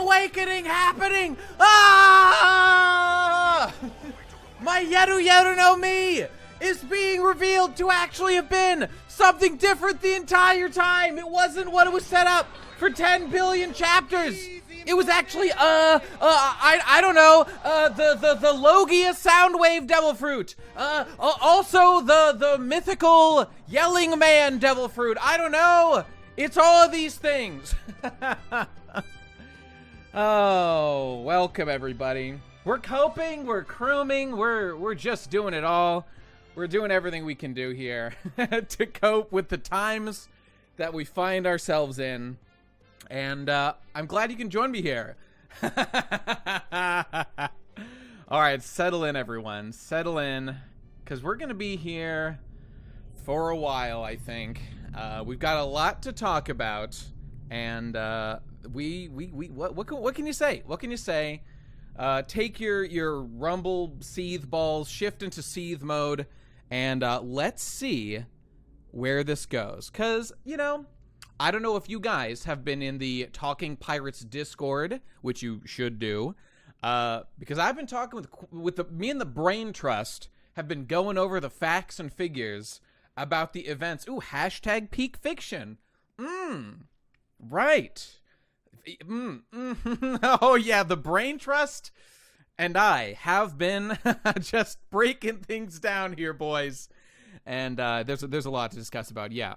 awakening happening! Ah! My Yeru no Mi is being revealed to actually have been something different the entire time. It wasn't what it was set up for 10 billion chapters. It was actually, I don't know, the Logia Soundwave Devil Fruit. Also the mythical Yelling Man Devil Fruit. I don't know. It's all of these things. Oh, welcome everybody. We're coping, we're crewing, we're just doing it all. We're doing everything we can do here to cope with the times that we find ourselves in. And I'm glad you can join me here. All right, settle in, everyone. Settle in, because we're going to be here for a while, I think. We've got a lot to talk about, and what can you say? What can you say? Take your rumble seethe balls, shift into seethe mode, and let's see where this goes. Because, you know, I don't know if you guys have been in the Talking Pirates Discord, which you should do, because I've been talking with me and the Brain Trust have been going over the facts and figures about the events. Ooh, hashtag peak fiction. Right. Oh yeah, the Brain Trust and I have been just breaking things down here, boys. And there's a lot to discuss about. Yeah.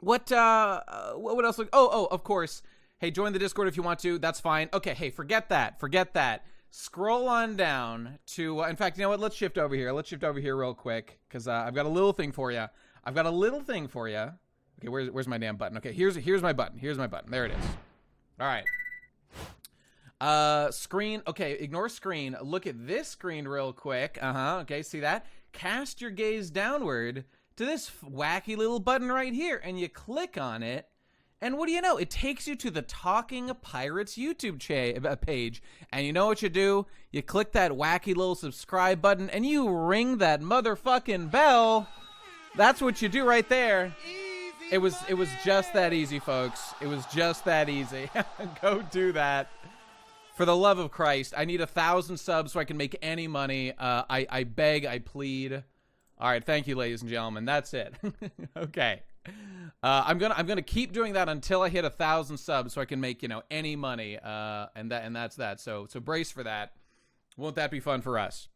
What else? Oh, of course. Hey, join the Discord if you want to. That's fine. Okay, hey, forget that. Scroll on down to, in fact, you know what? Let's shift over here. Real quick, because I've got a little thing for you. Okay, where's my damn button? Okay, here's my button. There it is. All right. Screen. Okay, ignore screen. Look at this screen real quick. Okay, see that? Cast your gaze downward to this wacky little button right here, and you click on it, and what do you know? It takes you to the Talking Pirates YouTube page, and you know what you do? You click that wacky little subscribe button, and you ring that motherfucking bell. That's what you do right there. It was just that easy, folks. It was just that easy. Go do that. For the love of Christ, I need 1,000 subs so I can make any money. I beg, I plead. All right, thank you, ladies and gentlemen. That's it. Okay, I'm gonna keep doing that until I hit 1,000 subs, so I can make, you know, any money. And that's that. So brace for that. Won't that be fun for us?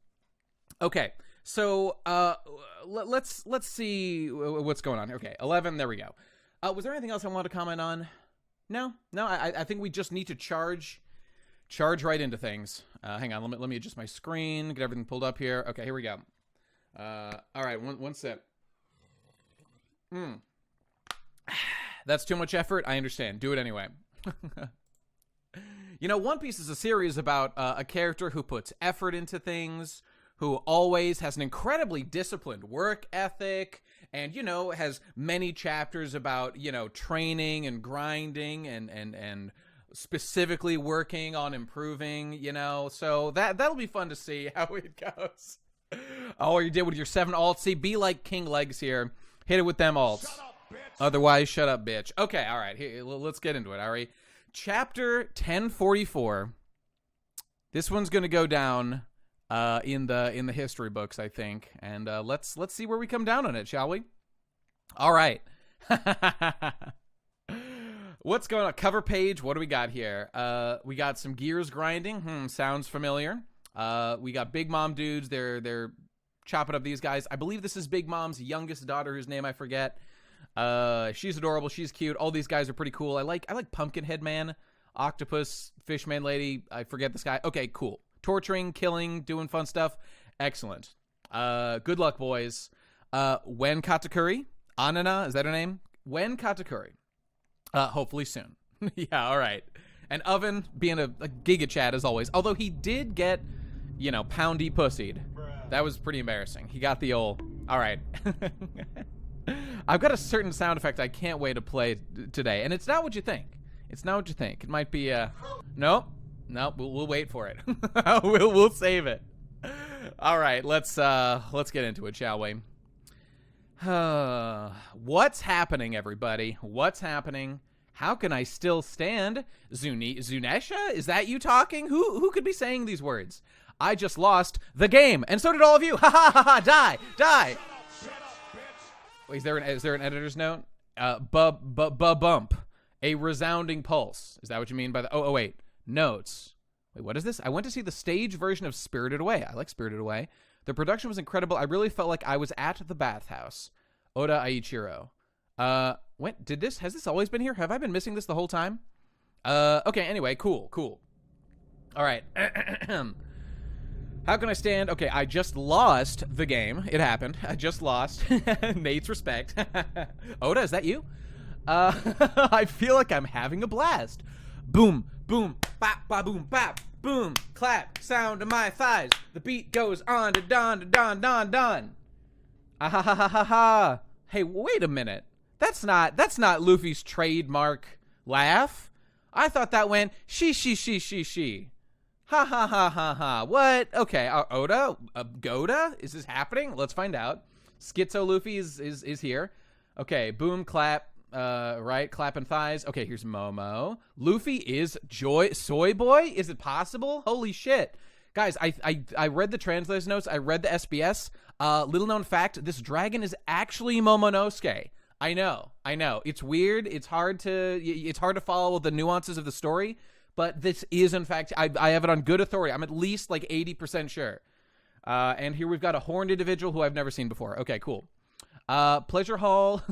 Okay, so let's see what's going on here. Okay, 11. There we go. Was there anything else I wanted to comment on? No. I think we just need to charge right into things. Hang on. Let me adjust my screen. Get everything pulled up here. Okay, here we go. All right, one sip. That's too much effort. I understand. Do it anyway. You know, One Piece is a series about a character who puts effort into things, who always has an incredibly disciplined work ethic, and, you know, has many chapters about, you know, training and grinding and specifically working on improving, you know. So that'll be fun to see how it goes. Oh, you did with your 7 alts. See, be like King Legs here. Hit it with them alts. Otherwise, shut up, bitch. Okay, all right. Here, let's get into it, all right? Chapter 1044. This one's going to go down in the history books, I think. And let's see where we come down on it, shall we? All right. What's going on? Cover page. What do we got here? We got some gears grinding. Sounds familiar. We got Big Mom dudes. They're chopping up these guys. I believe this is Big Mom's youngest daughter, whose name I forget. She's adorable. She's cute. All these guys are pretty cool. I like Pumpkinhead Man, Octopus, Fishman Lady. I forget this guy. Okay, cool. Torturing, killing, doing fun stuff. Excellent. Good luck, boys. Wen Katakuri. Anana, is that her name? Wen Katakuri. Hopefully soon. Yeah, all right. And Oven being a Giga Chad as always. Although he did get, you know, poundy pussied. That was pretty embarrassing. He got the old. All right. I've got a certain sound effect I can't wait to play today, and it's not what you think. It might be nope. We'll wait for it. we'll save it. All right, let's get into it, shall we? What's happening, everybody? What's happening? How can I still stand? Zunesha? Is that you talking? Who could be saying these words? I just lost the game, and so did all of you. Ha ha ha ha! Die! Wait, is there an editor's note? Bump. A resounding pulse. Is that what you mean by the? Oh wait. Notes. Wait, what is this? I went to see the stage version of Spirited Away. I like Spirited Away. The production was incredible. I really felt like I was at the bathhouse. Oda Aichiro. Has this always been here? Have I been missing this the whole time? Okay, anyway, cool. All right. How can I stand? Okay, I just lost the game. It happened. I just lost. Nate's respect. Oda, is that you? I feel like I'm having a blast. Boom, boom, bop, ba, boom, bop, boom, clap, sound of my thighs. The beat goes on to don. Ah ha ha ha ha ha. Hey, wait a minute. That's not Luffy's trademark laugh. I thought that went she. Ha ha ha ha ha. What? Okay, Oda? Goda? Is this happening? Let's find out. Schizo Luffy is here. Okay, boom, clap, right, clapping thighs. Okay, here's Momo. Luffy is Soy Boy? Is it possible? Holy shit. Guys, I read the translator's notes. I read the SBS. Little known fact, this dragon is actually Momonosuke. I know. It's weird. It's hard to follow the nuances of the story. But this is, in fact, I have it on good authority. I'm at least like 80% sure. And here we've got a horned individual who I've never seen before. Okay, cool. Pleasure Hall.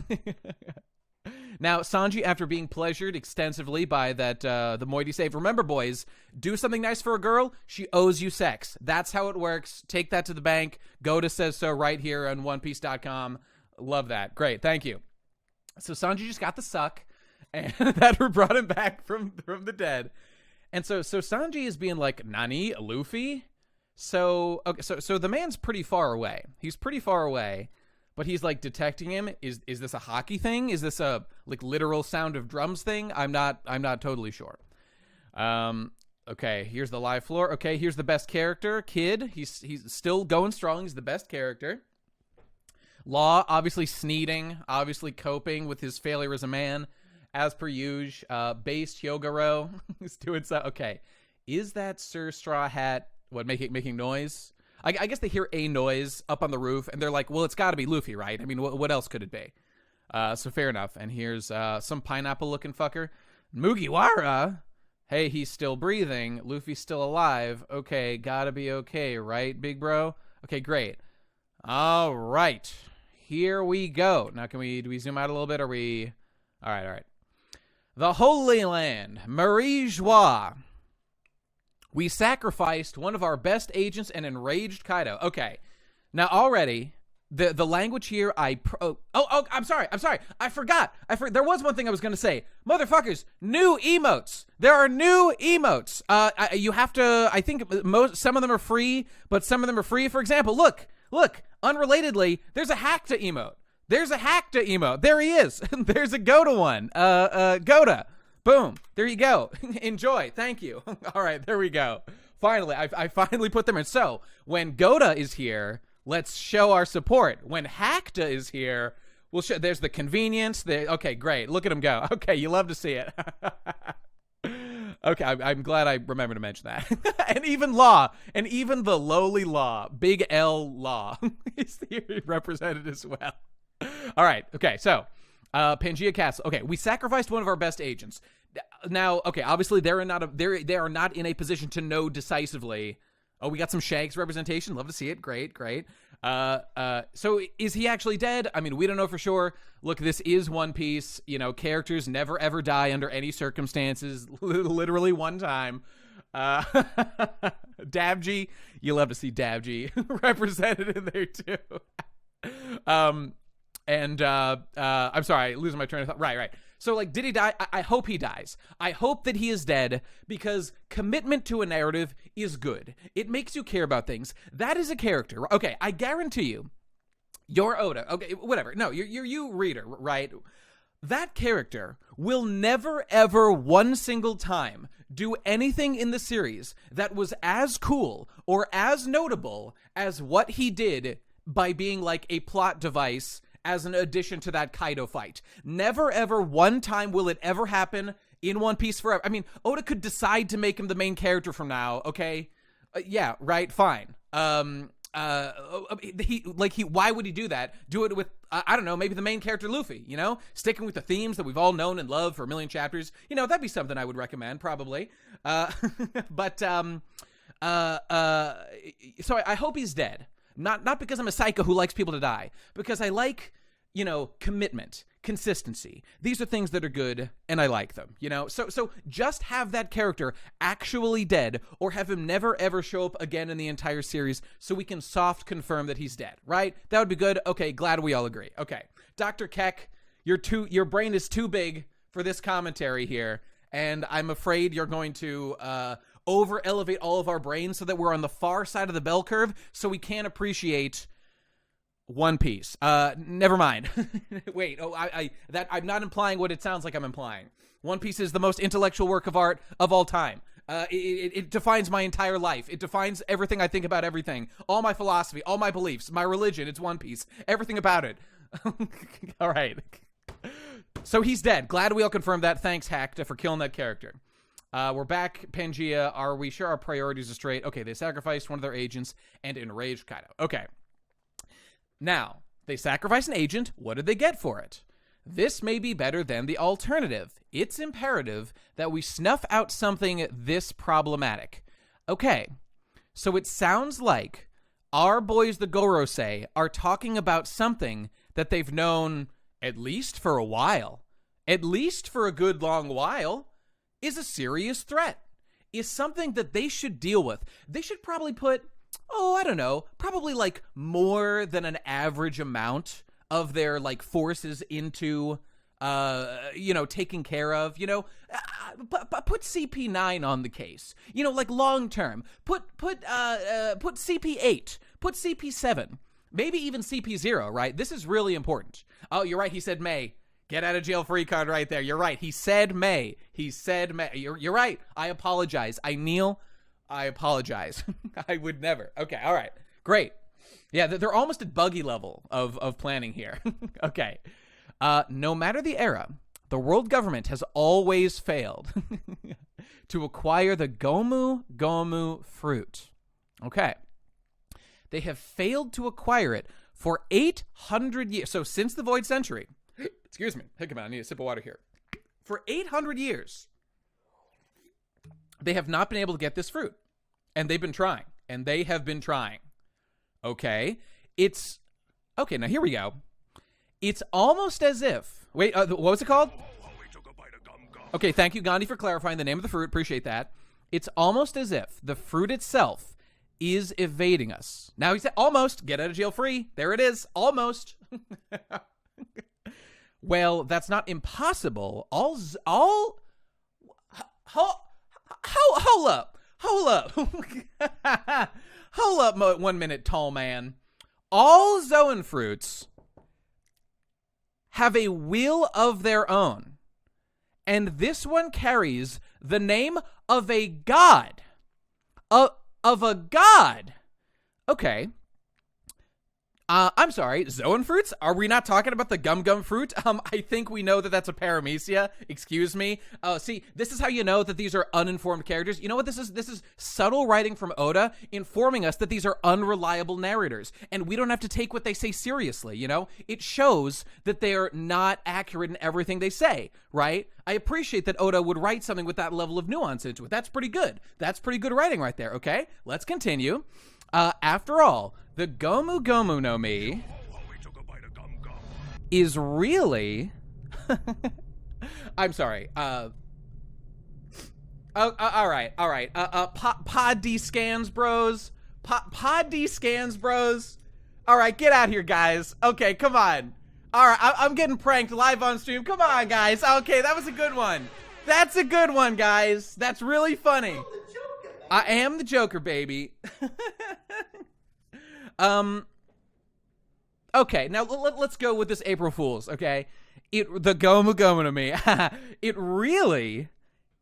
Now, Sanji, after being pleasured extensively by that the moiety save, remember, boys, do something nice for a girl, she owes you sex. That's how it works. Take that to the bank. Goda says so right here on OnePiece.com. Love that. Great. Thank you. So Sanji just got the suck, and that brought him back from the dead. And so Sanji is being like, Nani, Luffy? So the man's pretty far away. He's pretty far away, but he's like detecting him. Is this a hockey thing? Is this a like literal sound of drums thing? I'm not totally sure. Okay, here's the live floor. Okay, here's the best character, Kid. He's still going strong. He's the best character. Law, obviously sneeding, obviously coping with his failure as a man. As per usual, base Hyogoro is doing so. Okay, is that Sir Straw Hat making noise? I guess they hear a noise up on the roof, and they're like, "Well, it's got to be Luffy, right? I mean, what else could it be?" So fair enough. And here's some pineapple-looking fucker, Mugiwara. Hey, he's still breathing. Luffy's still alive. Okay, gotta be okay, right, big bro? Okay, great. All right, here we go. Now, do we zoom out a little bit? Are we? All right. The Holy Land, Marie Joie. We sacrificed one of our best agents and enraged Kaido. Okay, now already the language here. I'm sorry. I forgot. There was one thing I was gonna say. Motherfuckers, new emotes. There are new emotes. You have to. I think some of them are free, but some of them are free. For example, look. Unrelatedly, there's a Hackta emote. There he is. There's a Goda one. Goda. Boom. There you go. Enjoy. Thank you. All right, there we go. Finally, I finally put them in. So when Goda is here, let's show our support. When Hackta is here, we'll show. There's the convenience. Okay, great. Look at him go. Okay, you love to see it. Okay, I'm glad I remembered to mention that. And even the lowly Law, Big L Law, is here represented as well. All right. Okay. So, Pangaea Castle. Okay, we sacrificed one of our best agents. Now, okay, obviously they are not in a position to know decisively. Oh, we got some Shanks representation. Love to see it. Great. So is he actually dead? I mean, we don't know for sure. Look, this is One Piece. You know, characters never ever die under any circumstances. Literally one time. Dabji, you love to see Dabji represented in there too. I'm sorry, losing my train of thought. Right. So, like, did he die? I hope he dies. I hope that he is dead because commitment to a narrative is good. It makes you care about things. That is a character. Okay, I guarantee you, you're Oda. Okay, whatever. No, you're you reader, right? That character will never, ever, one single time do anything in the series that was as cool or as notable as what he did by being like a plot device as an addition to that Kaido fight. Never, ever, one time will it ever happen in One Piece forever. I mean, Oda could decide to make him the main character from now, okay? Yeah, right, fine. Why would he do that? Do it with, I don't know, maybe the main character Luffy, you know? Sticking with the themes that we've all known and loved for a million chapters. You know, that'd be something I would recommend, probably. So I hope he's dead. Not because I'm a psycho who likes people to die, because I like, you know, commitment, consistency. These are things that are good, and I like them, you know? So just have that character actually dead, or have him never, ever show up again in the entire series so we can soft confirm that he's dead, right? That would be good. Okay, glad we all agree. Okay, Dr. Keck, your brain is too big for this commentary here, and I'm afraid you're going to over-elevate all of our brains so that we're on the far side of the bell curve so we can't appreciate One Piece. Never mind. Wait, I'm not implying what it sounds like I'm implying. One Piece is the most intellectual work of art of all time. It defines my entire life. It defines everything I think about everything. All my philosophy, all my beliefs, my religion, it's One Piece. Everything about it. All right. So he's dead. Glad we all confirmed that. Thanks, Hacked, for killing that character. We're back, Pangea. Are we sure our priorities are straight? Okay, they sacrificed one of their agents and enraged Kaido. Okay. Now, they sacrifice an agent. What did they get for it? This may be better than the alternative. It's imperative that we snuff out something this problematic. Okay, so it sounds like our boys, the Gorosei, are talking about something that they've known at least for a while, at least for a good long while, is a serious threat, is something that they should deal with. They should probably put, I don't know, probably like more than an average amount of their like forces into, taking care of, put CP9 on the case, like long term, put CP8, put CP7, maybe even CP0, right? This is really important. Oh, you're right. He said May. Get out of jail free card right there. You're right. He said May. He said May. You're right. I apologize. I apologize. I would never. Okay. All right. Great. Yeah, they're almost at buggy level of planning here. Okay. No matter the era, the world government has always failed to acquire the Gomu Gomu fruit. Okay. They have failed to acquire it for 800 years. So since the Void Century, excuse me, hiccup, I need a sip of water here. For 800 years, they have not been able to get this fruit. And they've been trying. And they have been trying. Okay. Okay, now here we go. It's almost as if... Wait, what was it called? Okay, thank you, Gandhi, for clarifying the name of the fruit. Appreciate that. It's almost as if the fruit itself is evading us. Now he said, almost. Get out of jail free. There it is. Almost. Well, that's not impossible. Hold up. Hold up 1 minute, tall man. All Zoan fruits have a will of their own. And this one carries the name of a god. Of a god. Okay. I'm sorry, Zoan fruits? Are we not talking about the gum gum fruit? I think we know that that's a paramecia. Excuse me. See, this is how you know that these are uninformed characters. You know what this is? This is subtle writing from Oda informing us that these are unreliable narrators. And we don't have to take what they say seriously, you know? It shows that they are not accurate in everything they say, right? I appreciate that Oda would write something with that level of nuance into it. That's pretty good. That's pretty good writing right there, okay? Let's continue. After all, the Gomu Gomu no Mi is really... I'm sorry. All right. Pod D scans, bros. Pod D scans, bros. All right, get out here, guys. Okay, come on. All right, I'm getting pranked live on stream. Come on, guys. Okay, that was a good one. That's a good one, guys. That's really funny. I am the Joker, baby. Okay, now let's go with this April Fool's, okay? The Gomu Gomu no Mi. It really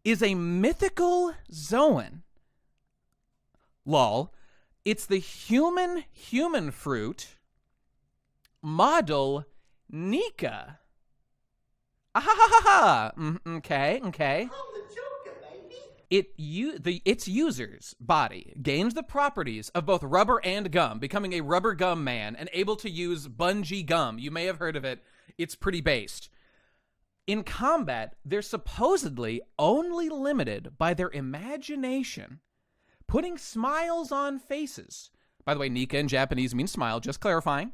is a mythical Zoan. Lol. It's the human fruit model Nika. Ah ha ha ha ha. Okay. I'm the Joker, baby. Its user's body gains the properties of both rubber and gum, becoming a rubber gum man and able to use bungee gum. You may have heard of it. It's pretty based. In combat, they're supposedly only limited by their imagination, putting smiles on faces. By the way, Nika in Japanese means smile, just clarifying.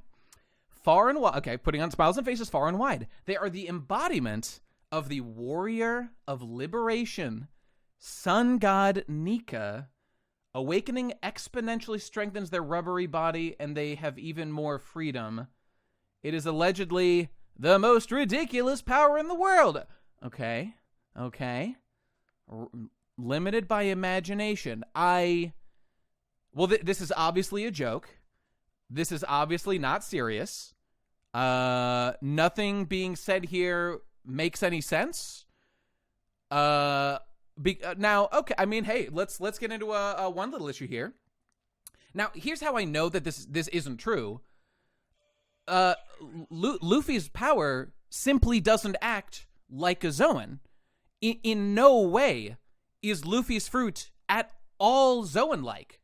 Far and wide. Okay, putting on smiles on faces far and wide. They are the embodiment of the warrior of liberation, sun god Nika. Awakening exponentially strengthens their rubbery body, and they have even more freedom. It is allegedly the most ridiculous power in the world. Okay. Limited by imagination. This is obviously a joke. This is obviously not serious. Nothing being said here makes any sense. Now, okay. I mean, hey, let's get into one little issue here. Now, here's how I know that this isn't true. Luffy's power simply doesn't act like a Zoan. In no way is Luffy's fruit at all Zoan-like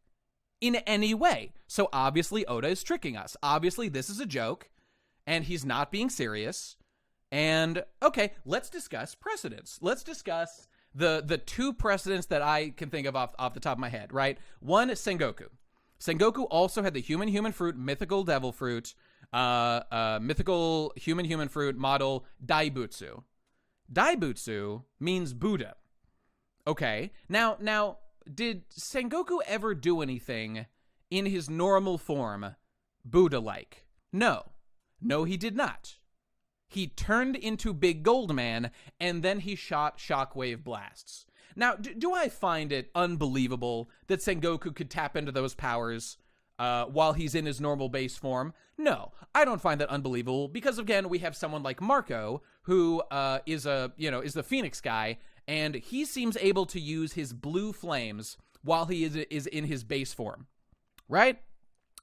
in any way. So obviously Oda is tricking us. Obviously this is a joke, and he's not being serious. And okay, let's discuss precedents. Let's discuss the two precedents that I can think of off the top of my head, right? One is Sengoku. Sengoku also had the human fruit, mythical devil fruit, mythical human fruit model Daibutsu. Daibutsu means Buddha. Okay. Now, did Sengoku ever do anything in his normal form Buddha-like? No, he did not. He turned into Big Gold Man, and then he shot shockwave blasts. Now, do I find it unbelievable that Sengoku could tap into those powers while he's in his normal base form? No, I don't find that unbelievable because, again, we have someone like Marco who is the Phoenix guy, and he seems able to use his blue flames while he is in his base form, right?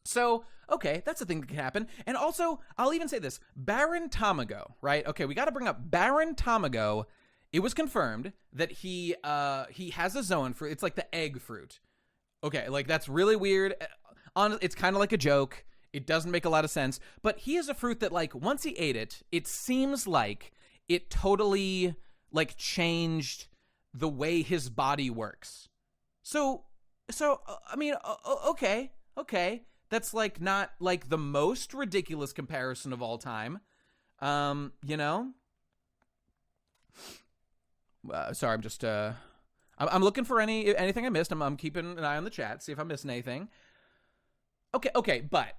So, okay, that's a thing that can happen. And also, I'll even say this, Baron Tamago, right? Okay, we got to bring up Baron Tamago. It was confirmed that he has a Zoan fruit. It's like the egg fruit. Okay, like that's really weird. It's kind of like a joke. It doesn't make a lot of sense. But he has a fruit that, like, once he ate it, it seems like it totally, like, changed the way his body works. So I mean, okay. That's, like, not, like, the most ridiculous comparison of all time. You know? Sorry, I'm just, I'm looking for anything I missed. I'm keeping an eye on the chat, see if I'm missing anything. Okay, but,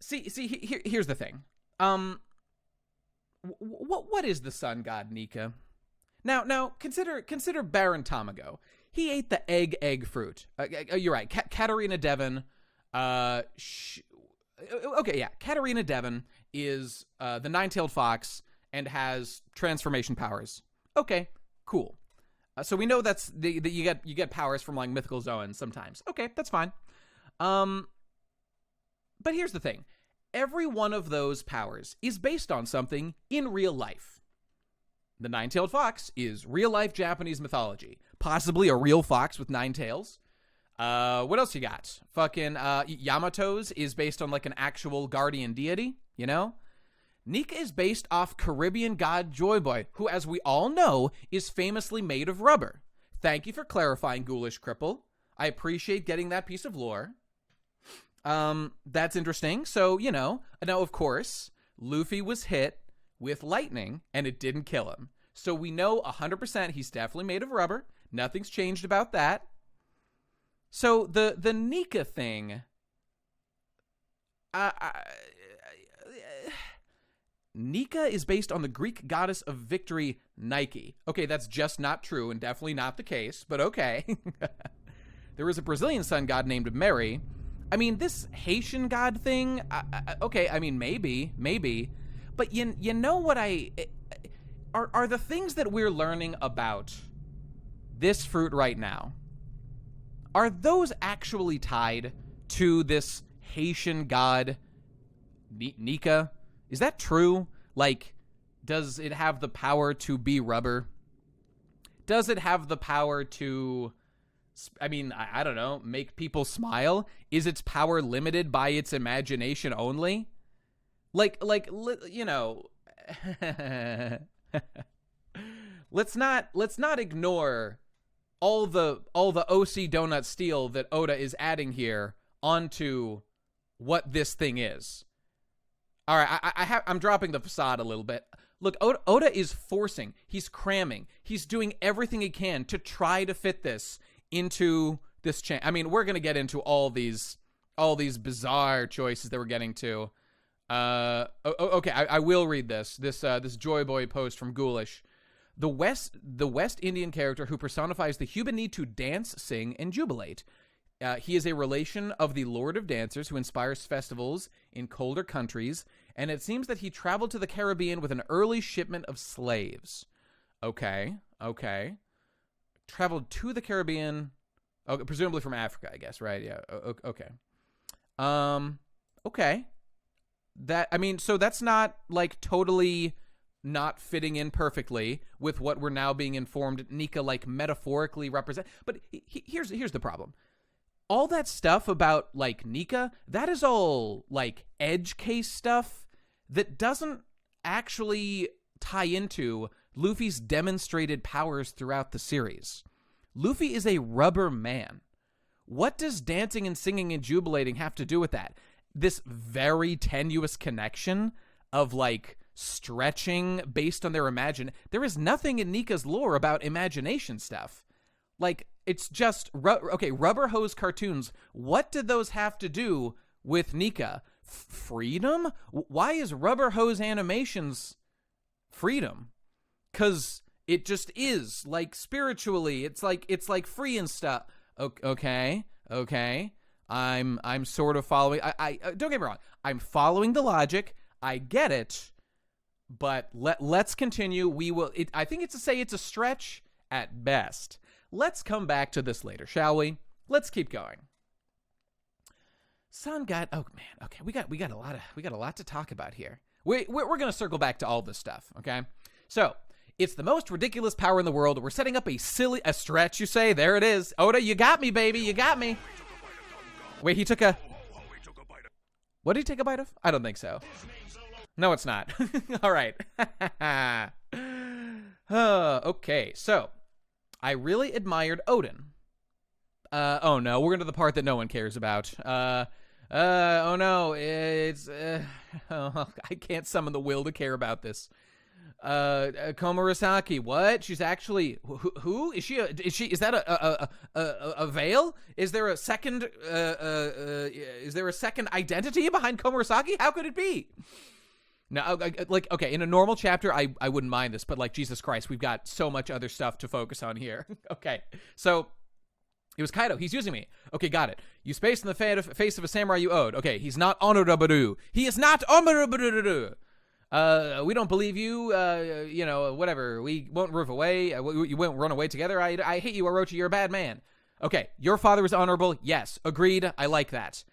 here's the thing. What is the sun god Nika? Now, consider Baron Tamago. He ate the egg fruit. You're right, Katarina Devon, Katarina Devon is the nine-tailed fox and has transformation powers. Okay, cool. So we know that you get powers from, like, mythical Zoans sometimes. Okay, that's fine. But here's the thing. Every one of those powers is based on something in real life. The nine-tailed fox is real-life Japanese mythology. Possibly a real fox with 9 tails. What else you got? Fucking Yamato's is based on, like, an actual guardian deity, you know? Nika is based off Caribbean god Joy Boy, who, as we all know, is famously made of rubber. Thank you for clarifying, Ghoulish Cripple. I appreciate getting that piece of lore. That's interesting. So, you know, now, of course, Luffy was hit with lightning, and it didn't kill him. So we know 100% he's definitely made of rubber. Nothing's changed about that. So the Nika thing, Nika is based on the Greek goddess of victory, Nike. Okay, that's just not true and definitely not the case, but okay. There is a Brazilian sun god named Mary. I mean, this Haitian god thing, okay, I mean, maybe. But you know what are the things that we're learning about this fruit right now, are those actually tied to this Haitian god, Nika? Is that true? Like, does it have the power to be rubber? Does it have the power to, I mean, I don't know, make people smile? Is its power limited by its imagination only? Like, you know, let's not ignore all the OC donut steel that Oda is adding here onto what this thing is. All right, I'm dropping the facade a little bit. Look, Oda is forcing, he's cramming, he's doing everything he can to try to fit this into this chain. I mean, we're gonna get into all these bizarre choices that we're getting to. Okay, I will read this Joy Boy post from Ghoulish. The West Indian character who personifies the human need to dance, sing, and jubilate. He is a relation of the Lord of Dancers who inspires festivals in colder countries, and it seems that he traveled to the Caribbean with an early shipment of slaves. Okay. Traveled to the Caribbean, presumably from Africa, I guess, right? Yeah, okay. Okay. So that's not, like, totally not fitting in perfectly with what we're now being informed Nika, like, metaphorically represent. But here's the problem. All that stuff about, like, Nika, that is all, like, edge case stuff that doesn't actually tie into Luffy's demonstrated powers throughout the series. Luffy is a rubber man. What does dancing and singing and jubilating have to do with that? This very tenuous connection of, like, stretching based on their imagination. There is nothing in Nika's lore about imagination stuff. Like, it's just, rubber hose cartoons. What did those have to do with Nika? Freedom? Why is rubber hose animations freedom? Because it just is, like, spiritually. It's like free and stuff. Okay. I'm sort of following. I don't get me wrong. I'm following the logic. I get it. But let's continue. We will. I think it's to say it's a stretch at best. Let's come back to this later, shall we? Let's keep going. Oh man. Okay, we got a lot to talk about here. We're gonna circle back to all this stuff. Okay, so it's the most ridiculous power in the world. We're setting up a stretch. You say? There it is. Oda, you got me, baby. You got me. Wait, he took a. What did he take a bite of? I don't think so. No, it's not. All right. Okay, so I really admired Odin. Oh no, we're into the part that no one cares about. Oh no, it's I can't summon the will to care about this. Komurasaki, what? She's actually who is she? Is that a veil? Is there a second? Is there a second identity behind Komurasaki? How could it be? Now, like, okay, in a normal chapter, I wouldn't mind this, but, like, Jesus Christ, we've got so much other stuff to focus on here. Okay, so it was Kaido. He's using me. Okay, got it. You spaced in the face of a samurai you owed. Okay, he's not honorable. He is not honorable. We don't believe you. You know, whatever. We won't move away. You won't run away together. I hate you, Orochi. You're a bad man. Okay, your father is honorable. Yes, agreed. I like that.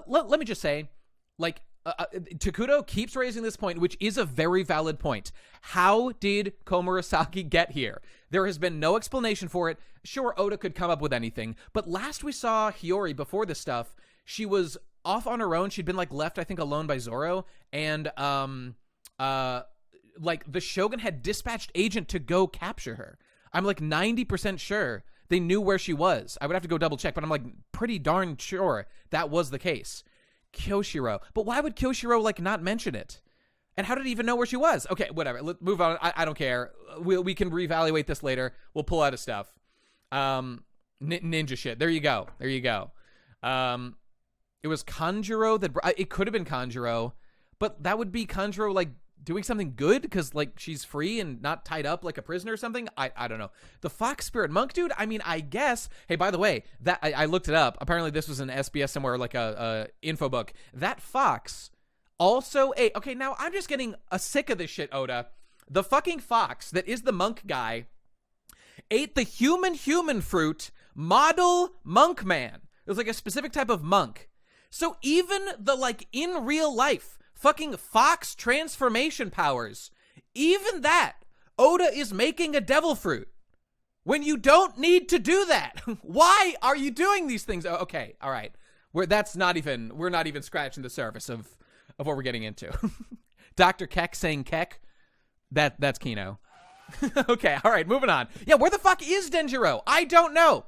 Let me just say, like, Takuto keeps raising this point, which is a very valid point. How did Komurasaki get here? There has been no explanation for it. Sure, Oda could come up with anything, but last we saw Hiyori before this stuff, she was off on her own. She'd been, like, left, I think, alone by Zoro, and like, the Shogun had dispatched agent to go capture her. I'm, like, 90% sure they knew where she was. I would have to go double check, but I'm, like, pretty darn sure that was the case. Kyoshiro. But why would Kyoshiro, like, not mention it? And how did he even know where she was? Okay, whatever. Let's move on. I don't care. We can reevaluate this later. We'll pull out of stuff. Ninja shit. There you go. It was Kanjuro that... It could have been Kanjuro, but that would be Kanjuro, like, doing something good because, like, she's free and not tied up like a prisoner or something. I don't know. The Fox Spirit Monk dude, I mean, I guess. Hey, by the way, that I looked it up. Apparently this was an SBS somewhere, like a info book. That fox also ate. Okay, now I'm just getting sick of this shit, Oda. The fucking fox that is the monk guy ate the human fruit model monk man. It was like a specific type of monk. So even the, like, in real life fucking Fox transformation powers. Even that, Oda is making a devil fruit when you don't need to do that. Why are you doing these things? Oh, okay, all right. We're not even scratching the surface of what we're getting into. Dr. Keck saying Keck, that's Kino. Okay, all right, moving on. Yeah, where the fuck is Denjiro? I don't know.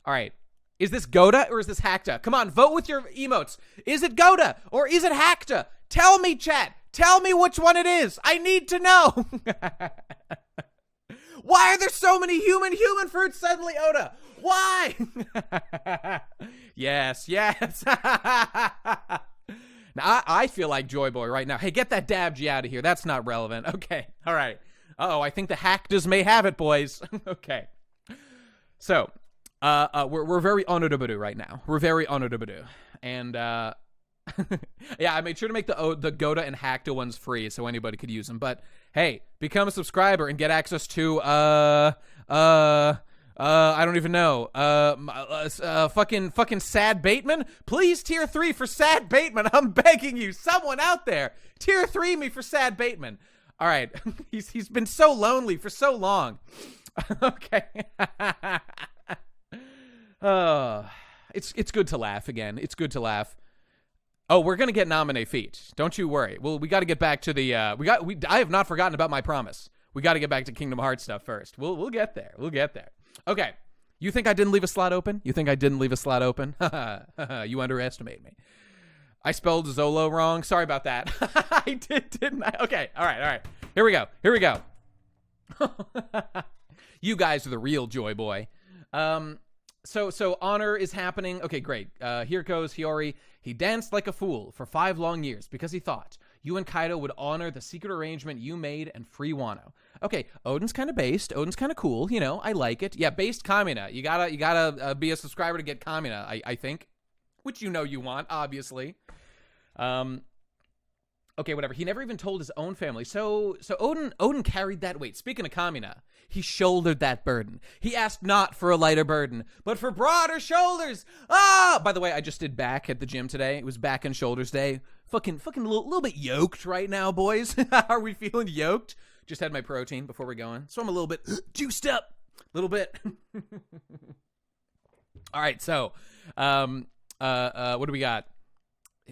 All right, is this Goda or is this Hakta? Come on, vote with your emotes. Is it Goda or is it Hakta? Tell me, chat. Tell me which one it is. I need to know. Why are there so many human fruits suddenly, Oda? Why? Yes. Now, I feel like Joy Boy right now. Hey, get that Dabji out of here. That's not relevant. Okay, all right. Uh-oh, I think the Haktas may have it, boys. Okay. So, we're very Onodobadu right now. We're very Onodobadu. And, yeah, I made sure to make the Goda and Hakta ones free so anybody could use them. But, hey, become a subscriber and get access to, I don't even know. Fucking Sad Bateman. Please tier 3 for Sad Bateman. I'm begging you, someone out there, tier 3 me for Sad Bateman. All right, he's been so lonely for so long. Okay. It's good to laugh again. It's good to laugh. Oh, we're gonna get nominate feet. Don't you worry. Well, we got to get back to the. I have not forgotten about my promise. We got to get back to Kingdom Hearts stuff first. We'll get there. We'll get there. Okay. You think I didn't leave a slot open? You underestimate me. I spelled Zolo wrong. Sorry about that. I didn't I? Okay. All right. Here we go. You guys are the real Joy Boy. So honor is happening. Okay, great. Here goes Hiyori. He danced like a fool for 5 long years because he thought you and Kaido would honor the secret arrangement you made and free Wano. Okay, Odin's kind of based. Odin's kind of cool. You know, I like it. Yeah, based Kamina. You gotta be a subscriber to get Kamina, I think. Which you know you want, obviously. Okay, whatever. He never even told his own family. So Odin carried that weight. Speaking of Kamina, he shouldered that burden. He asked not for a lighter burden, but for broader shoulders. Ah! By the way, I just did back at the gym today. It was back and shoulders day. Fucking a little bit yoked right now, boys. Are we feeling yoked? Just had my protein before we're going. So I'm a little bit juiced up. A little bit. All right, so what do we got?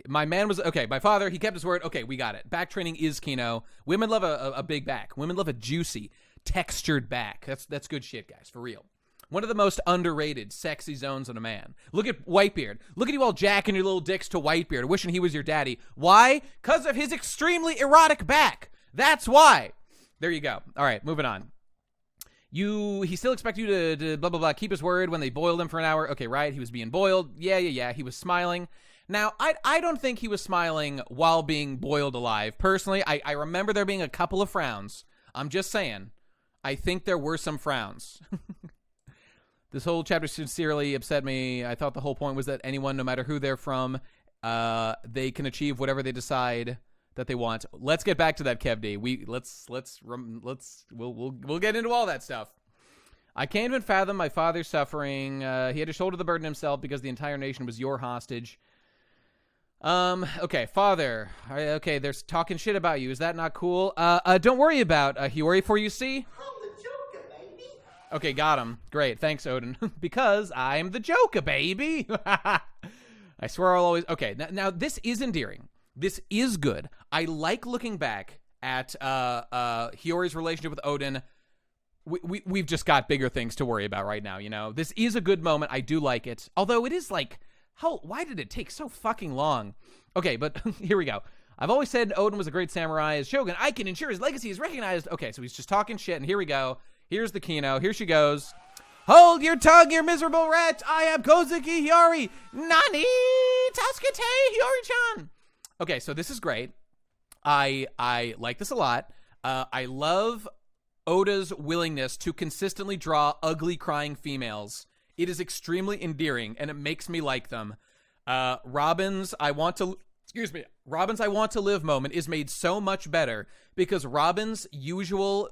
My man was okay. My father, he kept his word. Okay, we got it. Back training is Kino. Women love a big back. Women love a juicy, textured back. That's good shit, guys, for real. One of the most underrated sexy zones on a man. Look at Whitebeard. Look at you all jacking your little dicks to Whitebeard, wishing he was your daddy. Why? Because of his extremely erotic back. That's why. There you go. All right, moving on. He still expected you to blah, blah, blah, keep his word when they boiled him for an hour. Okay, right, he was being boiled. Yeah, he was smiling. Now, I don't think he was smiling while being boiled alive. Personally, I remember there being a couple of frowns. I'm just saying, I think there were some frowns. This whole chapter sincerely upset me. I thought the whole point was that anyone, no matter who they're from, they can achieve whatever they decide that they want. Let's get back to that, Kev D. We'll get into all that stuff. I can't even fathom my father's suffering. He had to shoulder the burden himself because the entire nation was your hostage. Okay, father. Okay, they're talking shit about you. Is that not cool? Don't worry about Hiyori, for you see. I'm the Joker, baby. Okay, got him. Great, thanks, Odin. Because I'm the Joker, baby. I swear I'll always. Okay, now this is endearing. This is good. I like looking back at Hiyori's relationship with Odin. We've just got bigger things to worry about right now. You know, this is a good moment. I do like it. Although it is like. Why did it take so fucking long? Okay, but here we go. I've always said Odin was a great samurai. As Shogun, I can ensure his legacy is recognized. Okay, so he's just talking shit, and here we go. Here's the Kino. Here she goes. Hold your tongue, you miserable rat. I am Kozuki Hiyori. Nani Tasukete Hiyori-chan. Okay, so this is great. I like this a lot. I love Oda's willingness to consistently draw ugly crying females. It is extremely endearing, and it makes me like them. Robin's I want to live moment is made so much better because Robin's usual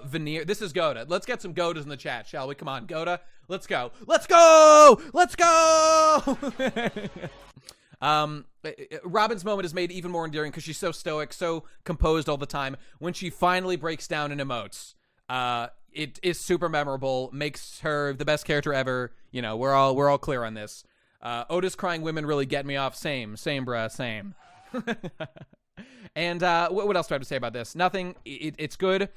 veneer. This is Goda. Let's get some Godas in the chat, shall we? Come on, Goda. Let's go. Let's go. Let's go. Robin's moment is made even more endearing because she's so stoic, so composed all the time. When she finally breaks down and emotes, it is super memorable, makes her the best character ever. You know, we're all clear on this. Oda's crying women really get me off. Same, bruh, same. And what else do I have to say about this? Nothing. It's good.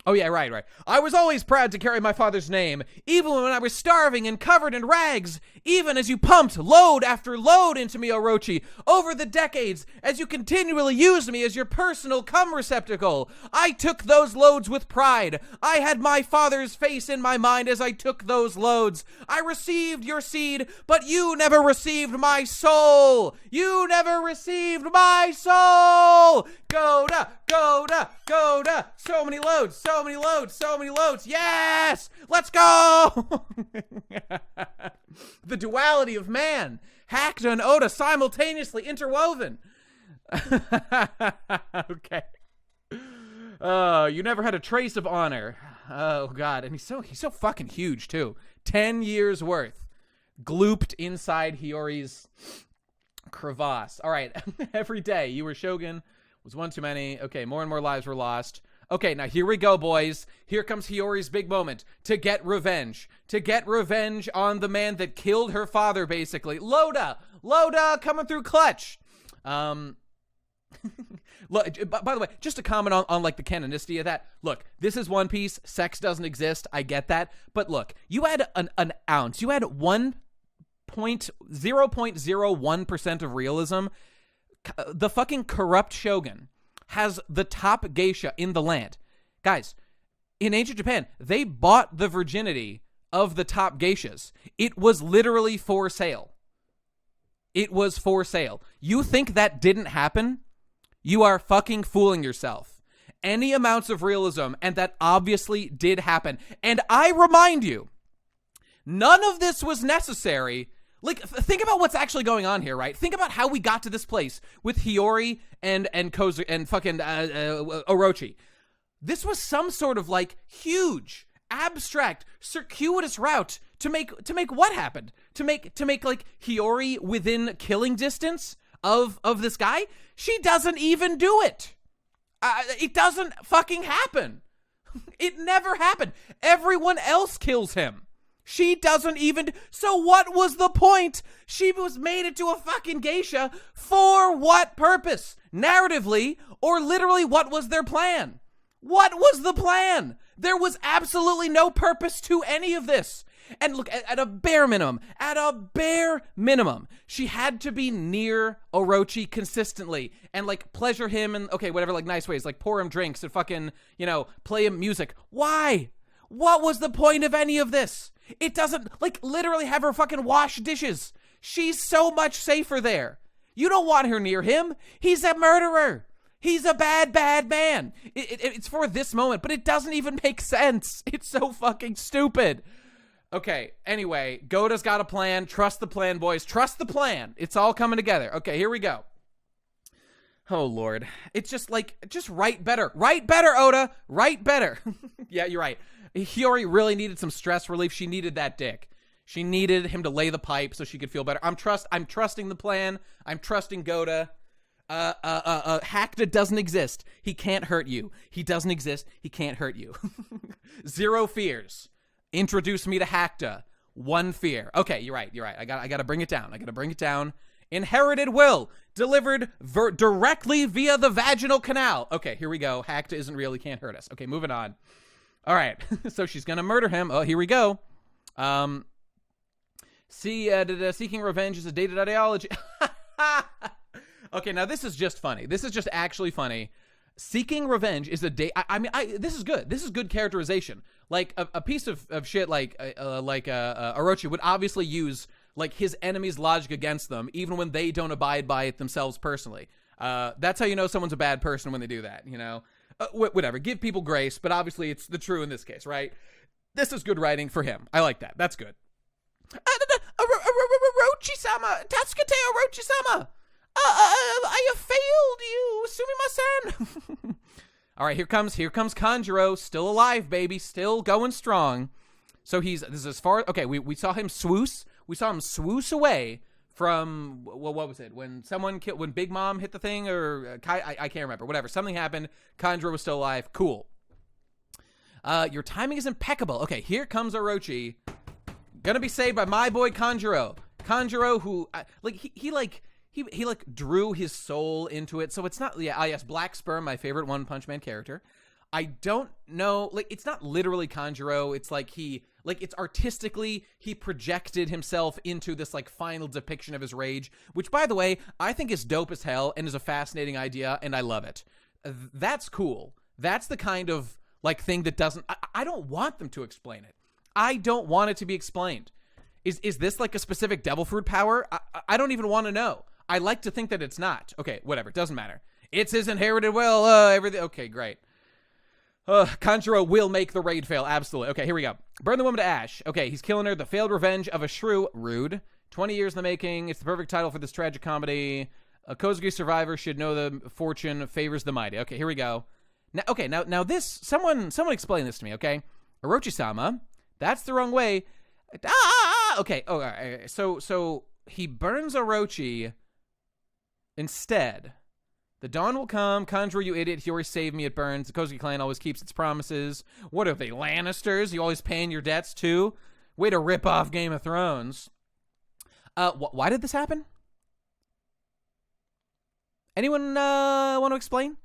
Oh, yeah, right. I was always proud to carry my father's name, even when I was starving and covered in rags, even as you pumped load after load into me, Orochi, over the decades, as you continually used me as your personal cum receptacle. I took those loads with pride. I had my father's face in my mind as I took those loads. I received your seed, but you never received my soul. You never received my soul. Goda. So many loads. Yes! Let's go! The duality of man. Hakta and Oda simultaneously interwoven. Okay. You never had a trace of honor. Oh, God. And he's so fucking huge, too. 10 years worth. Glooped inside Hiyori's crevasse. All right. Every day you were Shogun. Was one too many. Okay, more and more lives were lost. Okay, now here we go, boys. Here comes Hiyori's big moment. To get revenge. To get revenge on the man that killed her father, basically. Loda coming through clutch. Look, by the way, just to comment on like the canonicity of that. Look, this is One Piece. Sex doesn't exist. I get that. But look, you had an ounce. You had 0.01% of realism. The fucking corrupt shogun has the top geisha in the land. Guys, in ancient Japan, they bought the virginity of the top geishas. It was literally for sale. It was for sale. You think that didn't happen? You are fucking fooling yourself. Any amounts of realism, and that obviously did happen. And I remind you, none of this was necessary. Like, think about what's actually going on here, right? Think about how we got to this place with Hiyori and Kozu and fucking Orochi. This was some sort of like huge, abstract, circuitous route to make what happened? To make like Hiyori within killing distance of this guy? She doesn't even do it. It doesn't fucking happen. It never happened. Everyone else kills him. She doesn't even. So what was the point? She was made into a fucking geisha for what purpose? Narratively, or literally, what was their plan? What was the plan? There was absolutely no purpose to any of this. And look, at a bare minimum, she had to be near Orochi consistently and like pleasure him in, okay, whatever, like nice ways, like pour him drinks and fucking, play him music. Why? What was the point of any of this? It doesn't, like, literally have her fucking wash dishes. She's so much safer there. You don't want her near him. He's a murderer. He's a bad, bad man. It's for this moment, but it doesn't even make sense. It's so fucking stupid. Okay, anyway, Goda's got a plan. Trust the plan, boys. Trust the plan. It's all coming together. Okay, here we go. Oh, Lord. It's just write better. Write better, Oda. Write better. Yeah, you're right. Hiyori really needed some stress relief. She needed that dick. She needed him to lay the pipe so she could feel better. I'm trusting the plan. I'm trusting Goda. Hakta doesn't exist. He can't hurt you. He doesn't exist. He can't hurt you. Zero fears. Introduce me to Hakta. One fear. Okay, you're right. I got to bring it down. Inherited will delivered directly via the vaginal canal. Okay, here we go. Hakta isn't real. He can't hurt us. Okay, moving on. All right, so she's gonna murder him. Oh, here we go. Seeking revenge is a dated ideology. Okay, now this is just funny. This is just actually funny. Seeking revenge is a this is good. This is good characterization. Like a piece of shit like Orochi would obviously use like his enemy's logic against them, even when they don't abide by it themselves personally. That's how you know someone's a bad person when they do that. Whatever, give people grace, but obviously it's the true in this case, right? This is good writing for him. I like that. That's good. Orochi-sama, Tasukete Orochi-sama. I failed you, sumimasen. All right, here comes Kanjuro, still alive, baby, still going strong. So this is as far. Okay, we saw him swoosh. We saw him swoosh away from what was it? When someone killed, when Big Mom hit the thing, or I can't remember. Whatever, something happened. Kanjuro was still alive. Cool. Your timing is impeccable. Okay, here comes Orochi. Gonna be saved by my boy Kanjuro. Kanjuro, who he drew his soul into it. So it's not, yes, Black Sperm, my favorite One Punch Man character. I don't know, like, it's not literally Kanjuro. It's like it's artistically, he projected himself into this like final depiction of his rage, which, by the way, I think is dope as hell and is a fascinating idea, and I love it. That's cool. That's the kind of like thing that doesn't, I don't want them to explain it. I don't want it to be explained. Is this like a specific devil fruit power? I don't even want to know. I like to think that it's not. Okay, whatever. It doesn't matter. It's his inherited will. Everything. Okay, great. Kanjuro will make the raid fail. Absolutely. Okay, here we go. Burn the woman to ash. Okay, he's killing her. The failed revenge of a shrew. Rude. 20 years in the making. It's the perfect title for this tragic comedy. A Kozuki survivor should know the fortune favors the mighty. Okay, here we go. Now this, someone explain this to me, okay? Orochi-sama, that's the wrong way. Okay. Oh, all right. So he burns Orochi instead. The dawn will come. Kanjuro, you idiot. He always saved me. It burns. The Kozuki clan always keeps its promises. What are they, Lannisters? You always paying your debts too? Way to rip off Game of Thrones. Why did this happen? Anyone want to explain?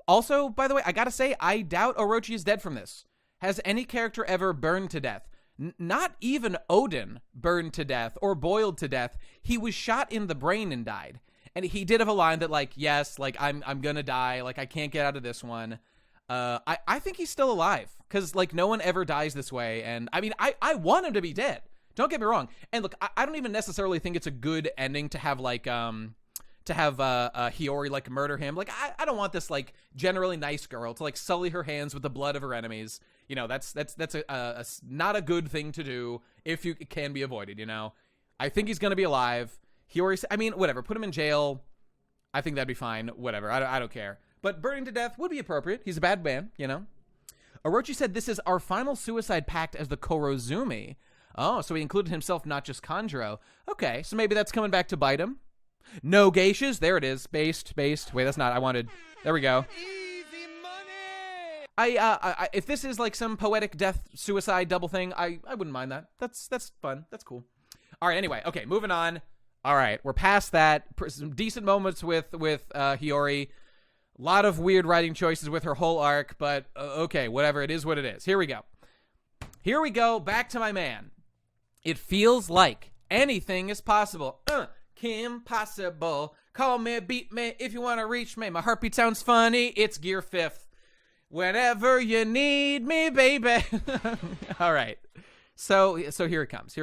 Also, by the way, I gotta say, I doubt Orochi is dead from this. Has any character ever burned to death? Not even Odin burned to death or boiled to death. He was shot in the brain and died. And he did have a line that, like, yes, like, I'm gonna die. Like, I can't get out of this one. I think he's still alive. Because, like, no one ever dies this way. And, I mean, I want him to be dead. Don't get me wrong. And, look, I don't even necessarily think it's a good ending to have, like, Hiyori, like, murder him. Like, I don't want this, like, generally nice girl to, like, sully her hands with the blood of her enemies. You know, that's a not a good thing to do if it can be avoided, you know? I think he's gonna be alive. Hiyori, I mean, whatever, put him in jail. I think that'd be fine. Whatever, I don't care. But burning to death would be appropriate. He's a bad man, you know? Orochi said this is our final suicide pact as the Korozumi. Oh, so he included himself, not just Kanjuro. Okay, so maybe that's coming back to bite him. No geishas. There it is. Based. Wait, that's not. I wanted. There we go. Easy money. I if this is like some poetic death suicide double thing, I wouldn't mind that. That's fun. That's cool. All right. Anyway. Okay. Moving on. All right. We're past that. Some decent moments with Hiyori. A lot of weird writing choices with her whole arc, but okay. Whatever. It is what it is. Here we go. Back to my man. It feels like anything is possible. Kim Possible. Call me, beat me if you want to reach me. My heartbeat sounds funny. It's Gear 5th. Whenever you need me, baby. All right. So here it comes.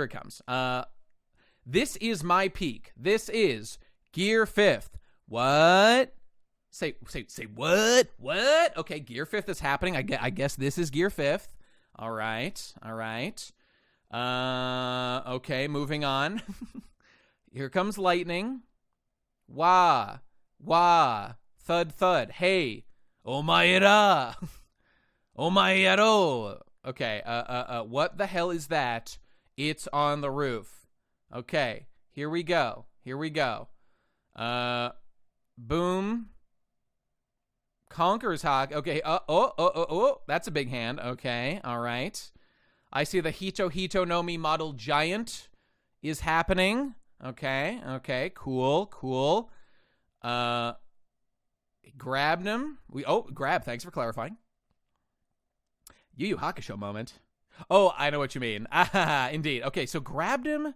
This is my peak. This is Gear 5th. What? Say what? What? Okay, Gear 5th is happening. I guess this is Gear 5th. All right. Okay, moving on. Here comes lightning. Wah. Thud, thud. Hey. Omaera. Omaero. Okay, what the hell is that? It's on the roof. Okay, here we go. Boom. Conquers Hawk. Okay, that's a big hand. Okay, all right. I see the Hito no Mi model giant is happening. Okay, cool. Grabbed him. Grab, thanks for clarifying. Yu Yu Hakusho moment. Oh, I know what you mean. Indeed. Okay, so grabbed him.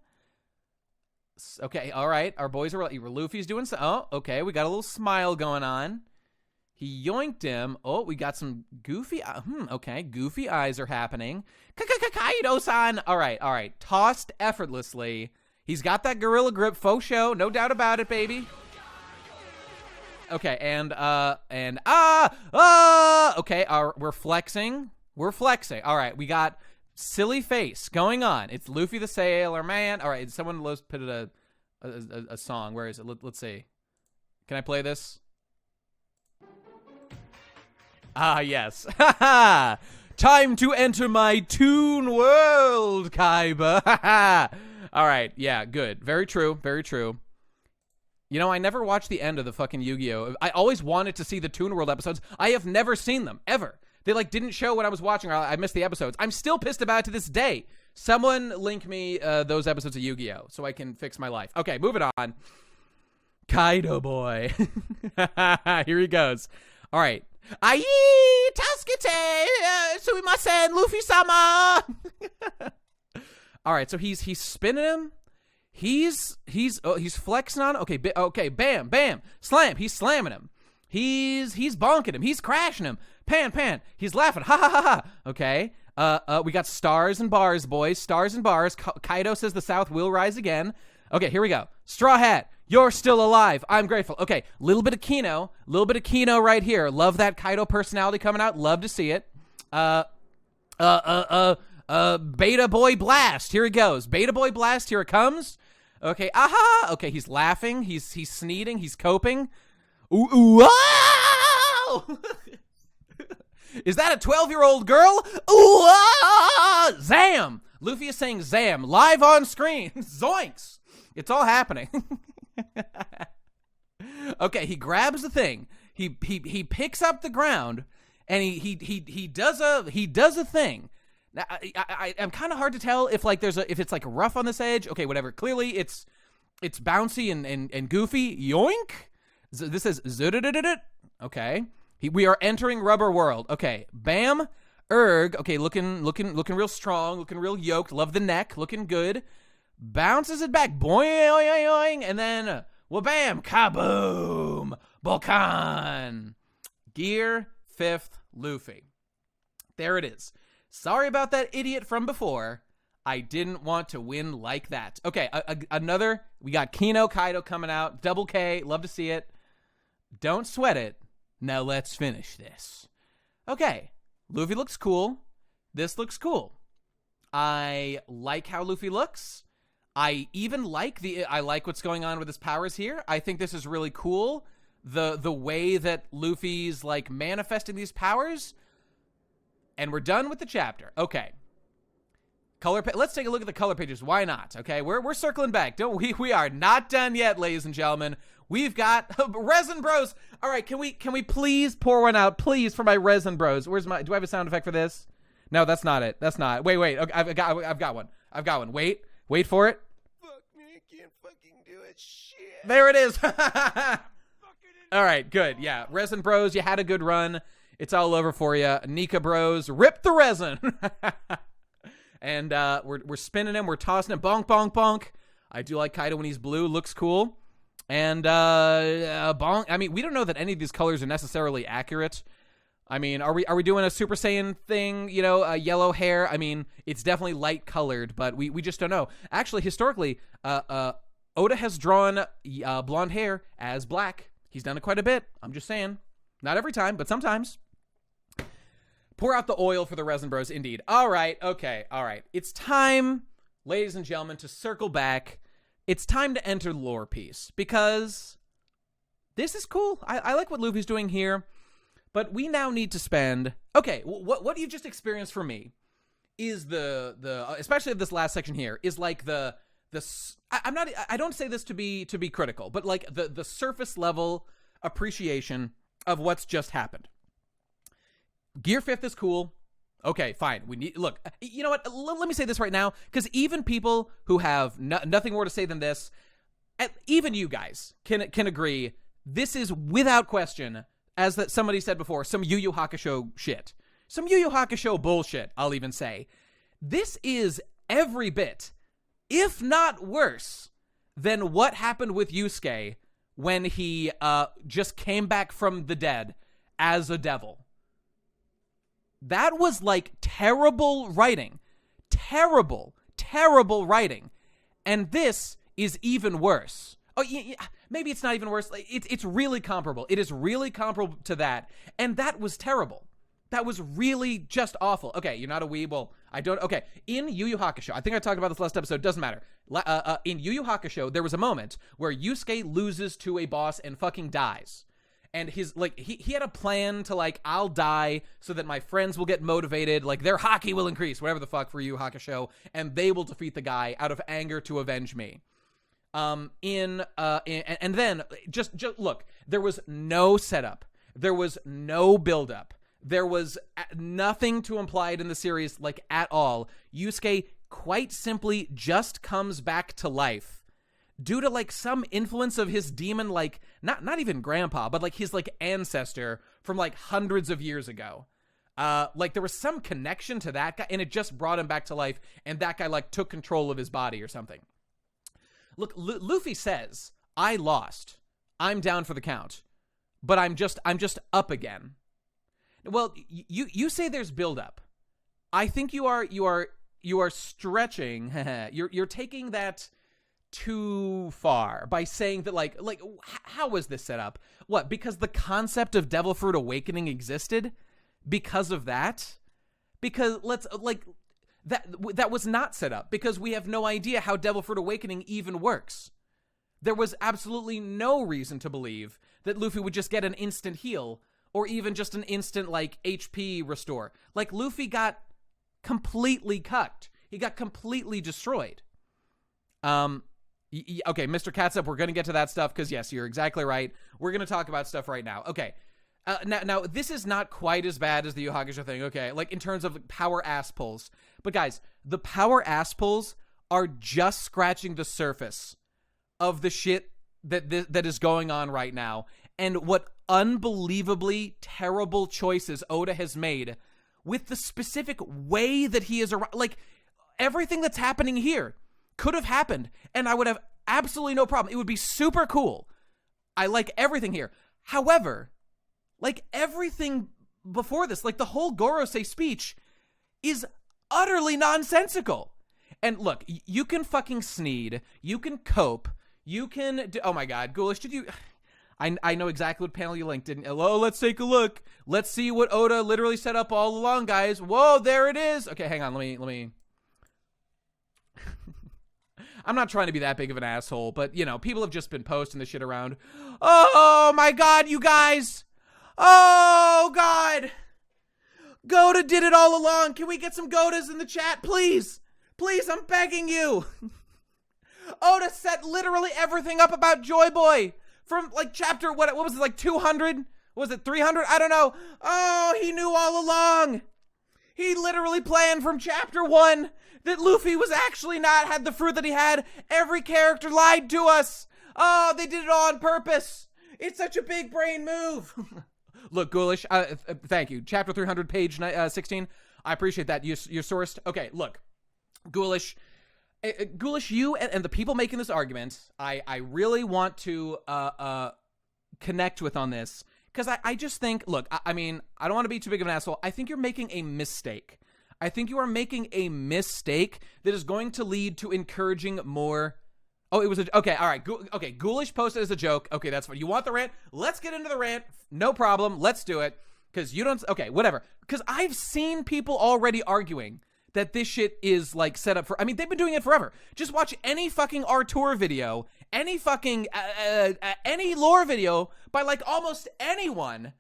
Okay, all right. Our boys are, Luffy's doing so. Oh, okay, we got a little smile going on. He yoinked him. Oh, we got some goofy, okay, goofy eyes are happening. Kaido-san. All right. Tossed effortlessly. He's got that gorilla grip, faux show, no doubt about it, baby. Okay, okay, we're flexing. All right, we got silly face going on. It's Luffy the Sailor Man. All right, someone put it a song. Where is it? Let's see. Can I play this? Ah, yes. Time to enter my toon world, Kaiba. All right. Yeah, good. Very true. Very true. You know, I never watched the end of the fucking Yu-Gi-Oh! I always wanted to see the Toon World episodes. I have never seen them, ever. They, like, didn't show when I was watching, or I missed the episodes. I'm still pissed about it to this day. Someone link me those episodes of Yu-Gi-Oh! So I can fix my life. Okay, moving on. Kaido boy. Here he goes. All right. Ai, Tasukete, sumimasen, Luffy-sama. All right, so he's spinning him. He's flexing on. Okay, bam, bam, slam. He's slamming him. He's bonking him. He's crashing him. Pan. He's laughing. Ha ha ha ha. Okay. We got stars and bars, boys. Stars and bars. Kaido says the South will rise again. Okay, here we go. Straw Hat, you're still alive. I'm grateful. Okay, little bit of Kino right here. Love that Kaido personality coming out. Love to see it. Beta Boy Blast. Here he goes. Beta Boy Blast. Here it comes. Okay. Aha. Okay. He's laughing. He's sneezing. He's coping. Ooh. Wow! Is that a 12-year-old girl? Ooh. Zam. Luffy is saying Zam live on screen. Zoinks. It's all happening. Okay. He grabs the thing. He picks up the ground, and he does a thing. Now, I'm kind of hard to tell if it's like rough on this edge. Okay, whatever. Clearly, it's bouncy and goofy. Yoink. This is zududududud. Okay. We are entering rubber world. Okay. Bam. Erg. Okay, looking real strong. Looking real yoked. Love the neck. Looking good. Bounces it back. Boing. And then, bam. Kaboom. Bokan. Gear 5th Luffy. There it is. Sorry about that idiot from before. I didn't want to win like that. Okay, another. We got Kaido coming out. Double K. Love to see it. Don't sweat it. Now let's finish this. Okay, Luffy looks cool. This looks cool. I like how Luffy looks. I even like what's going on with his powers here. I think this is really cool. The way that Luffy's like manifesting these powers. And we're done with the chapter. Okay. Let's take a look at the color pages. Why not? Okay, we're circling back. We are not done yet, ladies and gentlemen. We've got Resin Bros. All right, can we please pour one out, please, for my Resin Bros? Do I have a sound effect for this? No, that's not it. That's not. Wait. Okay, I've got one. Wait for it. Fuck me, I can't fucking do it. Shit. There it is. All right, good. Yeah, Resin Bros, you had a good run. It's all over for you. Nika Bros, rip the resin. And we're spinning him. We're tossing him. Bonk, bonk, bonk. I do like Kaido when he's blue. Looks cool. And bonk. I mean, we don't know that any of these colors are necessarily accurate. I mean, are we doing a Super Saiyan thing? You know, yellow hair. I mean, it's definitely light colored, but we just don't know. Actually, historically, Oda has drawn blonde hair as black. He's done it quite a bit. I'm just saying. Not every time, but sometimes. Pour out the oil for the Resin Bros, indeed. All right, okay, all right. It's time, ladies and gentlemen, to circle back. It's time to enter lore piece, because this is cool. I like what Luffy's doing here, but we now need to spend... Okay, what you just experienced for me is the especially this last section here, is like the I don't say this to be critical, but like the surface level appreciation of what's just happened. Gear 5th is cool. Okay, fine. Look, you know what? Let me say this right now, because even people who have nothing more to say than this, even you guys can agree, this is without question, as that somebody said before, some Yu Yu Hakusho shit. Some Yu Yu Hakusho bullshit, I'll even say. This is every bit, if not worse, than what happened with Yusuke when he just came back from the dead as a devil. That was like terrible writing. Terrible writing. And this is even worse. Oh, yeah, maybe it's not even worse. It's really comparable. It is really comparable to that. And that was terrible. That was really just awful. Okay, you're not a weeb. Well, I don't. Okay, in Yu Yu Hakusho, I think I talked about this last episode. Doesn't matter. In Yu Yu Hakusho, there was a moment where Yusuke loses to a boss and fucking dies. And his, like, he had a plan to, like, I'll die so that my friends will get motivated, like, their hockey will increase, whatever the fuck for you, Hakusho, and they will defeat the guy out of anger to avenge me. And then, just look, there was no setup. There was no buildup. There was nothing to imply it in the series, like, at all. Yusuke quite simply just comes back to life due to, like, some influence of his demon, like, not even grandpa, but, like, his, like, ancestor from, like, hundreds of years ago. Like, there was some connection to that guy, and it just brought him back to life, and that guy, like, took control of his body or something. Look, Luffy says, I lost. I'm down for the count. But I'm just up again. Well, you say there's buildup. I think you are stretching. You're taking that too far by saying that, like how was this set up? What, because the concept of Devil Fruit Awakening existed? Because of that? Because that was not set up, because we have no idea how Devil Fruit Awakening even works. There was absolutely no reason to believe that Luffy would just get an instant heal, or even just an instant, like, HP restore. Like, Luffy got completely cucked. He got completely destroyed. Okay, Mr. Catsup, we're going to get to that stuff, because, yes, you're exactly right. We're going to talk about stuff right now. Okay. Now, this is not quite as bad as the Yu Hakusho thing, okay? Like, in terms of power ass pulls. But, guys, the power ass pulls are just scratching the surface of the shit that is going on right now. And what unbelievably terrible choices Oda has made with the specific way that he is, like, everything that's happening here could have happened, and I would have absolutely no problem. It would be super cool. I like everything here. However, like, everything before this, like, the whole Gorosei speech is utterly nonsensical. And look, you can fucking Sneed, you can cope, you can oh my god, Ghoulish, did you... I know exactly what panel you linked, didn't you? Hello, let's take a look. Let's see what Oda literally set up all along, guys. Whoa, there it is. Okay, hang on, let me... I'm not trying to be that big of an asshole, but, you know, people have just been posting this shit around. Oh my god, you guys! Oh god! Goda did it all along. Can we get some Godas in the chat, please? Please, I'm begging you. Oda set literally everything up about Joy Boy. From, like, chapter, what was it, like, 200? Was it 300? I don't know. Oh, he knew all along. He literally planned from chapter 1 that Luffy was actually not had the fruit that he had. Every character lied to us. Oh, they did it all on purpose. It's such a big brain move. Look, Ghoulish, thank you. Chapter 300, page 16. I appreciate that. You're sourced. Okay, look. Ghoulish, you and the people making this argument, I really want to connect with on this, because I just think, look, I mean, I don't want to be too big of an asshole. I think you're making a mistake. I think you are making a mistake that is going to lead to encouraging more... Oh, it was a... Okay, all right. Okay, Ghoulish posted as a joke. Okay, that's fine. You want the rant? Let's get into the rant. No problem. Let's do it. Because you don't... Okay, whatever. Because I've seen people already arguing that this shit is, like, set up for... I mean, they've been doing it forever. Just watch any fucking Artur video, any fucking... any lore video by, like, almost anyone,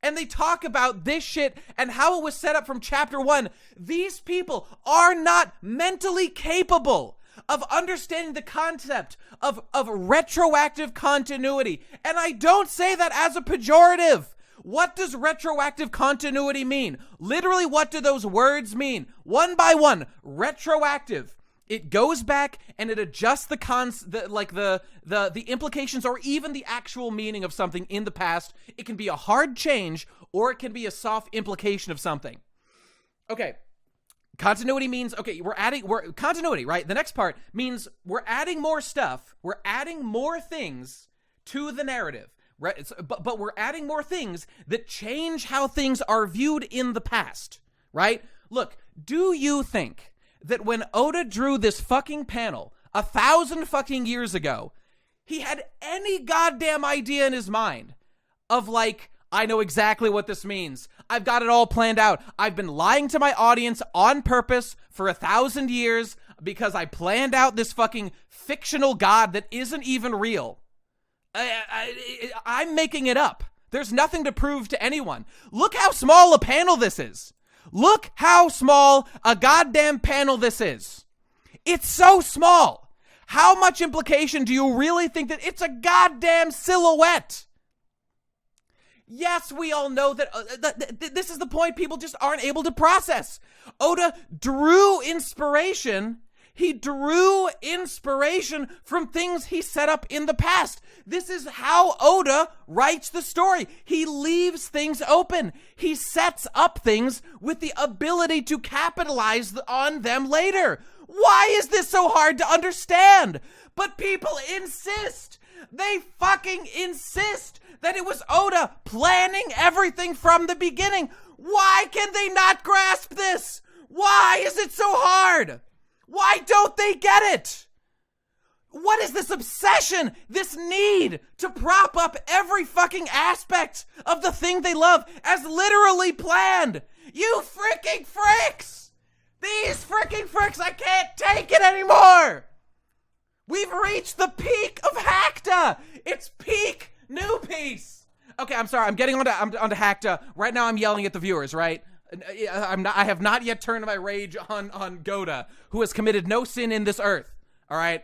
and they talk about this shit and how it was set up from chapter 1. These people are not mentally capable of understanding the concept of retroactive continuity. And I don't say that as a pejorative. What does retroactive continuity mean? Literally, what do those words mean? One by one, retroactive. It goes back and it adjusts the implications or even the actual meaning of something in the past. It can be a hard change or it can be a soft implication of something. Okay. Continuity means, okay, continuity, right? The next part means we're adding more stuff. We're adding more things to the narrative. Right, but we're adding more things that change how things are viewed in the past, right? Look, do you think that when Oda drew this fucking panel 1,000 fucking years ago, he had any goddamn idea in his mind of, like, I know exactly what this means. I've got it all planned out. I've been lying to my audience on purpose for 1,000 years because I planned out this fucking fictional god that isn't even real. I'm making it up. There's nothing to prove to anyone. Look how small a panel this is. Look how small a goddamn panel this is. It's so small. How much implication do you really think that it's a goddamn silhouette? Yes, we all know that this is the point people just aren't able to process. Oda drew inspiration. He drew inspiration from things he set up in the past. This is how Oda writes the story. He leaves things open. He sets up things with the ability to capitalize on them later. Why is this so hard to understand? But people insist. They fucking insist that it was Oda planning everything from the beginning. Why can they not grasp this? Why is it so hard? Why don't they get it? What is this obsession, this need to prop up every fucking aspect of the thing they love as literally planned? You freaking freaks! These freaking freaks, I can't take it anymore! We've reached the peak of Hackta! It's peak New Piece! Okay, I'm sorry, I'm getting onto Hackta. Right now I'm yelling at the viewers, right? I have not yet turned my rage on Goda, who has committed no sin in this earth. All right?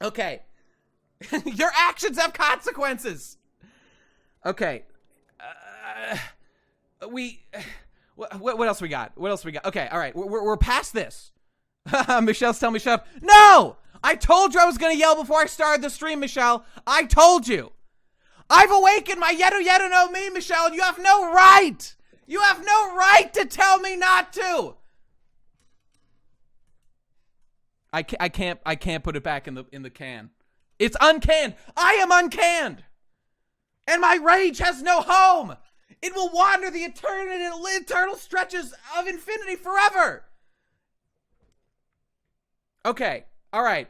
Okay. Your actions have consequences. Okay. What else we got? What else we got? Okay, all right. We're past this. Michelle's telling me shut up. No! I told you I was going to yell before I started the stream, Michelle. I told you. I've awakened my Yeru no Me, Michelle, and you have no right. You have no right to tell me not to. I can't put it back in the can. It's uncanned. I am uncanned. And my rage has no home. It will wander the eternal stretches of infinity forever. Okay. All right.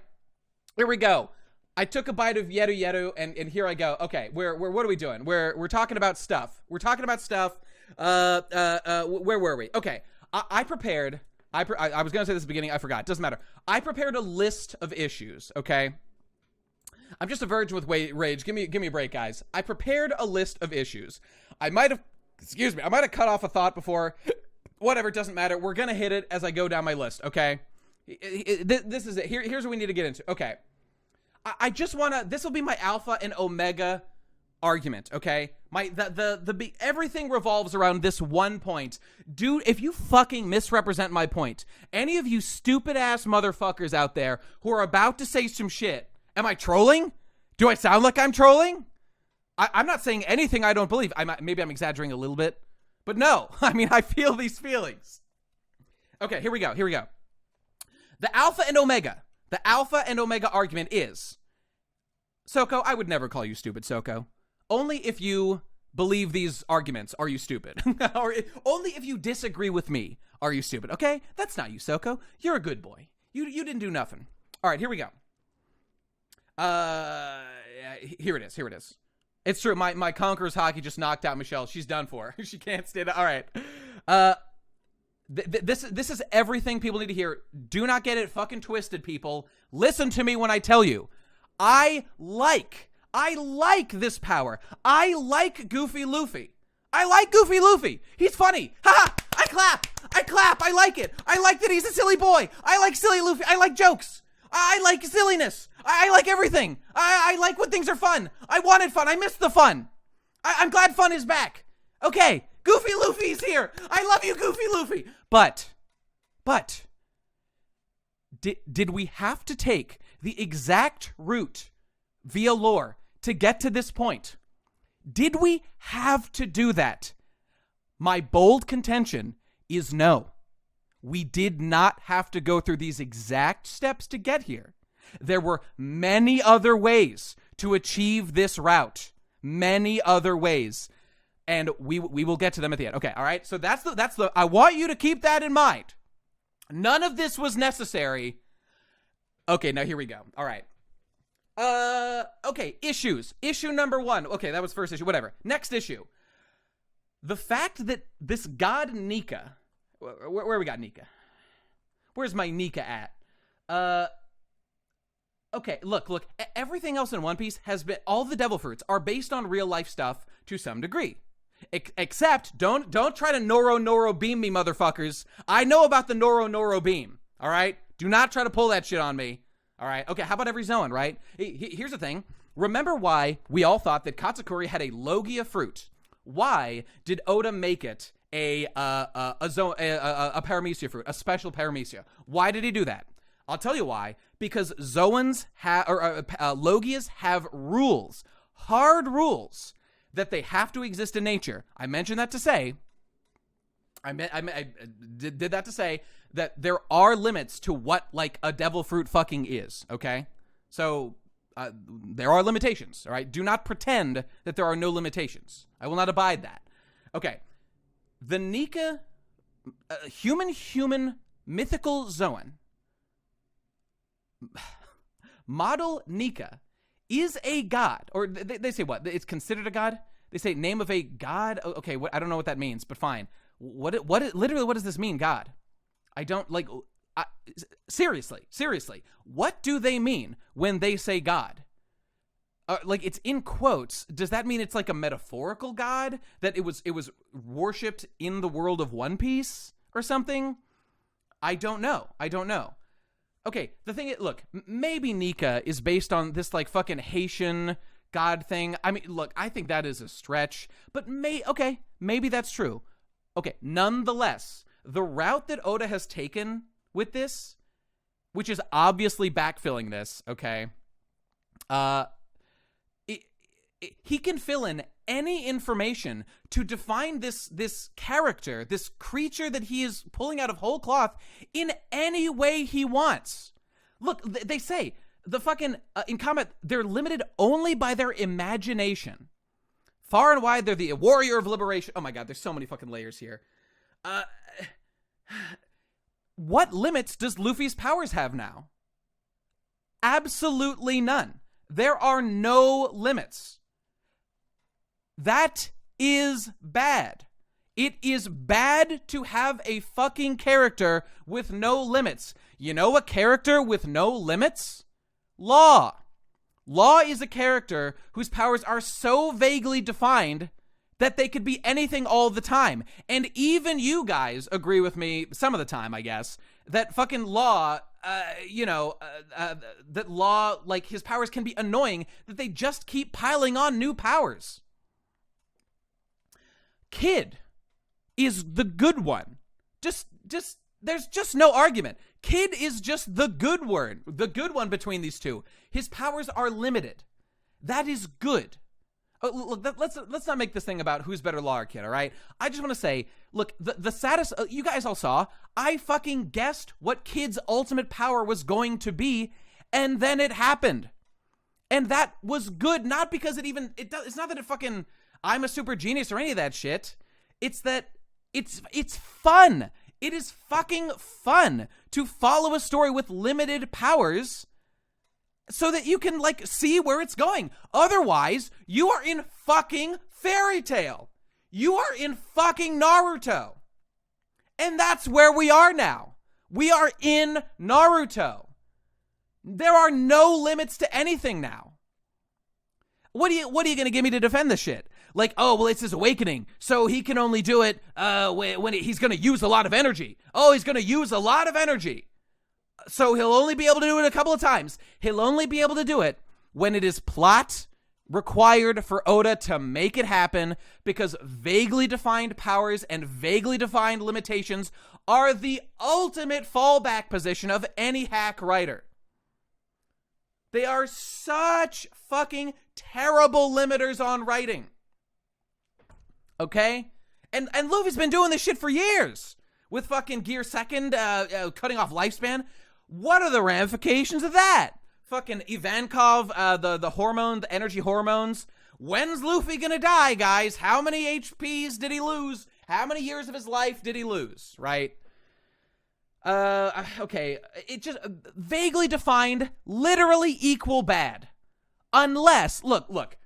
Here we go. I took a bite of Yeru and here I go. Okay. What are we doing? We're talking about stuff. We're talking about stuff. Where were we? Okay. I prepared. I was going to say this at the beginning. I forgot. Doesn't matter. I prepared a list of issues. Okay. I'm just a virgin with rage. Give me a break, guys. I prepared a list of issues. I might have cut off a thought before. Whatever. It doesn't matter. We're going to hit it as I go down my list. Okay. This is it. Here's what we need to get into. Okay. I just want to, this will be my alpha and omega argument, okay? Everything revolves around this one point. Dude, if you fucking misrepresent my point, any of you stupid ass motherfuckers out there who are about to say some shit, am I trolling? Do I sound like I'm trolling? I'm not saying anything I don't believe. Maybe I'm exaggerating a little bit, but no. I mean, I feel these feelings. Okay, here we go. The alpha and omega argument is, Soko, I would never call you stupid, Soko. Only if you believe these arguments are you stupid. Or only if you disagree with me are you stupid, okay? That's not you, Soko. You're a good boy. You didn't do nothing. All right, here we go. Here it is. It's true, my Conquerors hockey just knocked out Michelle. She's done for. She can't stand it. All right. This is everything people need to hear. Do not get it fucking twisted, people. Listen to me when I tell you. I like this power. I like Goofy Luffy. He's funny. Ha! I clap. I like it. I like that he's a silly boy. I like silly Luffy. I like jokes. I like silliness. I like everything. I like when things are fun. I wanted fun. I missed the fun. I'm glad fun is back. Okay. Goofy Luffy's here. I love you, Goofy Luffy. But, did we have to take the exact route via lore to get to this point? Did we have to do that? My bold contention is no. We did not have to go through these exact steps to get here. There were many other ways to achieve this route. Many other ways. And we will get to them at the end. Okay, all right? So that's the I want you to keep that in mind. None of this was necessary. Okay, now here we go. All right. Okay, issues. Issue number 1. Okay, that was first issue. Whatever. Next issue. The fact that this god Nika... Where we got Nika? Where's my Nika at? Okay, look. Everything else in One Piece has been, all the devil fruits are based on real life stuff to some degree. Except, don't try to Noro beam me, motherfuckers. I know about the Noro beam, all right? Do not try to pull that shit on me, all right? Okay, how about every Zoan, right? Here's the thing. Remember why we all thought that Katsukuri had a Logia fruit? Why did Oda make it a paramecia fruit, a special paramecia? Why did he do that? I'll tell you why. Because Zoans Logias have rules, hard rules, that they have to exist in nature. I mentioned that to say, I did that to say that there are limits to what, like, a devil fruit fucking is, okay? So, there are limitations, all right? Do not pretend that there are no limitations. I will not abide that. Okay. The Nika, human mythical Zoan, model Nika, is a god, or they say what? It's considered a god? They say name of a god? Okay, I don't know what that means, but fine. Literally, what does this mean, god? I don't, like, seriously, what do they mean when they say god? Like, it's in quotes. Does that mean it's like a metaphorical god? That it was worshipped in the world of One Piece or something? I don't know. Okay, the thing is, look, maybe Nika is based on this, like, fucking Haitian god thing. I mean, look, I think that is a stretch, but maybe that's true. Okay, nonetheless, the route that Oda has taken with this, which is obviously backfilling this, okay, he can fill in any information to define this character, this creature that he is pulling out of whole cloth in any way he wants. Look, they say the fucking, in combat, they're limited only by their imagination. Far and wide, they're the warrior of liberation. Oh my god, there's so many fucking layers here. What limits does Luffy's powers have now? Absolutely none. There are no limits. That is bad. It is bad to have a fucking character with no limits. You know a character with no limits? Law. Law is a character whose powers are so vaguely defined that they could be anything all the time. And even you guys agree with me some of the time, I guess, that fucking Law, that Law, like, his powers can be annoying, that they just keep piling on new powers. Kid is the good one. Just there's just no argument. Kid is just the good one between these two. His powers are limited. That is good. Look, let's not make this thing about who's better, Law or Kid, all right? I just want to say, look, the saddest, you guys all saw, I fucking guessed what Kid's ultimate power was going to be, and then it happened. And that was good, not because it's not that it fucking, I'm a super genius or any of that shit. It's that it's fun. It is fucking fun to follow a story with limited powers so that you can, like, see where it's going. Otherwise, you are in fucking Fairy Tail. You are in fucking Naruto. And that's where we are now. We are in Naruto. There are no limits to anything now. What are you going to give me to defend this shit? Like, oh, well, it's his awakening, so he can only do it when he's going to use a lot of energy. Oh, he's going to use a lot of energy. So he'll only be able to do it a couple of times. He'll only be able to do it when it is plot required for Oda to make it happen, because vaguely defined powers and vaguely defined limitations are the ultimate fallback position of any hack writer. They are such fucking terrible limiters on writing. Okay? And Luffy's been doing this shit for years. With fucking Gear Second cutting off lifespan. What are the ramifications of that? Fucking Ivankov, the hormone, the energy hormones. When's Luffy gonna die, guys? How many HPs did he lose? How many years of his life did he lose? Right? Okay, it just vaguely defined, literally equal bad. Unless, look,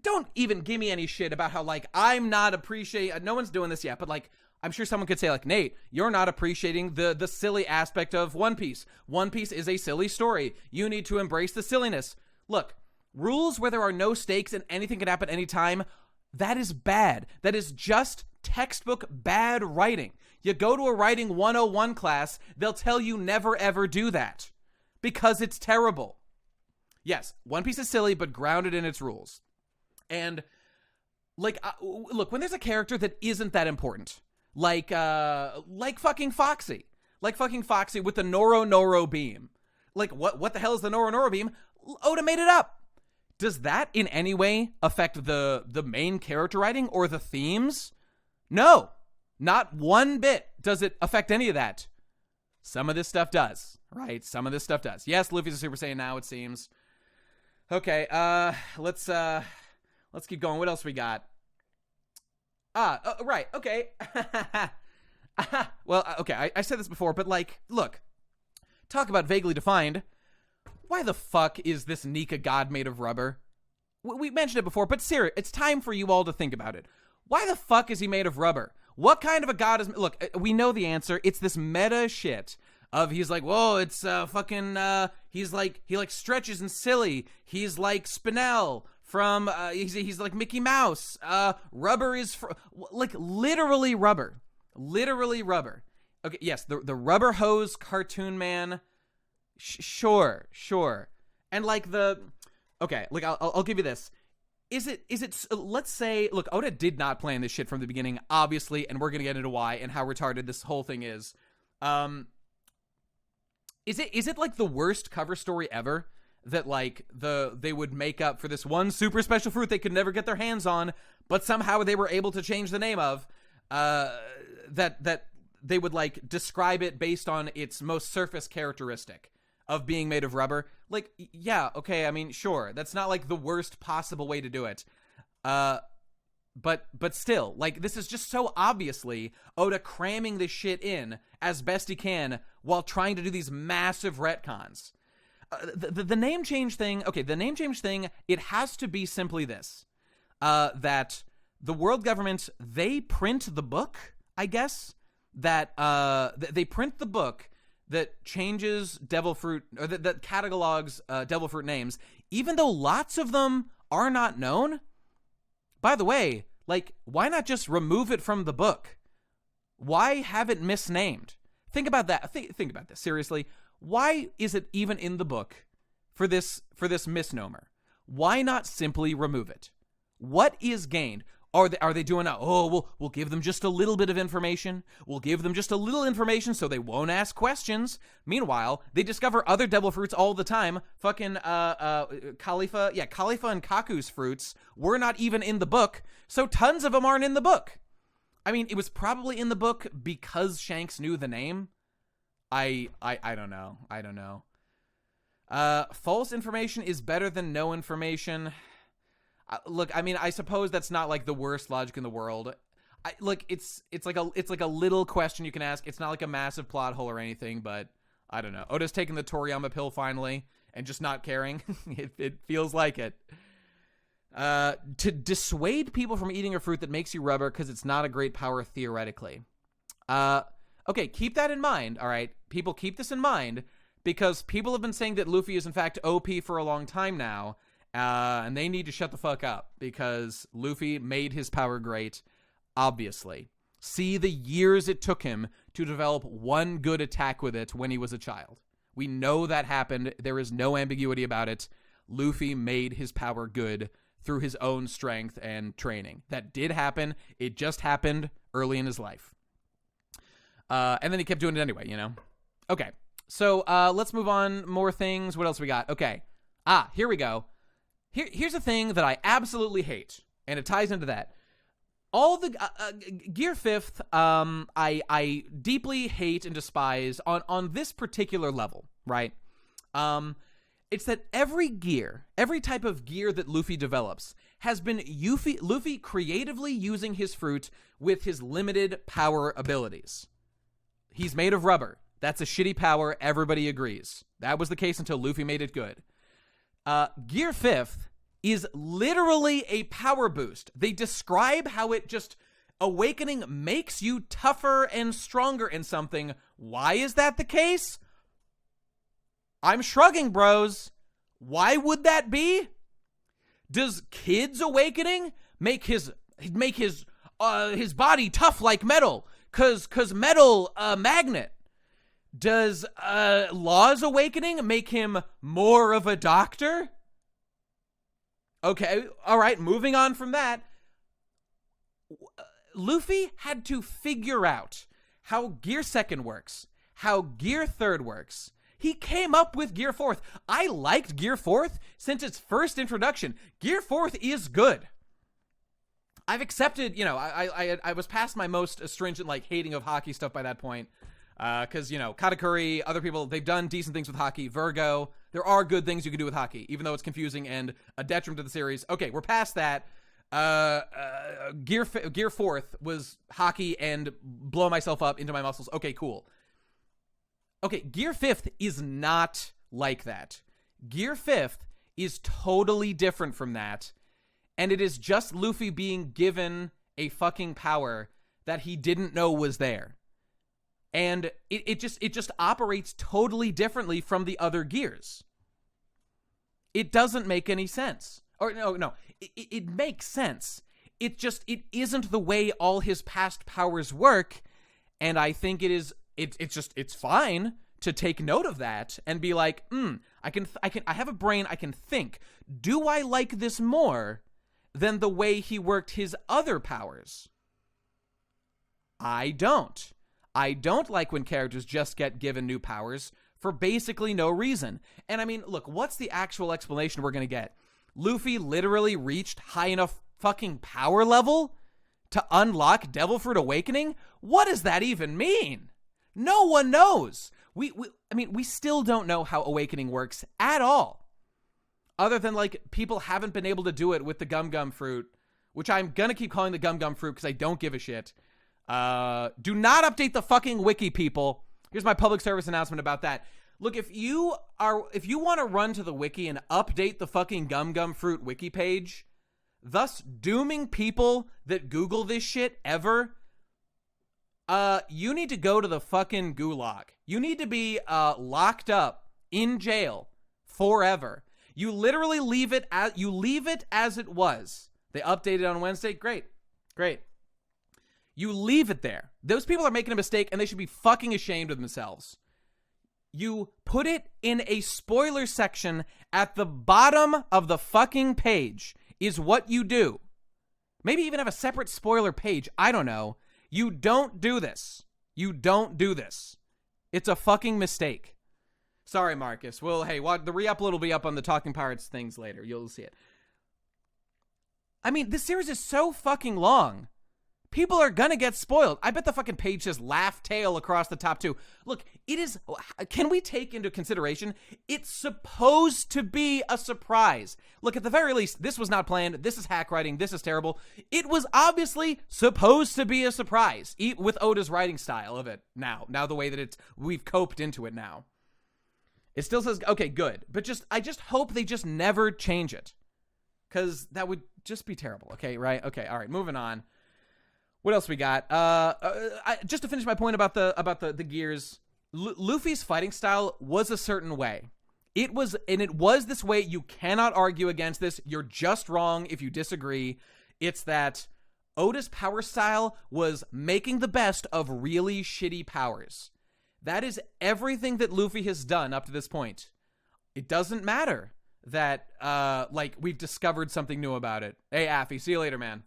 don't even give me any shit about how, like, I'm not appreciating, no one's doing this yet, but, like, I'm sure someone could say like, Nate, you're not appreciating the silly aspect of One Piece. One Piece is a silly story. You need to embrace the silliness. Look, rules where there are no stakes and anything can happen anytime, that is bad. That is just textbook bad writing. You go to a writing 101 class, they'll tell you never ever do that because it's terrible. Yes, One Piece is silly, but grounded in its rules. And like, look, when there's a character that isn't that important, like fucking Foxy with the Noro beam. Like, what the hell is the Noro beam? Oda made it up. Does that in any way affect the main character writing or the themes? No, not one bit does it affect any of that. Some of this stuff does, right? Some of this stuff does. Yes, Luffy's a Super Saiyan now, it seems. Okay, let's keep going. What else we got? Right, okay. Well, okay, I said this before, but like, look, talk about vaguely defined. Why the fuck is this Nika god made of rubber? We mentioned it before, but seriously, it's time for you all to think about it. Why the fuck is he made of rubber? What kind of a god is... Look, we know the answer. It's this meta shit of he's like, whoa, it's fucking... He's like, he like stretches and silly. He's like Spinel from... He's like Mickey Mouse. Rubber is... like, literally rubber. Literally rubber. Okay, yes, the rubber hose cartoon man... Sure. And like the... Okay, like I'll give you this. Is it, let's say, look, Oda did not plan this shit from the beginning, obviously, and we're going to get into why and how retarded this whole thing is. Is it like the worst cover story ever that like they would make up for this one super special fruit they could never get their hands on, but somehow they were able to change the name of, that they would like describe it based on its most surface characteristic of being made of rubber? Like, yeah, okay, I mean, sure, that's not like the worst possible way to do it. But still, like, this is just so obviously Oda cramming this shit in as best he can while trying to do these massive retcons. The name change thing, okay, the name change thing, it has to be simply this. That the world government, they print the book, I guess, that they print the book that changes devil fruit, or that catalogs devil fruit names, even though lots of them are not known. By the way, like, why not just remove it from the book? Why have it misnamed? Think about that. Think about this seriously. Why is it even in the book for this misnomer? Why not simply remove it? What is gained? Are they doing we'll give them just a little bit of information. We'll give them just a little information so they won't ask questions. Meanwhile, they discover other devil fruits all the time. Fucking Khalifa and Kaku's fruits were not even in the book, so tons of them aren't in the book. I mean, it was probably in the book because Shanks knew the name. I don't know. I don't know. False information is better than no information. Look, I mean, I suppose that's not like the worst logic in the world. It's like a little question you can ask. It's not like a massive plot hole or anything, but I don't know. Oda's taking the Toriyama pill finally and just not caring. It feels like it. To dissuade people from eating a fruit that makes you rubber because it's not a great power theoretically. Okay, keep that in mind. All right, people, keep this in mind because people have been saying that Luffy is in fact OP for a long time now. And they need to shut the fuck up because Luffy made his power great, obviously. See the years it took him to develop one good attack with it when he was a child. We know that happened. There is no ambiguity about it. Luffy made his power good through his own strength and training. That did happen. It just happened early in his life. And then he kept doing it anyway, you know? Okay, so let's move on. More things. What else we got? Okay. Here we go. Here's a thing that I absolutely hate, and it ties into that. All the Gear 5th, I deeply hate and despise on this particular level, right? It's that every type of gear that Luffy develops has been Luffy creatively using his fruit with his limited power abilities. He's made of rubber. That's a shitty power. Everybody agrees. That was the case until Luffy made it good. Gear 5th is literally a power boost. They describe how it just awakening makes you tougher and stronger in something. Why is that the case? I'm shrugging, bros. Why would that be? Does Kid's awakening make his body tough like metal? Cause metal magnet. Does Law's awakening make him more of a doctor? Okay, all right, moving on from that. Luffy had to figure out how Gear 2nd works, how Gear 3rd works. He came up with Gear 4th. I liked Gear 4th since its first introduction. Gear 4th is good. I've accepted, I was past my most astringent, hating of hockey stuff by that point. Because, Katakuri, other people, they've done decent things with hockey. Virgo, there are good things you can do with hockey, even though it's confusing and a detriment to the series. Okay, we're past that. Gear 4th was hockey and blow myself up into my muscles. Okay, cool. Okay, Gear 5th is not like that. Gear 5th is totally different from that, and it is just Luffy being given a fucking power that he didn't know was there. And it just operates totally differently from the other gears. It doesn't make any sense. Or no, it makes sense. It isn't the way all his past powers work, and I think it's fine to take note of that and be like, I have a brain, I can think. Do I like this more than the way he worked his other powers? I don't. I don't like when characters just get given new powers for basically no reason. And I mean, look, what's the actual explanation we're gonna get? Luffy literally reached high enough fucking power level to unlock Devil Fruit Awakening? What does that even mean? No one knows. We still don't know how Awakening works at all. Other than, people haven't been able to do it with the Gum Gum Fruit, which I'm gonna keep calling the Gum Gum Fruit because I don't give a shit. Do not update the fucking wiki, people. Here's my public service announcement about that. Look, if you want to run to the wiki and update the fucking Gum Gum Fruit wiki page, thus dooming people that Google this shit ever, you need to go to the fucking gulag. You need to be locked up in jail forever. You literally leave it as it was. They updated on Wednesday. Great. You leave it there. Those people are making a mistake and they should be fucking ashamed of themselves. You put it in a spoiler section at the bottom of the fucking page is what you do. Maybe even have a separate spoiler page. I don't know. You don't do this. It's a fucking mistake. Sorry, Marcus. Well, hey, the re-upload will be up on the Talking Pirates things later. You'll see it. I mean, this series is so fucking long. People are gonna get spoiled. I bet the fucking page says laugh tail across the top too. Look, can we take into consideration, it's supposed to be a surprise. Look, at the very least, this was not planned. This is hack writing. This is terrible. It was obviously supposed to be a surprise with Oda's writing style of it now the way that we've coped into it now. It still says, okay, good. But I just hope they just never change it. Because that would just be terrible. Okay, right? Okay, all right, moving on. What else we got? Just to finish my point about the gears, Luffy's fighting style was a certain way. It was this way. You cannot argue against this. You're just wrong if you disagree. It's that Oda's power style was making the best of really shitty powers. That is everything that Luffy has done up to this point. It doesn't matter that we've discovered something new about it. Hey, Affy, see you later, man.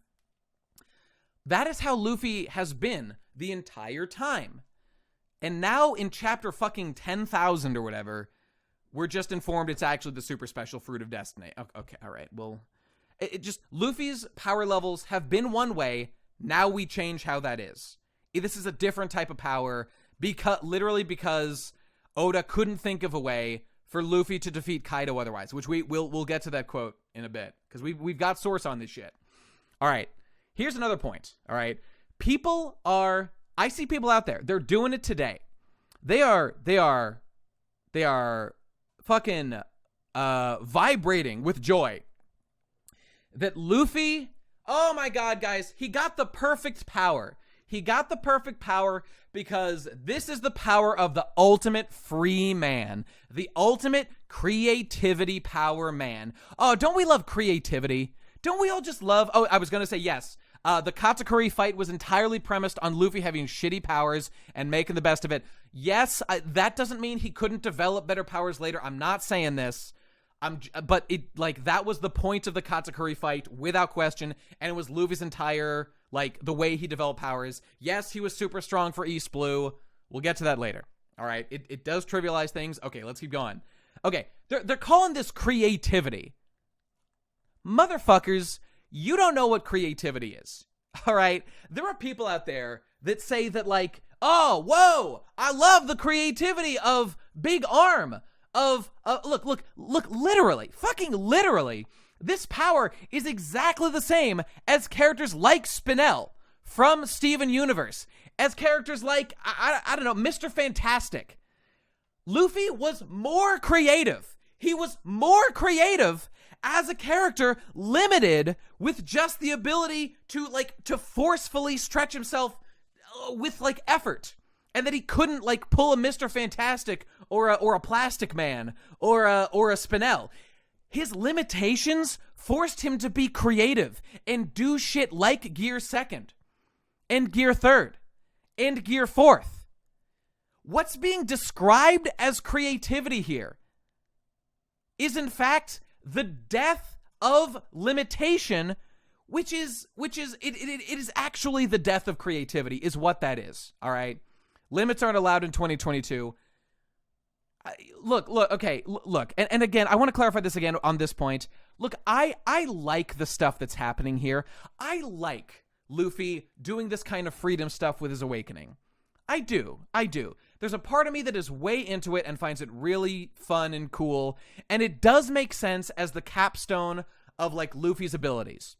That is how Luffy has been the entire time. And now in chapter fucking 10,000 or whatever, we're just informed it's actually the super special fruit of destiny. Okay, all right. Well, Luffy's power levels have been one way. Now we change how that is. This is a different type of power because Oda couldn't think of a way for Luffy to defeat Kaido otherwise, which we'll get to that quote in a bit because we've got source on this shit. All right. Here's another point, all right? I see people out there. They're doing it today. They are fucking vibrating with joy that Luffy Oh my God, guys, he got the perfect power. He got the perfect power because this is the power of the ultimate free man, the ultimate creativity power man. Oh, don't we love creativity? Don't we all just love... Oh, I was going to say yes. The Katakuri fight was entirely premised on Luffy having shitty powers and making the best of it. Yes, that doesn't mean he couldn't develop better powers later. I'm not saying this. But it, like, that was the point of the Katakuri fight without question, and it was Luffy's entire, like, the way he developed powers. Yes, he was super strong for East Blue. We'll get to that later. All right, it does trivialize things. Okay, let's keep going. Okay, they're calling this creativity. Motherfuckers, you don't know what creativity is. All right, there are people out there that say that, like, oh, whoa, I love the creativity of Big Arm. Look, literally, fucking literally, this power is exactly the same as characters like Spinel from Steven Universe, as characters like, I don't know, Mr. Fantastic. Luffy was more creative. He was more creative as a character, limited with just the ability to, like, to forcefully stretch himself with, like, effort. And that he couldn't, like, pull a Mr. Fantastic or a Plastic Man or a Spinel. His limitations forced him to be creative and do shit like Gear 2nd and Gear 3rd and Gear 4th. What's being described as creativity here is, in fact, the death of limitation, which is actually the death of creativity, is what that is. All right. Limits aren't allowed in 2022. Look, and again, I want to clarify this again on this point. Look, I like the stuff that's happening here. I like Luffy doing this kind of freedom stuff with his awakening. I do. There's a part of me that is way into it and finds it really fun and cool, and it does make sense as the capstone of, like, Luffy's abilities.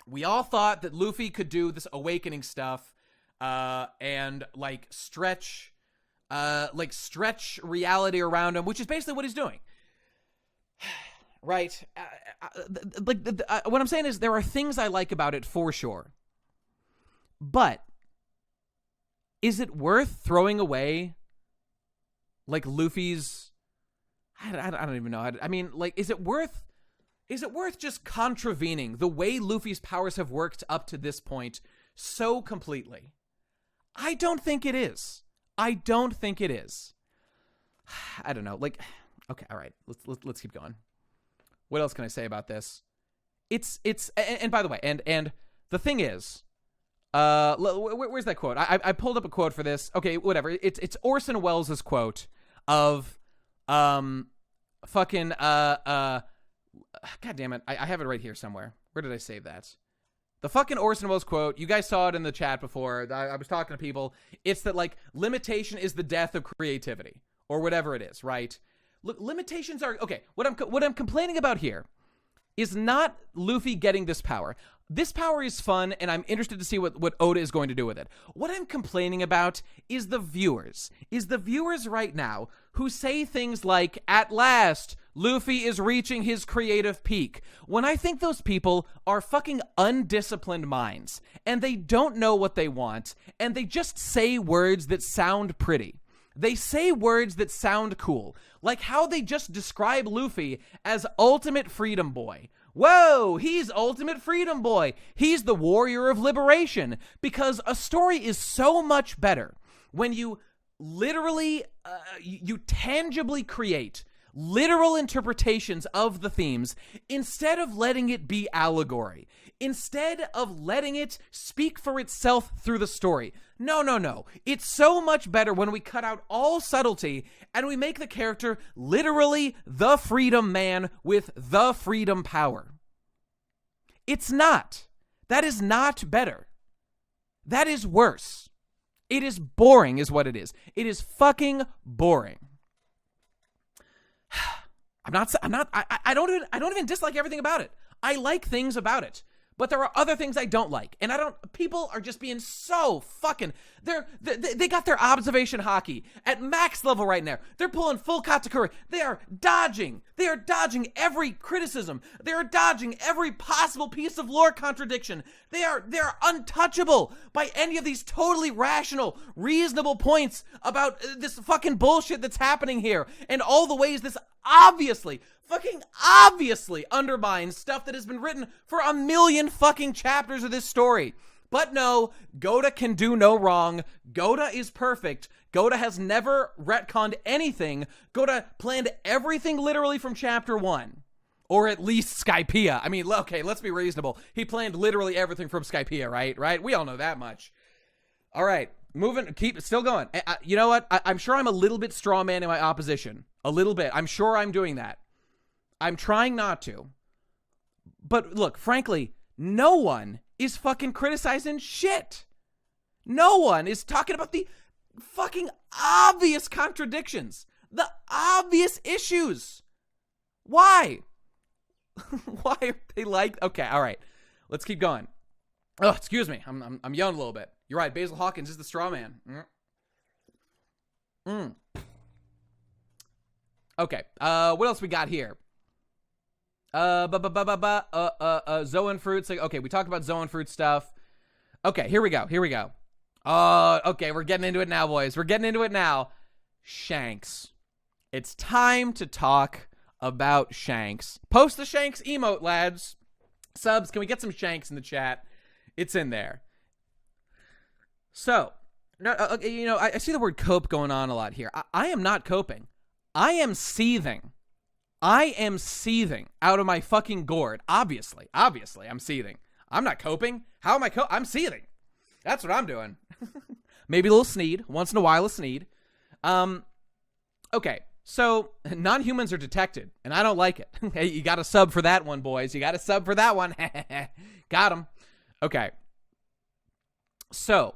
We all thought that Luffy could do this awakening stuff, and stretch reality around him, which is basically what he's doing. Right? What I'm saying is there are things I like about it for sure. But is it worth throwing away, like, Luffy's... I don't even know. I mean, like, is it worth just contravening the way Luffy's powers have worked up to this point so completely? I don't think it is. I don't know. Like, okay, all right. Let's keep going. What else can I say about this? And by the way, and the thing is, where's that quote? I pulled up a quote for this. Okay, whatever. It's Orson Welles' quote of, God damn it. I have it right here somewhere. Where did I save that? The fucking Orson Welles quote, you guys saw it in the chat before. I was talking to people. It's that, like, limitation is the death of creativity, or whatever it is, right? Look, limitations are... Okay, what I'm complaining about here is not Luffy getting this power. This power is fun, and I'm interested to see what Oda is going to do with it. What I'm complaining about is the viewers. Right now who say things like, at last, Luffy is reaching his creative peak. When I think those people are fucking undisciplined minds, and they don't know what they want, and they just say words that sound pretty. They say words that sound cool, like how they just describe Luffy as Ultimate Freedom Boy. Whoa, he's Ultimate Freedom Boy. He's the warrior of liberation. Because a story is so much better when you literally, you tangibly create literal interpretations of the themes instead of letting it be allegory. Instead of letting it speak for itself through the story. No. It's so much better when we cut out all subtlety and we make the character literally the freedom man with the freedom power. It's not. That is not better. That is worse. It is boring is what it is. It is fucking boring. I don't even dislike everything about it. I like things about it. But there are other things I don't like. And people are just being so fucking, they got their observation hockey at max level right now. They're pulling full katakuri. They are dodging every criticism. They are dodging every possible piece of lore contradiction. They're untouchable by any of these totally rational, reasonable points about this fucking bullshit that's happening here. And all the ways this obviously undermines stuff that has been written for a million fucking chapters of this story. But no, Goda can do no wrong. Goda is perfect. Goda has never retconned anything. Goda planned everything literally from chapter 1. Or at least Skypiea. I mean, okay, let's be reasonable. He planned literally everything from Skypiea, right? We all know that much. All right, still going. You know what? I'm sure I'm a little bit straw man in my opposition. A little bit. I'm sure I'm doing that. I'm trying not to. But look, frankly, no one is fucking criticizing shit. No one is talking about the fucking obvious contradictions. The obvious issues. Why? Why are they like... Okay, all right. Let's keep going. Oh, excuse me. I'm yelling a little bit. You're right. Basil Hawkins is the straw man. Okay. What else we got here? Zoan fruits. Okay, we talked about Zoan fruit stuff. Okay, here we go. Okay, we're getting into it now, boys. We're getting into it now. Shanks. It's time to talk about Shanks. Post the Shanks emote, lads. Subs, can we get some Shanks in the chat? It's in there. So, I see the word cope going on a lot here. I am not coping. I am seething. I am seething out of my fucking gourd. Obviously, I'm seething. I'm not coping. How am I I'm seething. That's what I'm doing. Maybe a little sneed. Once in a while, a sneed. Okay, so non-humans are detected, and I don't like it. Hey, you got to sub for that one, boys. You got to sub for that one. Got him. Okay. So,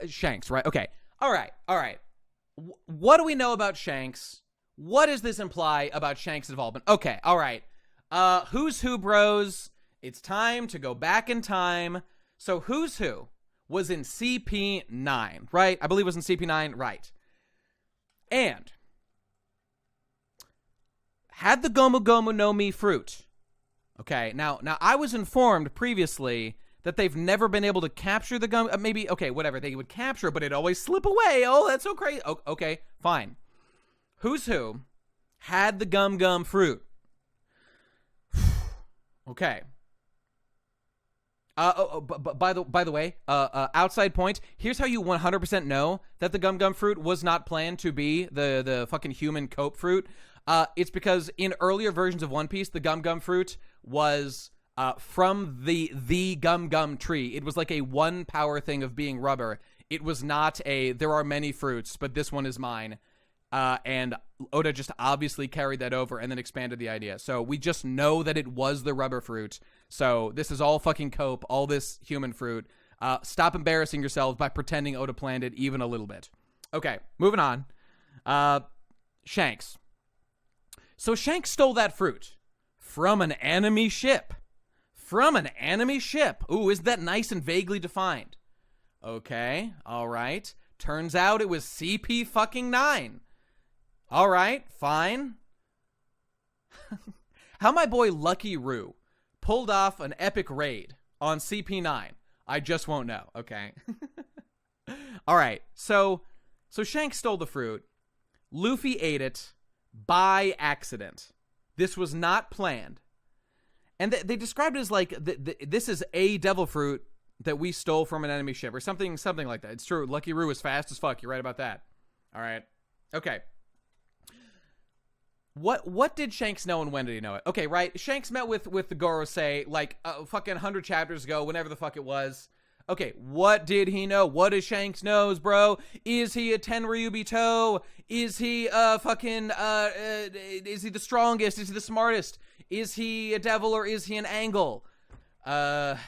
Shanks, right? Okay. All right. What do we know about Shanks? What does this imply about Shanks' involvement? Okay, all right. Who's who, bros? It's time to go back in time. So who's who was in CP9, right? I believe it was in CP9, right. And had the Gomu Gomu no Mi fruit. Okay, now I was informed previously that they've never been able to capture the gum. Maybe, okay, whatever. They would capture, but it'd always slip away. Oh, that's so crazy. Okay, fine. Who's who had the gum fruit? Okay. By the way, outside point. Here's how you 100% know that the gum fruit was not planned to be the fucking human cope fruit. It's because in earlier versions of One Piece, the gum fruit was from the gum tree. It was like a one power thing of being rubber. It was not there are many fruits, but this one is mine. And Oda just obviously carried that over and then expanded the idea. So we just know that it was the rubber fruit. So this is all fucking cope, all this human fruit. Stop embarrassing yourselves by pretending Oda planned it even a little bit. Okay, moving on. Shanks. So Shanks stole that fruit from an enemy ship. Ooh, isn't that nice and vaguely defined? Okay, all right. Turns out it was CP fucking 9. All right, fine. How my boy Lucky Roo pulled off an epic raid on CP9, I just won't know, okay? All right, so Shanks stole the fruit. Luffy ate it by accident. This was not planned. And they described it as like, this is a devil fruit that we stole from an enemy ship or something like that. It's true. Lucky Roo is fast as fuck. You're right about that. All right. Okay. What did Shanks know and when did he know it? Okay, right. Shanks met with the Gorosei like fucking 100 chapters ago, whenever the fuck it was. Okay, what did he know? What does Shanks knows, bro? Is he a Tenryubito? Is he is he the strongest? Is he the smartest? Is he a devil or is he an angle? And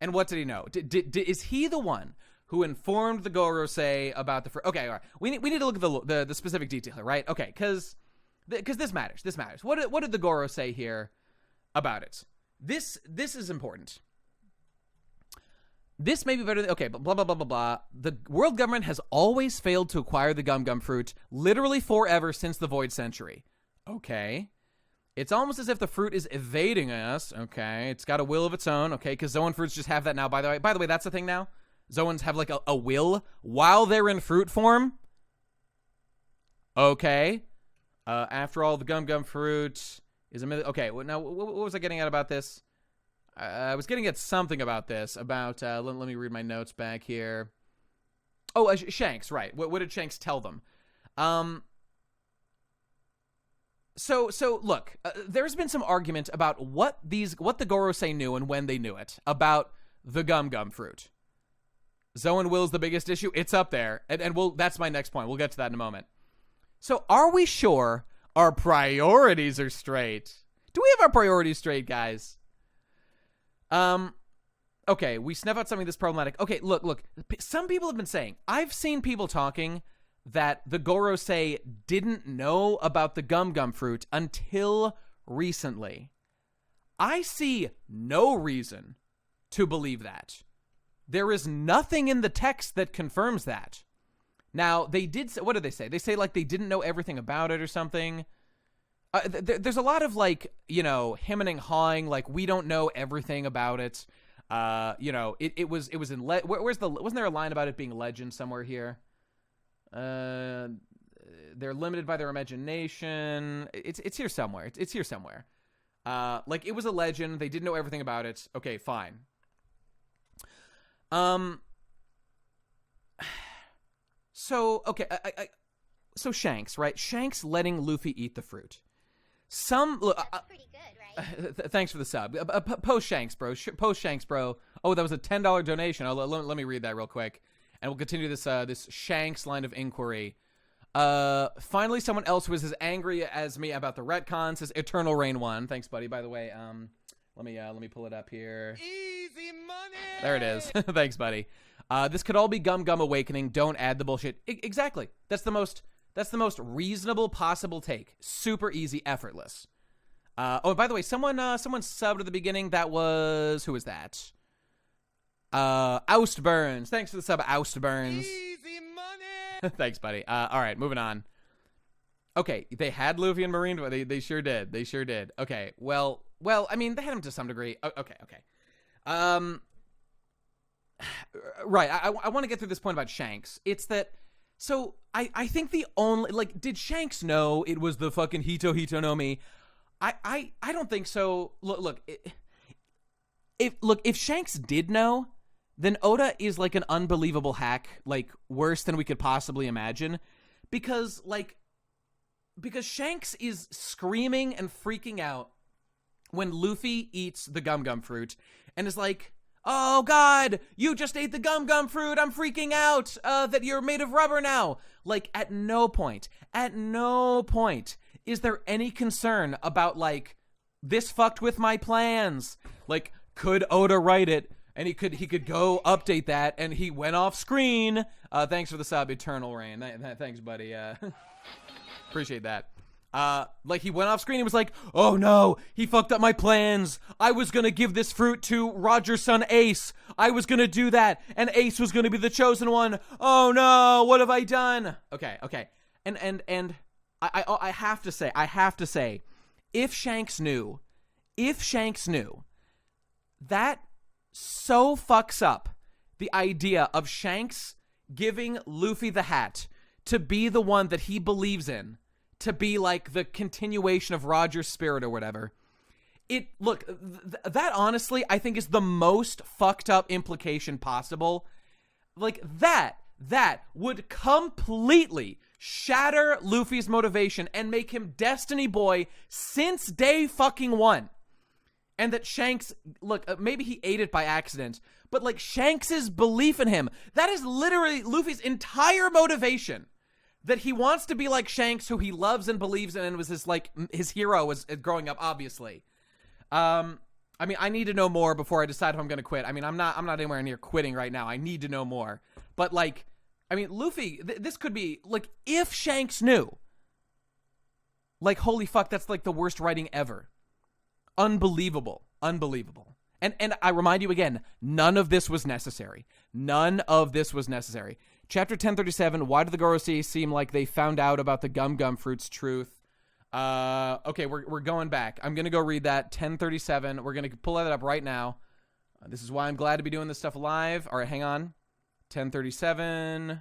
what did he know? Is he the one who informed the Gorosei about the okay, all right. We need to look at the specific detail here, right? Okay, because this matters. What did the Gorosei here about it. This is important. This may be better than, okay, but blah, blah, blah, blah, blah. The world government has always failed to acquire the gum fruit, literally forever since the Void Century. Okay. It's almost as if the fruit is evading us. Okay. It's got a will of its own. Okay. Because Zoan fruits just have that now, by the way. By the way, that's the thing now. Zoans have like a will while they're in fruit form. Okay. After all, the gum fruit is a million. Okay. Now, what was I getting at about this? I was getting at something about this. Let me read my notes back here. Oh, Shanks, right. What did Shanks tell them? So look, there's been some argument about what the Gorosei knew and when they knew it about the gum fruit. Zoan will's the biggest issue. It's up there, and that's my next point. We'll get to that in a moment. So, are we sure our priorities are straight? Do we have our priorities straight, guys? Okay, we sniff out something this problematic. Okay, look. Some people have been saying, I've seen people talking that the Gorosei didn't know about the gum fruit until recently. I see no reason to believe that. There is nothing in the text that confirms that. Now, they did say, what did they say? They say, like, they didn't know everything about it or something. There's a lot of, like, hemming and hawing, like, we don't know everything about it. It was in, wasn't there a line about it being legend somewhere here? They're limited by their imagination. It's here somewhere. It's here somewhere. Like, it was a legend. They didn't know everything about it. Okay, fine. So, okay, so Shanks, right? Shanks letting Luffy eat the fruit. That's pretty good, right? Thanks for the sub. Post Shanks, bro. Post Shanks, bro. Oh, that was a $10 donation. Let me read that real quick, and we'll continue this Shanks line of inquiry. Finally, someone else was as angry as me about the retcons as Eternal Rain 1. Thanks, buddy. By the way, let me pull it up here. Easy money. There it is. Thanks, buddy. This could all be Gum Awakening. Don't add the bullshit. Exactly. That's the most reasonable possible take. Super easy, effortless. Oh, by the way, someone subbed at the beginning. That was, who was that? Oustburns. Thanks for the sub, Oustburns. Easy money. Thanks, buddy. All right, moving on. Okay, they had Luffy and Marine. They sure did. They sure did. Okay, well, I mean, they had him to some degree. Okay. Right, I want to get through this point about Shanks. It's that, so I think the only, like, did Shanks know it was the fucking Hito no Mi? I don't think so. Look, if Shanks did know, then Oda is like an unbelievable hack, like worse than we could possibly imagine, because Shanks is screaming and freaking out when Luffy eats the gum fruit and is like, oh God, you just ate the gum fruit. I'm freaking out that you're made of rubber now. Like, at no point is there any concern about, like, this fucked with my plans. Like, could Oda write it and he could go update that, and he went off screen. Thanks for the sub, Eternal Rain. Thanks, buddy. Appreciate that. Like, he went off screen. He was like, oh no, he fucked up my plans. I was gonna give this fruit to Roger's son Ace. I was gonna do that, and Ace was gonna be the chosen one. Oh no, what have I done? Okay. And I have to say, if Shanks knew, that so fucks up the idea of Shanks giving Luffy the hat to be the one that he believes in, to be like the continuation of Roger's spirit or whatever. That honestly, I think, is the most fucked up implication possible. Like, that would completely shatter Luffy's motivation and make him Destiny Boy since day fucking one. And that Shanks, maybe he ate it by accident, but, like, Shanks's belief in him, that is literally Luffy's entire motivation. That he wants to be like Shanks, who he loves and believes in, and was his hero as growing up, obviously. I mean, I need to know more before I decide if I'm going to quit. I mean, I'm not anywhere near quitting right now. I need to know more. But, like, I mean, Luffy, this could be, like, if Shanks knew, like, holy fuck, that's, like, the worst writing ever. Unbelievable. Unbelievable. And I remind you again, none of this was necessary. None of this was necessary. Chapter 1037, why do the Gorosei seem like they found out about the Gum Gum Fruit's truth? Okay, we're going back. I'm going to go read that. 1037. We're going to pull that up right now. This is why I'm glad to be doing this stuff live. All right, hang on. 1037.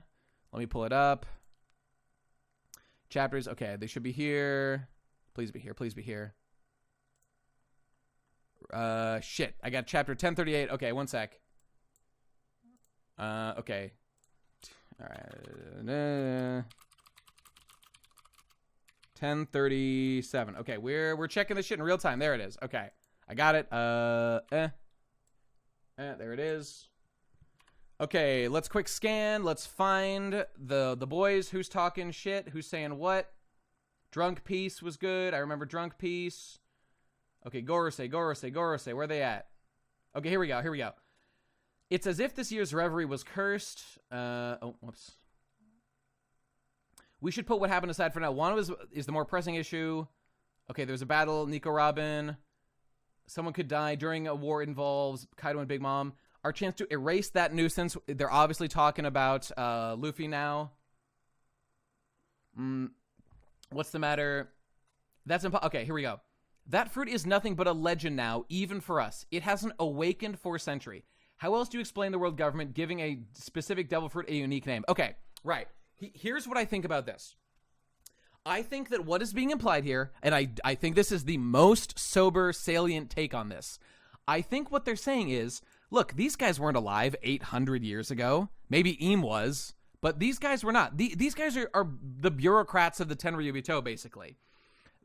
Let me pull it up. Chapters. Okay, they should be here. Please be here. Please be here. Shit. I got chapter 1038. Okay, one sec. Okay. All right. 1037. Okay, we're checking this shit in real time. There it is. Okay. I got it. There it is. Okay, let's quick scan. Let's find the boys. Who's talking shit? Who's saying what? Drunk Peace was good. I remember Drunk Peace. Okay, Gorosei. Where are they at? Okay, here we go. It's as if this year's reverie was cursed. Whoops. We should put what happened aside for now. One is the more pressing issue. Okay, there's a battle. Nico Robin. Someone could die during a war involves Kaido and Big Mom. Our chance to erase that nuisance. They're obviously talking about Luffy now. What's the matter? That's okay, here we go. That fruit is nothing but a legend now, even for us. It hasn't awakened for a century. How else do you explain the world government giving a specific devil fruit a unique name? Okay, right. Here's what I think about this. I think that what is being implied here, and I think this is the most sober, salient take on this. I think what they're saying is, look, these guys weren't alive 800 years ago. Maybe Eam was, but these guys were not. These guys are the bureaucrats of the Tenryubito, basically.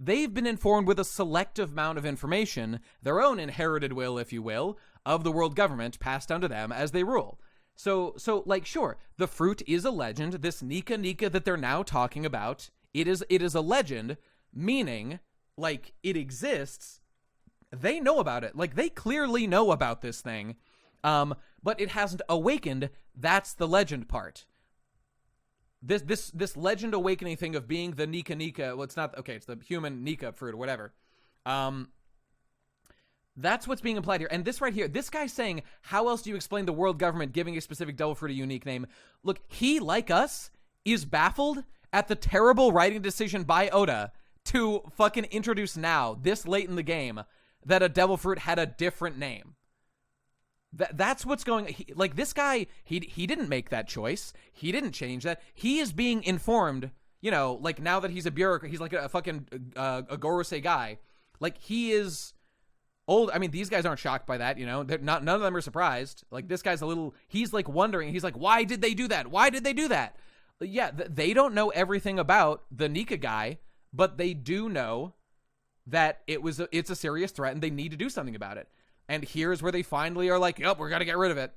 They've been informed with a selective amount of information, their own inherited will, if you will, of the world government passed down to them as they rule. So like, sure, the fruit is a legend. This Nika that they're now talking about, it is a legend, meaning, like, it exists. They know about it. Like, they clearly know about this thing, but it hasn't awakened. That's the legend part. This legend awakening thing of being the Nika. Well, it's not, okay, it's the human Nika fruit or whatever. That's what's being implied here. And this right here, this guy's saying, how else do you explain the world government giving a specific devil fruit a unique name? Look, he, like us, is baffled at the terrible writing decision by Oda to fucking introduce now, this late in the game, that a devil fruit had a different name. That's what's going. Like, this guy, he didn't make that choice. He didn't change that. He is being informed. You know, like, now that he's a bureaucrat, he's like a fucking a Gorosei guy. Like, he is old. I mean, these guys aren't shocked by that. You know, none of them are surprised. Like, this guy's a little. He's like wondering. He's like, why did they do that? Why did they do that? Yeah, they don't know everything about the Nika guy, but they do know that it's a serious threat and they need to do something about it. And here's where they finally are like, yep, we're going to get rid of it.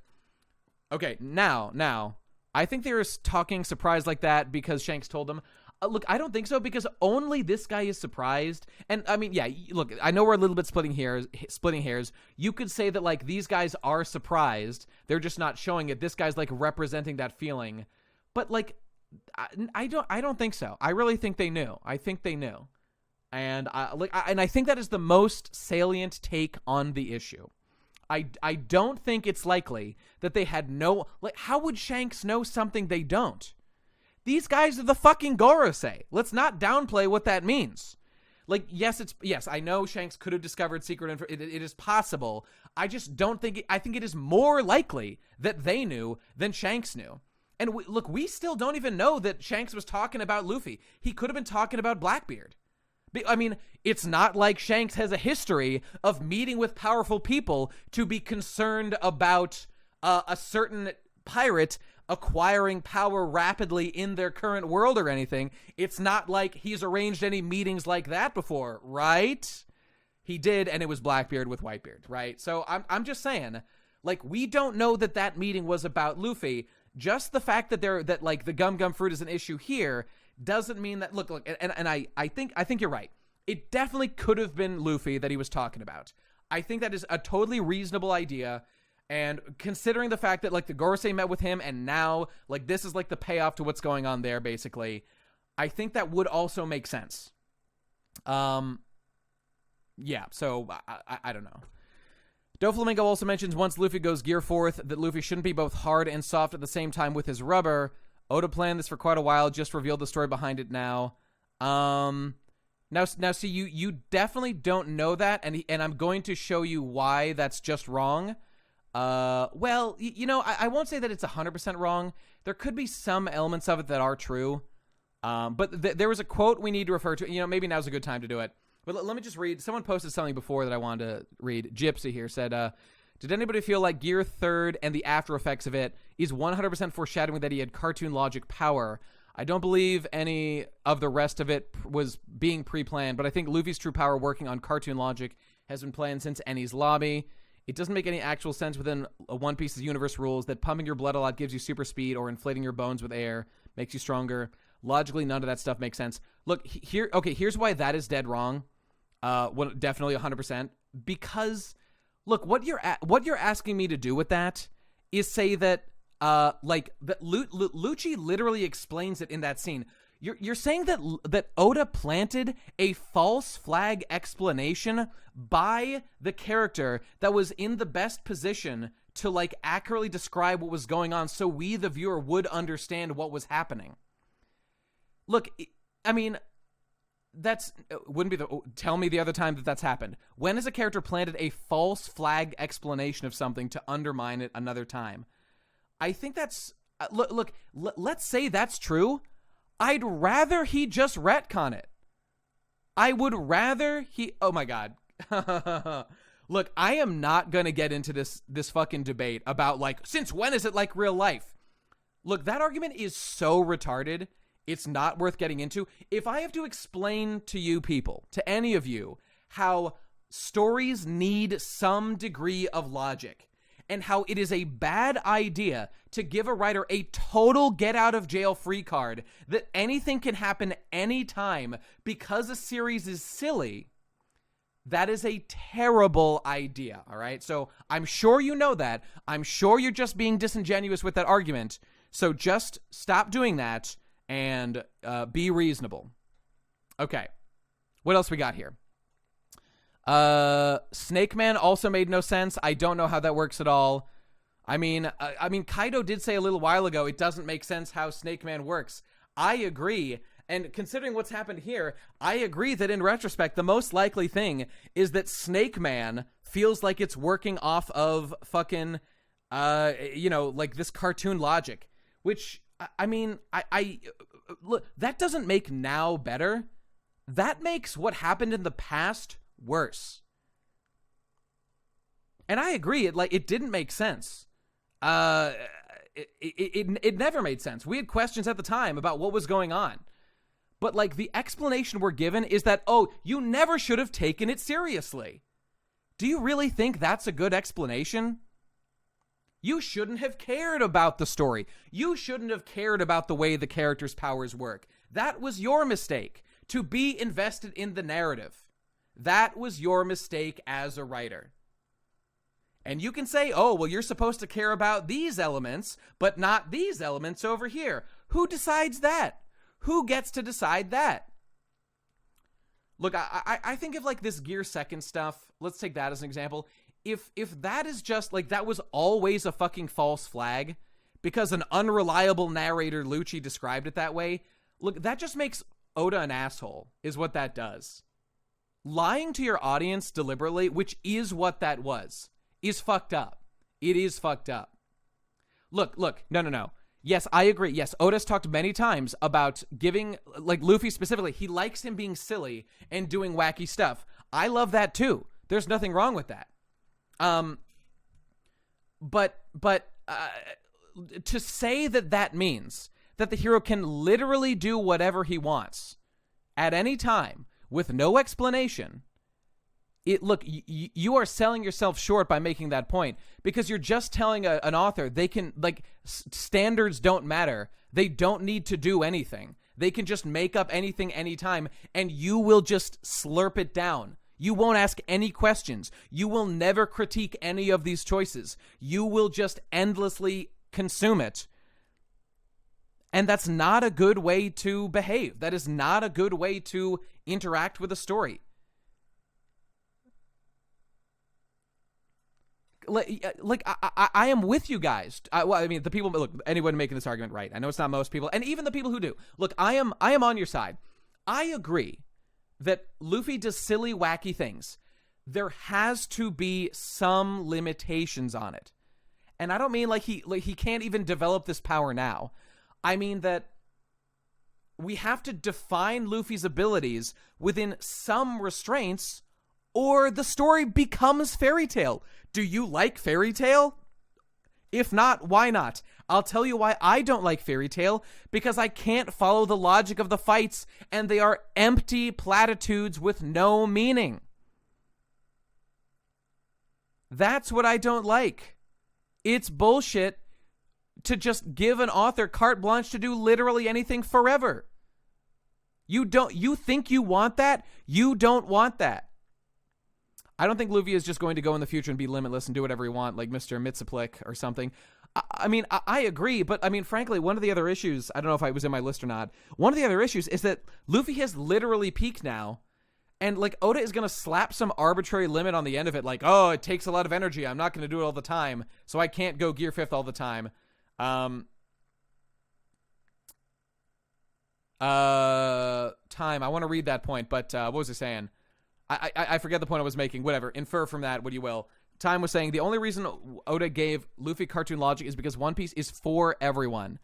Okay, now, I think they were talking surprised like that because Shanks told them. Look, I don't think so, because only this guy is surprised. And, I mean, yeah, look, I know we're a little bit splitting hairs. You could say that, like, these guys are surprised. They're just not showing it. This guy's, like, representing that feeling. But, like, I don't think so. I really think they knew. I think they knew. And I think that is the most salient take on the issue. I don't think it's likely that they had no, like, how would Shanks know something they don't? These guys are the fucking Gorosei. Let's not downplay what that means. Like, yes, I know Shanks could have discovered secret info. It is possible. I just don't think, I think it is more likely that they knew than Shanks knew. And look, we still don't even know that Shanks was talking about Luffy. He could have been talking about Blackbeard. I mean, it's not like Shanks has a history of meeting with powerful people to be concerned about a certain pirate acquiring power rapidly in their current world or anything. It's not like he's arranged any meetings like that before, right? He did, and it was Blackbeard with Whitebeard, right? So I'm just saying, like, we don't know that meeting was about Luffy. Just the fact that like the Gum Gum fruit is an issue here doesn't mean that, look, and I think you're right. It definitely could have been Luffy that he was talking about. I think that is a totally reasonable idea, and considering the fact that, like, the Gorosei met with him, and now, like, this is like the payoff to what's going on there, basically, I think that would also make sense. Yeah, yeah, so I don't know. Doflamingo also mentions once Luffy goes Gear 4th that Luffy shouldn't be both hard and soft at the same time with his rubber. Oda planned this for quite a while, just revealed the story behind it now. Now see, you definitely don't know that, and I'm going to show you why that's just wrong. Well, I won't say that it's 100% wrong. There could be some elements of it that are true. But there was a quote we need to refer to. Maybe now's a good time to do it. But let me just read. Someone posted something before that I wanted to read. Gypsy here said, did anybody feel like Gear 3rd and the after effects of it is 100% foreshadowing that he had cartoon logic power? I don't believe any of the rest of it was being pre-planned, but I think Luffy's true power working on cartoon logic has been planned since Eni's lobby. It doesn't make any actual sense within One Piece's universe rules that pumping your blood a lot gives you super speed or inflating your bones with air makes you stronger. Logically, none of that stuff makes sense. Look, here's why that is dead wrong. Definitely 100%. Because, look, what you're asking me to do with that is say that, Lucci literally explains it in that scene. You're saying that Oda planted a false flag explanation by the character that was in the best position to, accurately describe what was going on so we, the viewer, would understand what was happening. Look, I mean, wouldn't be tell me the other time that's happened. When has a character planted a false flag explanation of something to undermine it another time? I think that's, let's say that's true. I'd rather he just retcon it. I would rather oh my God. Look, I am not going to get into this fucking debate about, since when is it like real life? Look, that argument is so retarded. It's not worth getting into. If I have to explain to you people, to any of you, how stories need some degree of logic and how it is a bad idea to give a writer a total get out of jail free card that anything can happen anytime because a series is silly, that is a terrible idea, all right? So I'm sure you know that. I'm sure you're just being disingenuous with that argument. So just stop doing that and be reasonable. Okay. What else we got here? Snake Man also made no sense. I don't know how that works at all. I mean, Kaido did say a little while ago it doesn't make sense how Snake Man works. I agree. And considering what's happened here, I agree that in retrospect, the most likely thing is that Snake Man feels like it's working off of fucking, this cartoon logic, which, I look, that doesn't make now better. That makes what happened in the past worse. And I agree, it didn't make sense. It never made sense. We had questions at the time about what was going on. But, the explanation we're given is that, oh, you never should have taken it seriously. Do you really think that's a good explanation? You shouldn't have cared about the story. You shouldn't have cared about the way the characters' powers work. That was your mistake, to be invested in the narrative. That was your mistake as a writer. And you can say, oh, well, you're supposed to care about these elements, but not these elements over here. Who decides that? Who gets to decide that? Look, I think of this Gear 2nd stuff. Let's take that as an example. If that is just that was always a fucking false flag because an unreliable narrator Lucci described it that way, look, that just makes Oda an asshole, is what that does. Lying to your audience deliberately, which is what that was, is fucked up. It is fucked up. Look, no. Yes, I agree. Yes, Oda's talked many times about giving, Luffy specifically, he likes him being silly and doing wacky stuff. I love that too. There's nothing wrong with that. But to say that means that the hero can literally do whatever he wants at any time with no explanation, you are selling yourself short by making that point, because you're just telling an author they can, standards don't matter. They don't need to do anything. They can just make up anything anytime, and you will just slurp it down. You won't ask any questions. You will never critique any of these choices. You will just endlessly consume it. And that's not a good way to behave. That is not a good way to interact with a story. I am with you guys. Well, I mean, the people, look, anyone making this argument, right? I know it's not most people, and even the people who do. Look, I am on your side. I agree that Luffy does silly, wacky things. There has to be some limitations on it. And I don't mean like he can't even develop this power now. I mean that we have to define Luffy's abilities within some restraints, or the story becomes fairy tale. Do you like fairy tale? If not, why not? I'll tell you why I don't like fairy tale, because I can't follow the logic of the fights, and they are empty platitudes with no meaning. That's what I don't like. It's bullshit to just give an author carte blanche to do literally anything forever. You think you want that? You don't want that. I don't think Luffy is just going to go in the future and be limitless and do whatever he wants, like Mr. Mitsaplik or something. I mean, I agree, but I mean, frankly, one of the other issues, I don't know if I was in my list or not, one of the other issues is that Luffy has literally peaked now, and like Oda is going to slap some arbitrary limit on the end of it, like, oh, it takes a lot of energy, I'm not going to do it all the time, so I can't go Gear 5th all the time. Time, I want to read that point, but what was I saying? I forget the point I was making. Whatever. Infer from that what you will. Time was saying the only reason Oda gave Luffy cartoon logic is because One Piece is for everyone.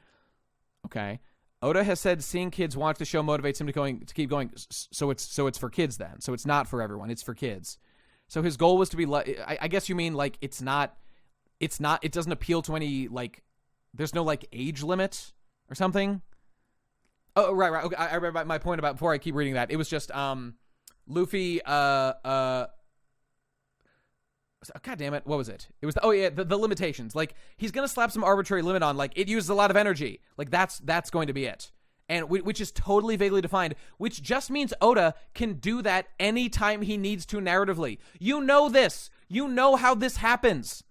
Okay. Oda has said seeing kids watch the show motivates him to keep going. So it's for kids then. So it's not for everyone. It's for kids. So his goal was to be like, I guess you mean like it doesn't appeal to any, like, there's no like age limit or something. Oh, right. Okay. I remember my point about, before I keep reading that, it was just, Luffy, God damn it, what was it? It was, the limitations. Like, he's gonna slap some arbitrary limit on, like, it uses a lot of energy. Like, that's going to be it. And which is totally vaguely defined, which just means Oda can do that anytime he needs to narratively. You know this. You know how this happens.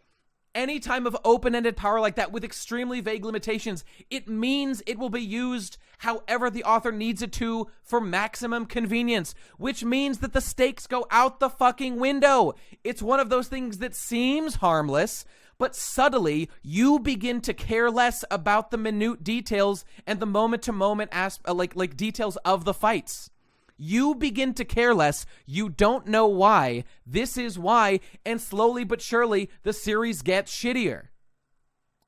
Any time of open-ended power like that with extremely vague limitations, it means it will be used however the author needs it to for maximum convenience, which means that the stakes go out the fucking window. It's one of those things that seems harmless, but subtly you begin to care less about the minute details and the moment-to-moment like details of the fights. You begin to care less. You don't know why. This is why. And slowly but surely, the series gets shittier.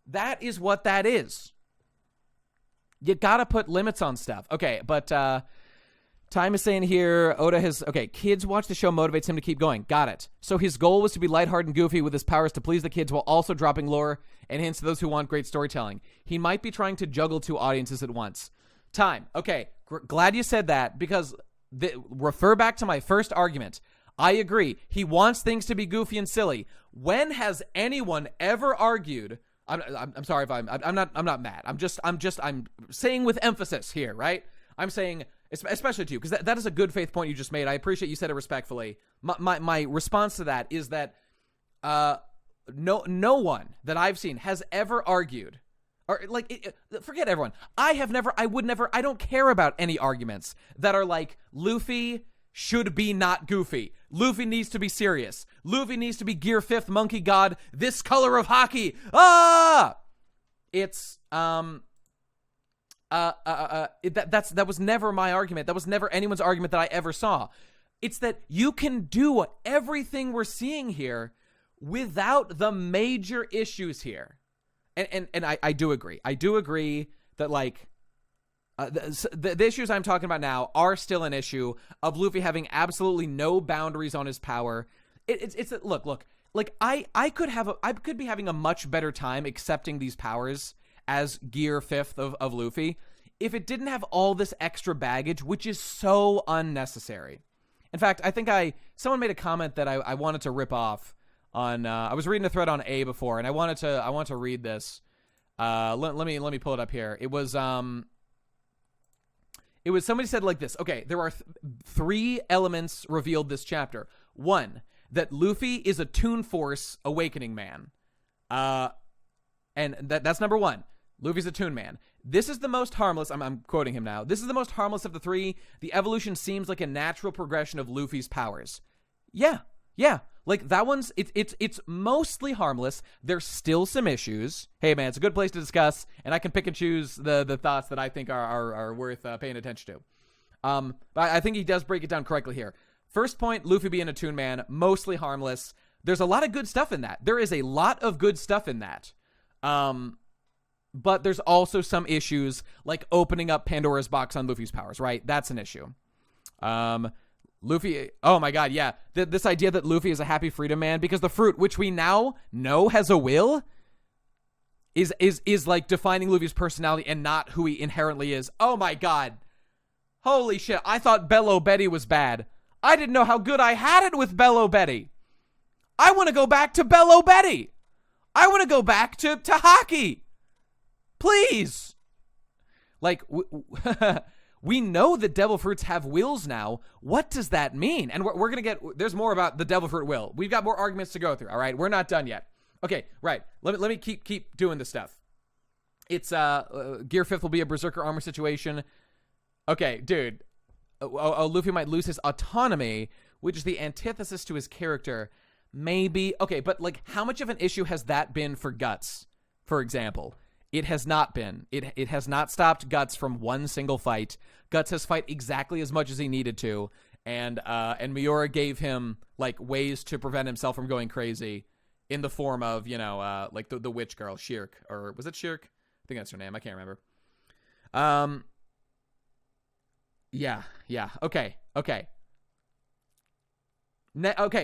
That is what that is. You gotta put limits on stuff. Okay, but Time is saying here, Oda has... Okay, kids watch the show motivates him to keep going. Got it. So his goal was to be lighthearted and goofy with his powers to please the kids while also dropping lore and hints to those who want great storytelling. He might be trying to juggle two audiences at once. Time. Okay, glad you said that, because... refer back to my first argument. I agree. He wants things to be goofy and silly. When has anyone ever argued? I'm sorry if I'm not mad. I'm saying with emphasis here, right? I'm saying, especially to you, because that is a good faith point you just made. I appreciate you said it respectfully. My response to that is that no one that I've seen has ever argued. Or, like, forget everyone. I don't care about any arguments that are like, Luffy should be not goofy. Luffy needs to be serious. Luffy needs to be Gear 5th Monkey God, this color of hockey. It's, that was never my argument. That was never anyone's argument that I ever saw. It's that you can do everything we're seeing here without the major issues here. And I do agree. I do agree that, like, the issues I'm talking about now are still an issue of Luffy having absolutely no boundaries on his power. Look. Like, I could be having a much better time accepting these powers as Gear 5th of Luffy if it didn't have all this extra baggage, which is so unnecessary. In fact, I think someone made a comment that I wanted to rip off. I was reading a thread on A before, and I wanted to read this. Let me pull it up here. It was somebody said like this. Okay, there are three elements revealed this chapter. One, that Luffy is a Toon Force awakening man. And that's number one. Luffy's a Toon Man. This is the most harmless. I'm quoting him now. This is the most harmless of the three. The evolution seems like a natural progression of Luffy's powers. Yeah. Yeah, like that one's it's mostly harmless. There's still some issues. Hey man, it's a good place to discuss, and I can pick and choose the thoughts that I think are worth paying attention to. But I think he does break it down correctly here. First point, Luffy being a Toon Man, mostly harmless. There's a lot of good stuff in that. There is a lot of good stuff in that. But there's also some issues, like opening up Pandora's box on Luffy's powers, right? That's an issue. Luffy, oh my god, yeah. This idea that Luffy is a happy freedom man because the fruit, which we now know has a will, is like defining Luffy's personality and not who he inherently is. Oh my god. Holy shit, I thought Bello Betty was bad. I didn't know how good I had it with Bello Betty. I want to go back to Bello Betty. I want to go back to hockey. Please. Like, we know that devil fruits have wills now. What does that mean? And we're going to get, there's more about the devil fruit will. We've got more arguments to go through, all right? We're not done yet. Okay, right. Let me keep doing this stuff. It's, Gear 5th will be a Berserker armor situation. Okay, dude. Luffy might lose his autonomy, which is the antithesis to his character. Maybe. Okay, but like, how much of an issue has that been for Guts, for example? It has not been. It has not stopped Guts from one single fight. Guts has fight exactly as much as he needed to, and Miura gave him like ways to prevent himself from going crazy, in the form of, you know, like the witch girl Shirk, or was it Shirk? I think that's her name. I can't remember. Yeah. Okay. Okay.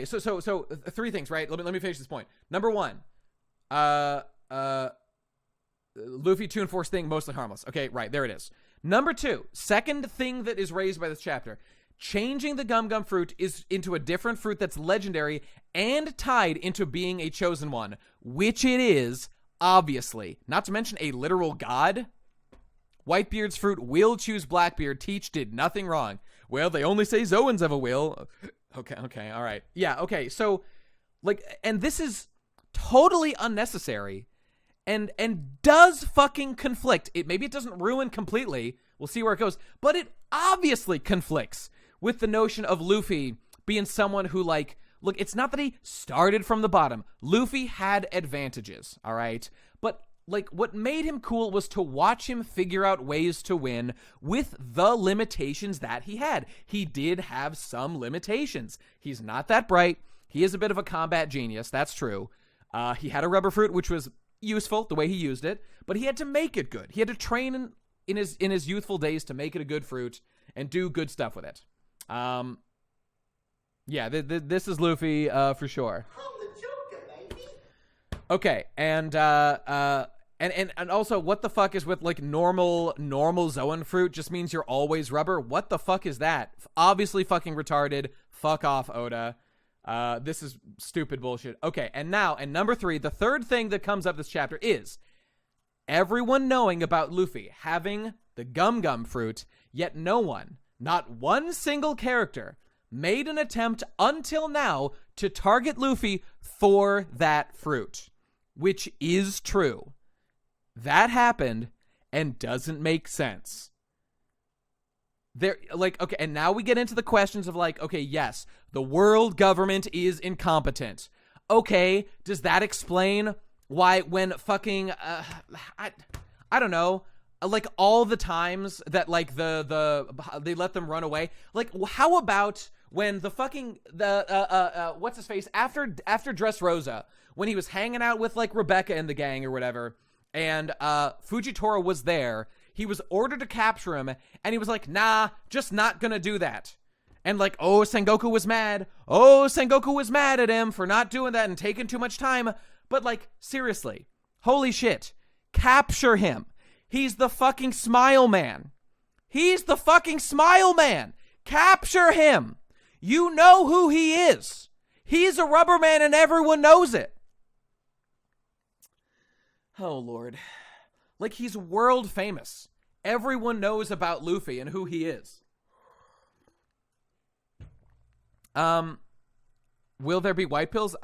So three things, right? Let me finish this point. Number one, Luffy Toon Force thing, mostly harmless. Okay, right, there it is. Number two, second thing that is raised by this chapter, changing the Gum Gum fruit is into a different fruit that's legendary and tied into being a chosen one, which it is, obviously. Not to mention a literal god. Whitebeard's fruit will choose Blackbeard. Teach did nothing wrong. Well, they only say Zoans have a will. Okay, all right. Yeah, okay, so, like, and this is totally unnecessary and does fucking conflict. Maybe it doesn't ruin completely. We'll see where it goes. But it obviously conflicts with the notion of Luffy being someone who, like, look, it's not that he started from the bottom. Luffy had advantages, all right? But like, what made him cool was to watch him figure out ways to win with the limitations that he had. He did have some limitations. He's not that bright. He is a bit of a combat genius. That's true. He had a rubber fruit, which was useful the way he used it, but he had to make it good. He had to train in his youthful days to make it a good fruit and do good stuff with it. Yeah, this is Luffy for sure. I'm the Joker, baby. Okay, and also, what the fuck is with, like, normal Zoan fruit just means you're always rubber? What the fuck is that? Obviously fucking retarded. Fuck off, Oda. This is stupid bullshit. Okay, and number three, the third thing that comes up this chapter is everyone knowing about Luffy having the Gum Gum fruit, yet no one, not one single character, made an attempt until now to target Luffy for that fruit, which is true. That happened and doesn't make sense. There, like, okay, and now we get into the questions of, like, okay, yes, the world government is incompetent. Okay, does that explain why when fucking, I don't know, like, all the times that, like, they let them run away? Like, how about when the fucking, what's his face, after Dressrosa, when he was hanging out with, like, Rebecca and the gang or whatever, and Fujitora was there, he was ordered to capture him, and he was like, nah, just not gonna do that. And like, oh, Sengoku was mad. Oh, Sengoku was mad at him for not doing that and taking too much time. But like, seriously, holy shit, capture him. He's the fucking Smile Man. He's the fucking Smile Man. Capture him. You know who he is. He's a rubber man and everyone knows it. Oh, Lord. Like, he's world famous. Everyone knows about Luffy and who he is. Will there be white pills?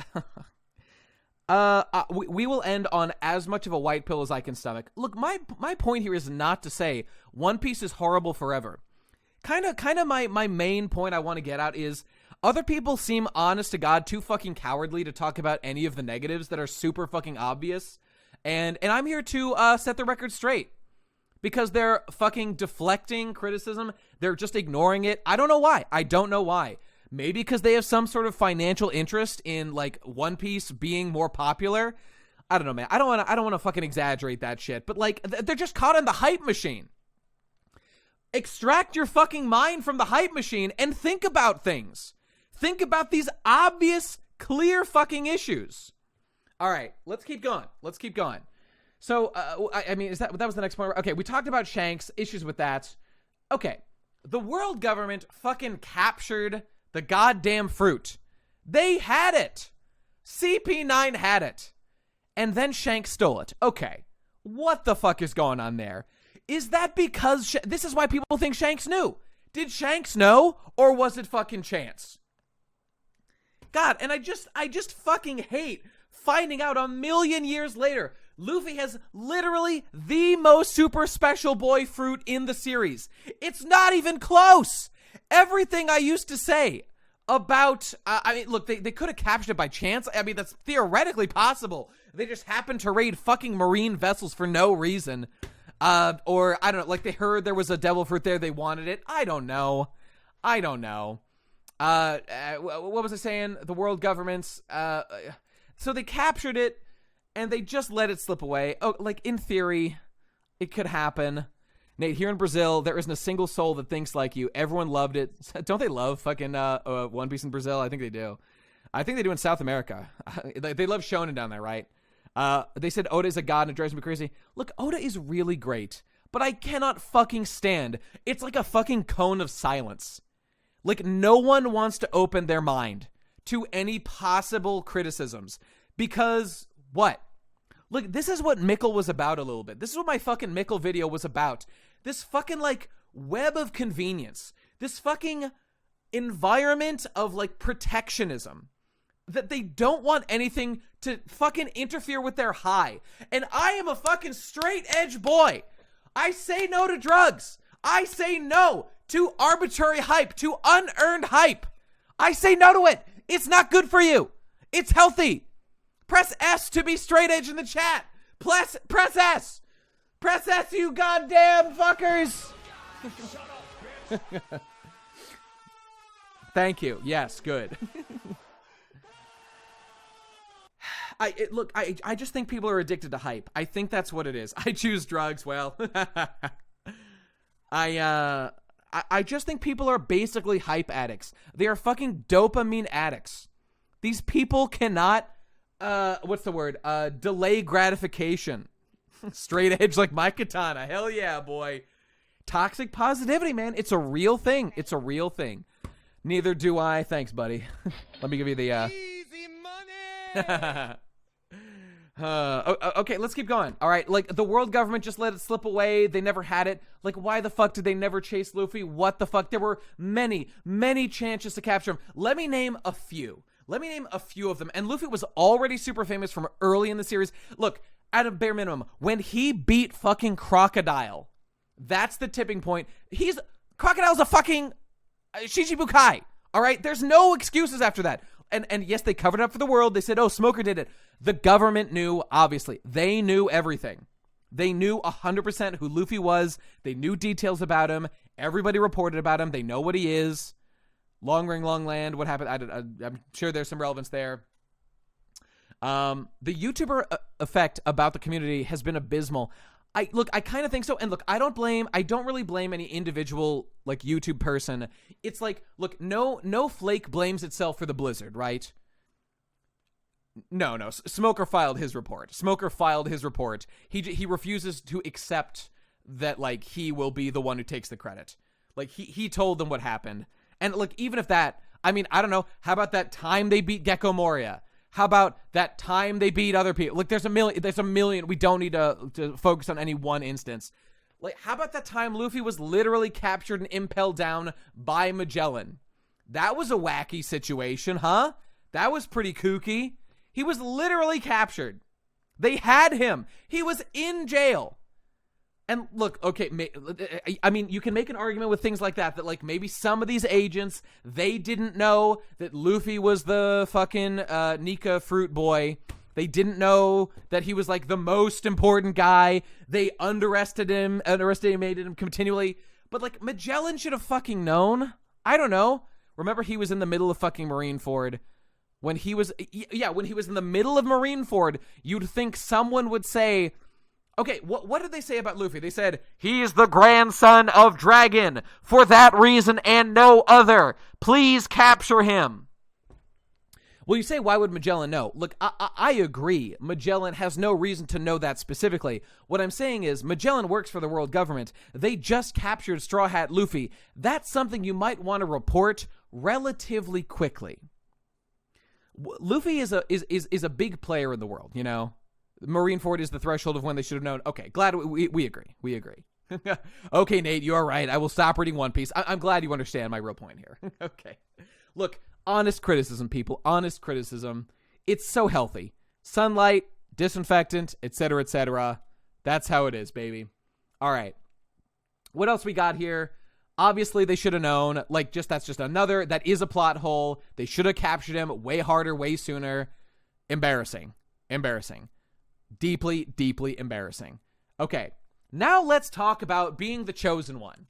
We will end on as much of a white pill as I can stomach. Look, my point here is not to say One Piece is horrible forever. Kind of my main point I want to get out is Other people seem, honest to God, too fucking cowardly to talk about any of the negatives that are super fucking obvious. And I'm here to set the record straight. Because they're fucking deflecting criticism. They're just ignoring it. I don't know why. I don't know why. Maybe because they have some sort of financial interest in, like, One Piece being more popular. I don't know, man. I don't want to fucking exaggerate that shit. But, like, they're just caught in the hype machine. Extract your fucking mind from the hype machine and think about things. Think about these obvious, clear fucking issues. All right, let's keep going. So, I mean, that was the next point? Okay, we talked about Shanks, issues with that. Okay, the world government fucking captured the goddamn fruit. They had it. CP9 had it. And then Shanks stole it. Okay, what the fuck is going on there? Is that because... this is why people think Shanks knew. Did Shanks know, or was it fucking chance? God, and I just fucking hate finding out a million years later... Luffy has literally the most super special boy fruit in the series. It's not even close. Everything I used to say about, I mean, look, they could have captured it by chance. I mean, that's theoretically possible. They just happened to raid fucking marine vessels for no reason. Or, I don't know, like they heard there was a devil fruit there, they wanted it. I don't know. What was I saying? The world governments, so they captured it. And they just let it slip away. Oh, like, in theory, it could happen. Nate, here in Brazil, there isn't a single soul that thinks like you. Everyone loved it. Don't they love fucking One Piece in Brazil? I think they do. I think they do in South America. They love shonen down there, right? They said Oda is a god and it drives me crazy. Look, Oda is really great. But I cannot fucking stand. It's like a fucking cone of silence. Like, no one wants to open their mind to any possible criticisms. Because... what? Look, this is what Mickle was about a little bit. This is what my fucking Mickle video was about. This fucking, like, web of convenience. This fucking environment of, like, protectionism. That they don't want anything to fucking interfere with their high. And I am a fucking straight edge boy. I say no to drugs. I say no to arbitrary hype, to unearned hype. I say no to it. It's not good for you. It's healthy. Press S to be straight edge in the chat. Press S. Press S, you goddamn fuckers. Thank you. Yes, good. I just think people are addicted to hype. I think that's what it is. I choose drugs. Well, I just think people are basically hype addicts. They are fucking dopamine addicts. These people cannot... what's the word? Delay gratification. Straight edge like my katana. Hell yeah, boy. Toxic positivity, man. It's a real thing. It's a real thing. Neither do I. Thanks, buddy. Let me give you the, Easy money. Okay, let's keep going. All right, like, the world government just let it slip away. They never had it. Like, why the fuck did they never chase Luffy? What the fuck? There were many, many chances to capture him. Let me name a few. Of them. And Luffy was already super famous from early in the series. Look, at a bare minimum, when he beat fucking Crocodile, that's the tipping point. Crocodile's a fucking Shichibukai. All right? There's no excuses after that. And yes, they covered up for the world. They said, oh, Smoker did it. The government knew, obviously. They knew everything. They knew 100% who Luffy was. They knew details about him. Everybody reported about him. They know what he is. Long Ring, Long Land, what happened? I'm sure there's some relevance there. The YouTuber effect about the community has been abysmal. I kind of think so. And look, I don't really blame any individual, like, YouTube person. It's like, look, no flake blames itself for the blizzard, right? No. Smoker filed his report. He refuses to accept that, like, he will be the one who takes the credit. Like, he told them what happened. And, look, even if that, I mean, I don't know. How about that time they beat Gecko Moria? How about that time they beat other people? Look, there's a million. We don't need to focus on any one instance. Like, how about that time Luffy was literally captured and impelled down by Magellan? That was a wacky situation, huh? That was pretty kooky. He was literally captured. They had him. He was in jail. And look, okay, I mean, you can make an argument with things like that like maybe some of these agents, they didn't know that Luffy was the fucking Nika fruit boy. They didn't know that he was like the most important guy. They underestimated him continually. But like Magellan should have fucking known. I don't know. Remember, he was in the middle of fucking Marineford. When he was in the middle of Marineford, you'd think someone would say, okay, what did they say about Luffy? They said, he's the grandson of Dragon. For that reason and no other. Please capture him. Well, you say, why would Magellan know? Look, I agree. Magellan has no reason to know that specifically. What I'm saying is Magellan works for the world government. They just captured Straw Hat Luffy. That's something you might want to report relatively quickly. Luffy is a big player in the world, you know? Marineford is the threshold of when they should have known. Okay, glad we agree. We agree. Okay, Nate, you are right. I will stop reading One Piece. I'm glad you understand my real point here. Okay. Look, honest criticism, people. Honest criticism. It's so healthy. Sunlight, disinfectant, etc., etc. That's how it is, baby. All right. What else we got here? Obviously, they should have known. Like, that's just another. That is a plot hole. They should have captured him way harder, way sooner. Embarrassing. Deeply, deeply embarrassing. Okay, now let's talk about being the chosen one.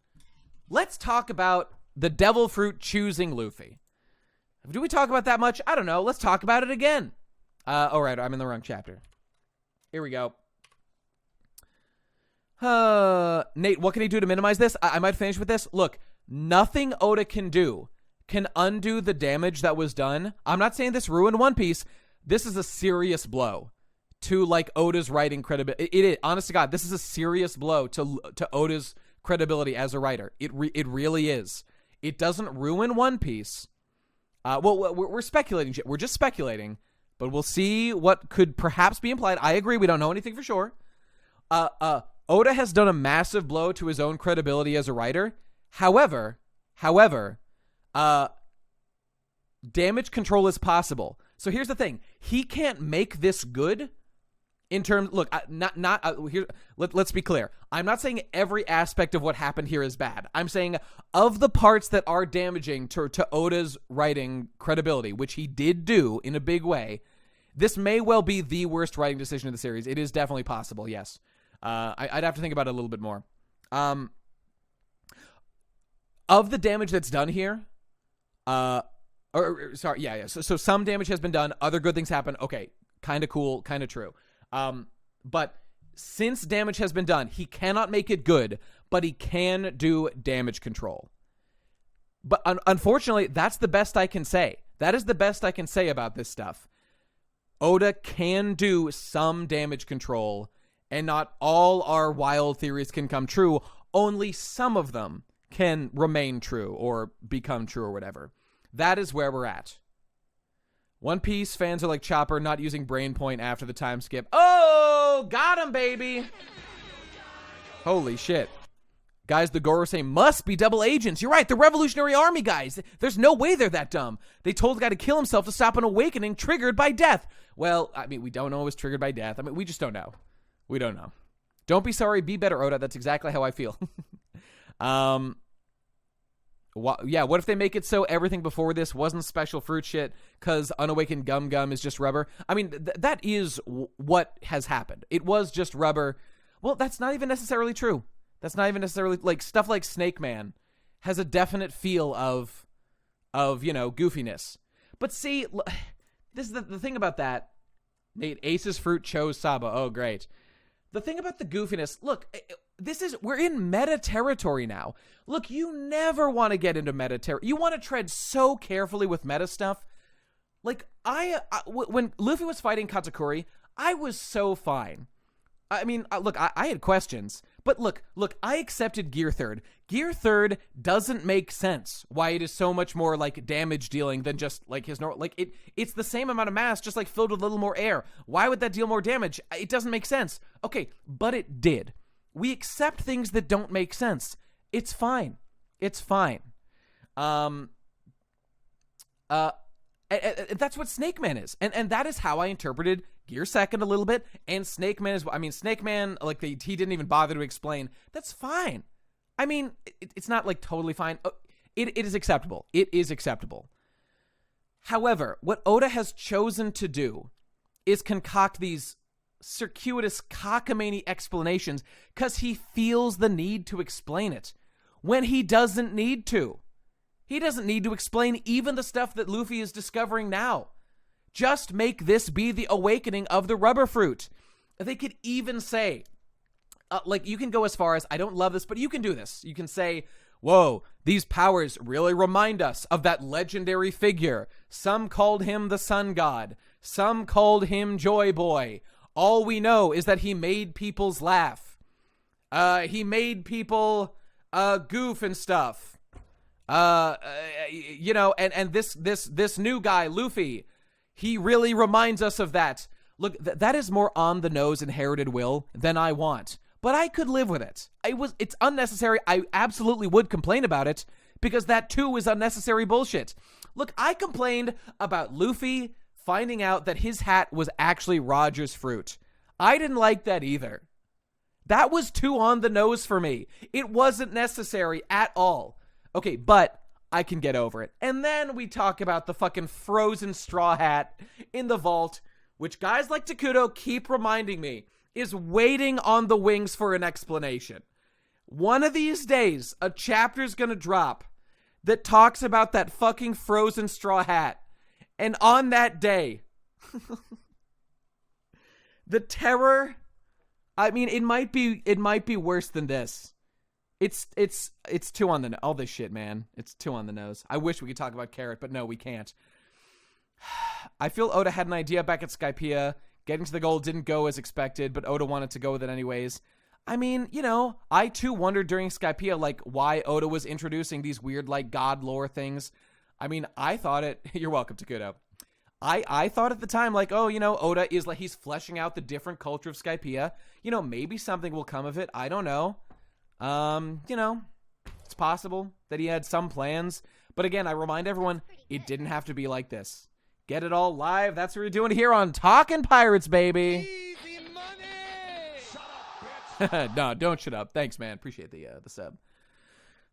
Let's talk about the devil fruit choosing Luffy. Do we talk about that much? I don't know. Let's talk about it again. All right, I'm in the wrong chapter. Here we go. Nate, what can he do to minimize this? I might finish with this. Look, nothing Oda can do can undo the damage that was done. I'm not saying this ruined One Piece. This is a serious blow to like Oda's writing credibility. It is, honest to God, this is a serious blow to Oda's credibility as a writer. It really is. It doesn't ruin One Piece. Well, we're speculating shit. We're just speculating, but we'll see what could perhaps be implied. I agree. We don't know anything for sure. Oda has done a massive blow to his own credibility as a writer. However, damage control is possible. So here's the thing. He can't make this good. In terms, look, here. Let's be clear. I'm not saying every aspect of what happened here is bad. I'm saying of the parts that are damaging to Oda's writing credibility, which he did do in a big way, this may well be the worst writing decision of the series. It is definitely possible. Yes, I'd have to think about it a little bit more. Of the damage that's done here, So some damage has been done. Other good things happen. Okay, kind of cool, kind of true. But since damage has been done, he cannot make it good, but he can do damage control. But unfortunately, that's the best I can say. That is the best I can say about this stuff. Oda can do some damage control, and not all our wild theories can come true. Only some of them can remain true or become true or whatever. That is where we're at. One Piece fans are like Chopper, not using brain point after the time skip. Oh, got him, baby. Holy shit. Guys, the Gorosei must be double agents. You're right, the Revolutionary Army guys. There's no way they're that dumb. They told the guy to kill himself to stop an awakening triggered by death. Well, I mean, we don't know it was triggered by death. I mean, we just don't know. We don't know. Don't be sorry, be better, Oda. That's exactly how I feel. What if they make it so everything before this wasn't special fruit shit because unawakened Gum is just rubber? I mean, that is what has happened. It was just rubber. Well, that's not even necessarily true. That's not even necessarily, like, stuff like Snake Man has a definite feel of goofiness. But see, this is the thing about that. Nate, Ace's fruit chose Saba. Oh, great. The thing about the goofiness, look, we're in meta territory now. Look, you never want to get into meta territory. You want to tread so carefully with meta stuff. Like, when Luffy was fighting Katakuri, I was so fine. I mean, look, I had questions, but look, I accepted Gear Third. Gear Third doesn't make sense why it is so much more like damage dealing than just like his normal, like it's the same amount of mass, just like filled with a little more air. Why would that deal more damage? It doesn't make sense. Okay, but it did. We accept things that don't make sense. It's fine. It's fine. That's what Snake Man is. And that is how I interpreted Gear Second a little bit, and Snake Man I mean, Snake Man, like, he didn't even bother to explain. That's fine. I mean, it's not, like, totally fine. It is acceptable. It is acceptable. However, what Oda has chosen to do is concoct these circuitous cockamamie explanations because he feels the need to explain it when he doesn't need to. He doesn't need to explain even the stuff that Luffy is discovering now. Just make this be the awakening of the rubber fruit. They could even say, like, you can go as far as, I don't love this, but you can do this. You can say, whoa, these powers really remind us of that legendary figure. Some called him the Sun God. Some called him Joy Boy. All we know is that he made people's laugh. He made people goof and stuff. You know, and this new guy, Luffy, he really reminds us of that. Look, that is more on the nose inherited will than I want. But I could live with it. It's unnecessary. I absolutely would complain about it because that too is unnecessary bullshit. Look, I complained about Luffy finding out that his hat was actually Roger's fruit. I didn't like that either. That was too on the nose for me. It wasn't necessary at all. Okay, but I can get over it. And then we talk about the fucking frozen straw hat in the vault, which guys like Takuto keep reminding me is waiting on the wings for an explanation. One of these days, a chapter's gonna drop that talks about that fucking frozen straw hat. And on that day, the terror, I mean, it might be worse than this. It's too on the nose. All this shit, man. It's too on the nose. I wish we could talk about Carrot, but no, we can't. I feel Oda had an idea back at Skypiea. Getting to the goal didn't go as expected, but Oda wanted to go with it anyways. I mean, you know, I too wondered during Skypiea, like, why Oda was introducing these weird, like, god lore things. I mean, I thought it... You're welcome, Takuto. I thought at the time, like, oh, you know, Oda is, like, he's fleshing out the different culture of Skypiea. You know, maybe something will come of it. I don't know. You know, it's possible that he had some plans. But again, I remind everyone, it didn't have to be like this. Get it all live. That's what we're doing here on Talkin' Pirates, baby. Easy money! Shut up, bitch! No, don't shut up. Thanks, man. Appreciate the sub.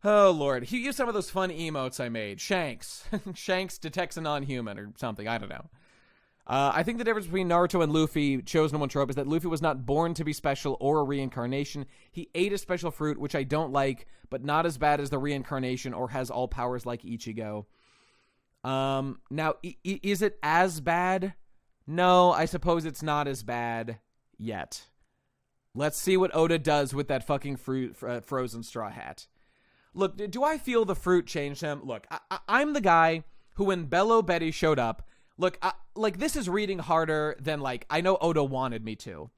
Oh, Lord. He used some of those fun emotes I made. Shanks. Shanks detects a non-human or something. I don't know. I think the difference between Naruto and Luffy, chosen one trope, is that Luffy was not born to be special or a reincarnation. He ate a special fruit, which I don't like, but not as bad as the reincarnation or has all powers like Ichigo. Now, is it as bad? No, I suppose it's not as bad yet. Let's see what Oda does with that fucking frozen straw hat. Look, do I feel the fruit changed him? Look, I'm the guy who, when Bello Betty showed up, look, like, this is reading harder than, like, I know Oda wanted me to.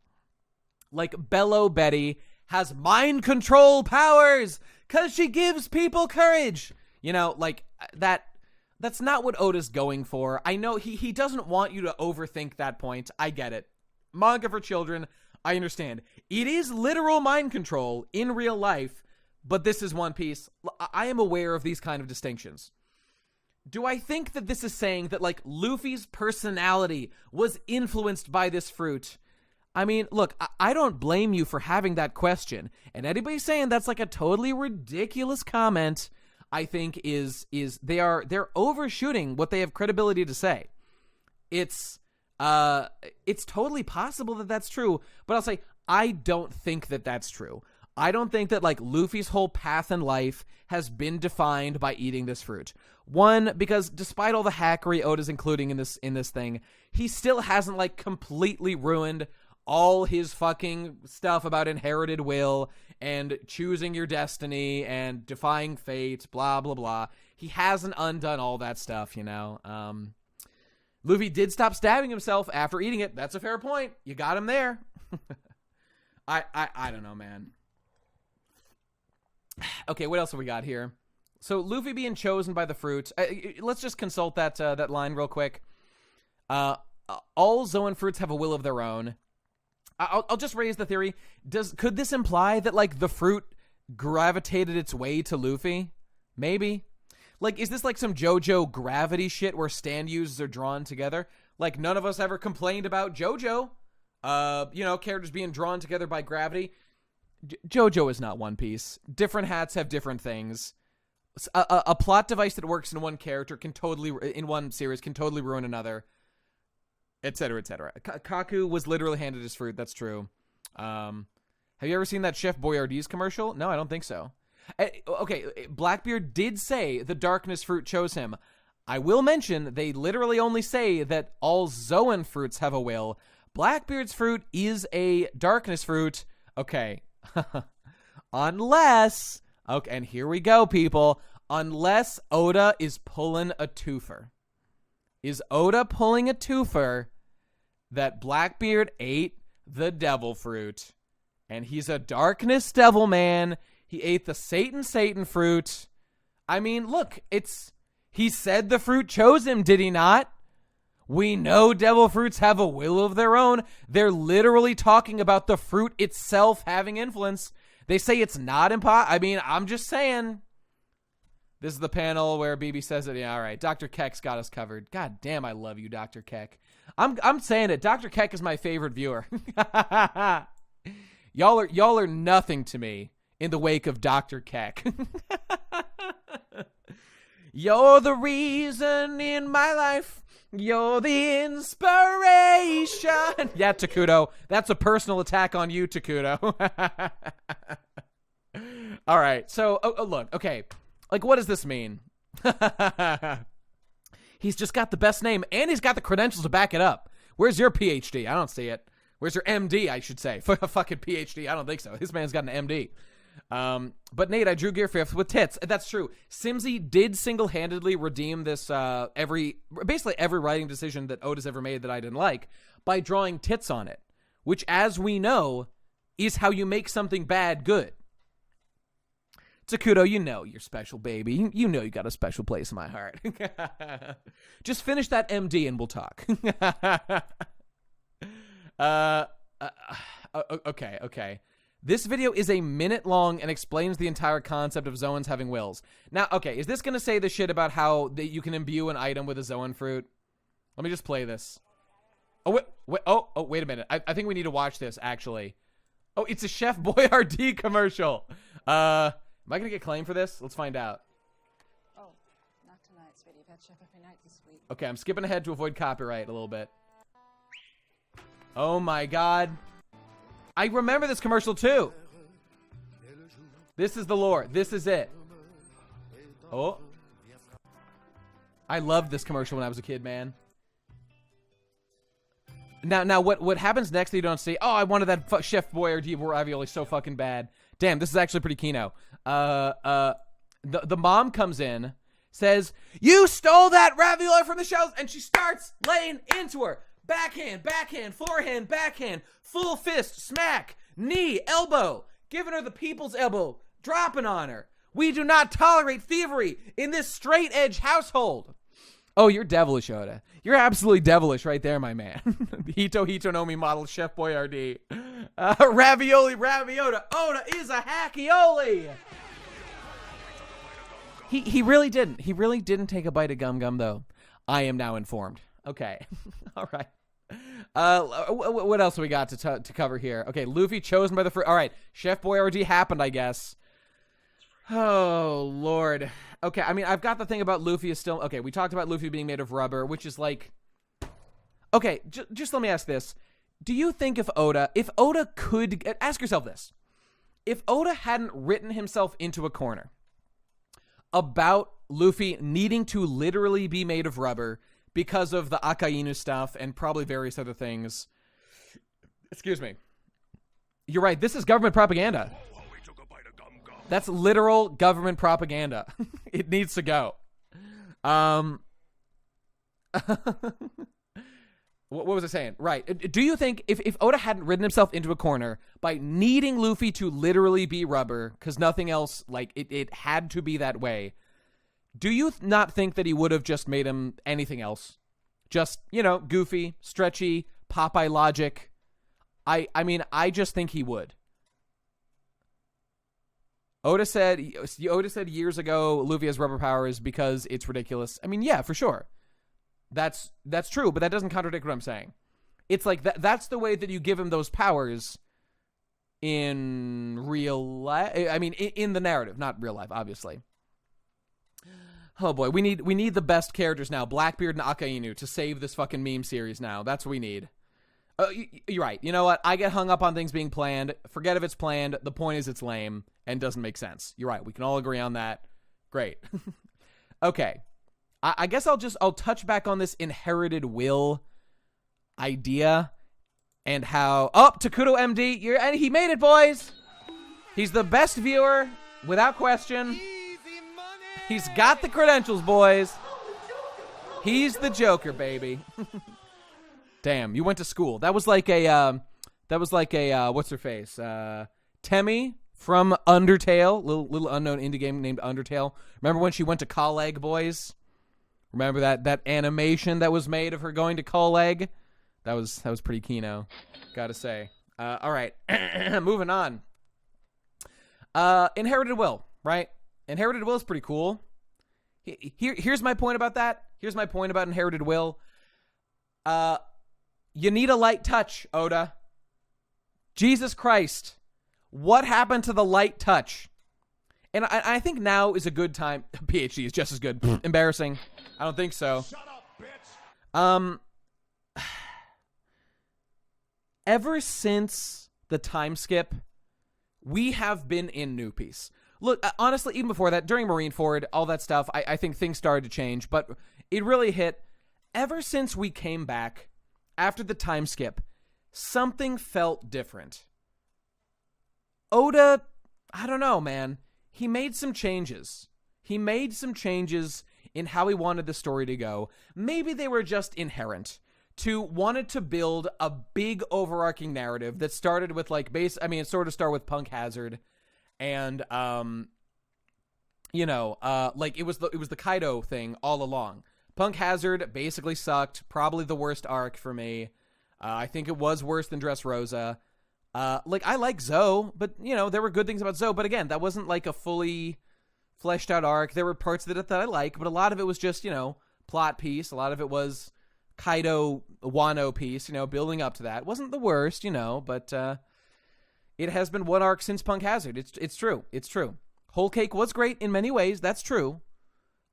Like, Bello Betty has mind control powers because she gives people courage. You know, like, that's not what Oda's going for. I know he doesn't want you to overthink that point. I get it. Manga for children, I understand. It is literal mind control in real life, but this is One Piece. I am aware of these kind of distinctions. Do I think that this is saying that, like, Luffy's personality was influenced by this fruit? I mean, look, I don't blame you for having that question. And anybody saying that's, like, a totally ridiculous comment, I think is they're overshooting what they have credibility to say. It's totally possible that that's true, but I'll say I don't think that that's true. I don't think that, like, Luffy's whole path in life has been defined by eating this fruit. One, because despite all the hackery Oda's including in this thing, he still hasn't, like, completely ruined all his fucking stuff about inherited will and choosing your destiny and defying fate, blah, blah, blah. He hasn't undone all that stuff, you know? Luffy did stop stabbing himself after eating it. That's a fair point. You got him there. I don't know, man. Okay, what else have we got here? So Luffy being chosen by the fruit. Let's just consult that line real quick. All Zoan fruits have a will of their own. I'll just raise the theory. Could this imply that, like, the fruit gravitated its way to Luffy? Maybe. Like, is this like some JoJo gravity shit where stand users are drawn together? Like, none of us ever complained about JoJo. Characters being drawn together by gravity. JoJo is not One Piece. Different hats have different things. A plot device that works in one character in one series can totally ruin another, etc., etc. Kaku was literally handed his fruit. That's true. Have you ever seen that Chef Boyardee's commercial? No, I don't think so. Okay, Blackbeard did say the darkness fruit chose him. I will mention they literally only say that all Zoan fruits have a will. Blackbeard's fruit is a darkness fruit. Okay. Unless, okay, and here we go, people. Unless Oda is pulling a twofer. Is Oda pulling a twofer that Blackbeard ate the devil fruit? And he's a darkness devil man. He ate the Satan fruit. I mean, look, he said the fruit chose him, did he not? We know devil fruits have a will of their own. They're literally talking about the fruit itself having influence. They say it's not impossible. I mean, I'm just saying. This is the panel where BB says it. Yeah, all right. Dr. Keck's got us covered. God damn, I love you, Dr. Keck. I'm saying it. Dr. Keck is my favorite viewer. Y'all are nothing to me in the wake of Dr. Keck. You're the reason in my life. You're the inspiration. Yeah, Takuto. That's a personal attack on you, Takuto. All right. So, look. Okay. Like, what does this mean? He's just got the best name, and he's got the credentials to back it up. Where's your PhD? I don't see it. Where's your MD, I should say? For a fucking PhD. I don't think so. This man's got an MD. But Nate, I drew Gear 5th with tits. That's true. Simsy did single-handedly redeem this, basically every writing decision that Oda's ever made that I didn't like by drawing tits on it, which, as we know, is how you make something bad good. Takuto, you know you're special, baby. You know you got a special place in my heart. Just finish that MD and we'll talk. Okay. This video is a minute long and explains the entire concept of Zoans having wills. Now, okay, is this going to say the shit about how you can imbue an item with a Zoan fruit? Let me just play this. Oh, wait a minute. I think we need to watch this, actually. Oh, it's a Chef Boyardee commercial. Am I going to get claimed for this? Let's find out. Oh, not tonight, sweetie. You've had chef every night this week. Okay, I'm skipping ahead to avoid copyright a little bit. Oh my god. I remember this commercial too. This is the lore. This is it. Oh. I loved this commercial when I was a kid, man. Now what happens next that you don't see? Oh, I wanted that Chef Boyardee ravioli so fucking bad. Damn, this is actually pretty kino. The mom comes in, says, "You stole that ravioli from the shelves," and she starts laying into her. Backhand, forehand, backhand, full fist, smack, knee, elbow, giving her the people's elbow, dropping on her. We do not tolerate thievery in this straight edge household. Oh, you're devilish, Oda. You're absolutely devilish right there, my man. Hito no Mi model Chef Boyardee. Ravioli Raviota. Oda is a hackioli. He really didn't. He really didn't take a bite of gum though. I am now informed. Okay. All right. What else we got to cover here? Okay, Luffy chosen by the fruit. All right, Chef Boyardee happened, I guess. Oh, Lord. Okay, I mean, I've got the thing about Luffy is still... Okay, we talked about Luffy being made of rubber, which is like... Okay, just let me ask this. Do you think if Oda could... Ask yourself this. If Oda hadn't written himself into a corner about Luffy needing to literally be made of rubber because of the Akainu stuff and probably various other things... Excuse me. You're right, this is government propaganda. That's literal government propaganda. It needs to go. What was I saying? Right. Do you think if Oda hadn't written himself into a corner by needing Luffy to literally be rubber, because nothing else, like, it had to be that way, do you not think that he would have just made him anything else? Just, goofy, stretchy, Popeye logic. I mean, I just think he would. Oda said years ago, Luffy has rubber powers because it's ridiculous. I mean, yeah, for sure. That's true, but that doesn't contradict what I'm saying. It's like that's the way that you give him those powers in real life. I mean, in the narrative, not real life, obviously. Oh boy, we need the best characters now, Blackbeard and Akainu, to save this fucking meme series now. That's what we need. You're right. You know what? I get hung up on things being planned. Forget if it's planned. The point is it's lame and doesn't make sense. You're right. We can all agree on that. Great. Okay. I guess I'll touch back on this inherited will idea and how Takuto MD, and he made it, boys. He's the best viewer without question. He's got the credentials, boys. He's the Joker, baby. Damn, you went to school. That was like a what's her face? Temmie from Undertale, little unknown indie game named Undertale. Remember when she went to Colleg, boys? Remember that animation that was made of her going to Colleg? That was pretty kino, gotta say. All right, moving on. Inherited will, right? Inherited will is pretty cool. Here's my point about that. Here's my point about inherited will. You need a light touch, Oda. Jesus Christ. What happened to the light touch? And I think now is a good time. PhD is just as good. Embarrassing. I don't think so. Shut up, bitch. Ever since the time skip, we have been in New Piece. Look, honestly, even before that, during Marineford, all that stuff, I think things started to change, but it really hit. Ever since we came back, after the time skip, something felt different. Oda, I don't know, man. He made some changes. He made some changes in how he wanted the story to go. Maybe they were just inherent. Wanted to build a big overarching narrative that started with it sort of started with Punk Hazard. And, it was the Kaido thing all along. Punk Hazard basically sucked. Probably the worst arc for me. I think it was worse than Dressrosa. I like Zoe, but, there were good things about Zoe. But again, that wasn't like a fully fleshed out arc. There were parts of it that I like, but a lot of it was just, plot piece. A lot of it was Kaido Wano piece, building up to that. It wasn't the worst, but it has been one arc since Punk Hazard. It's true. It's true. Whole Cake was great in many ways. That's true.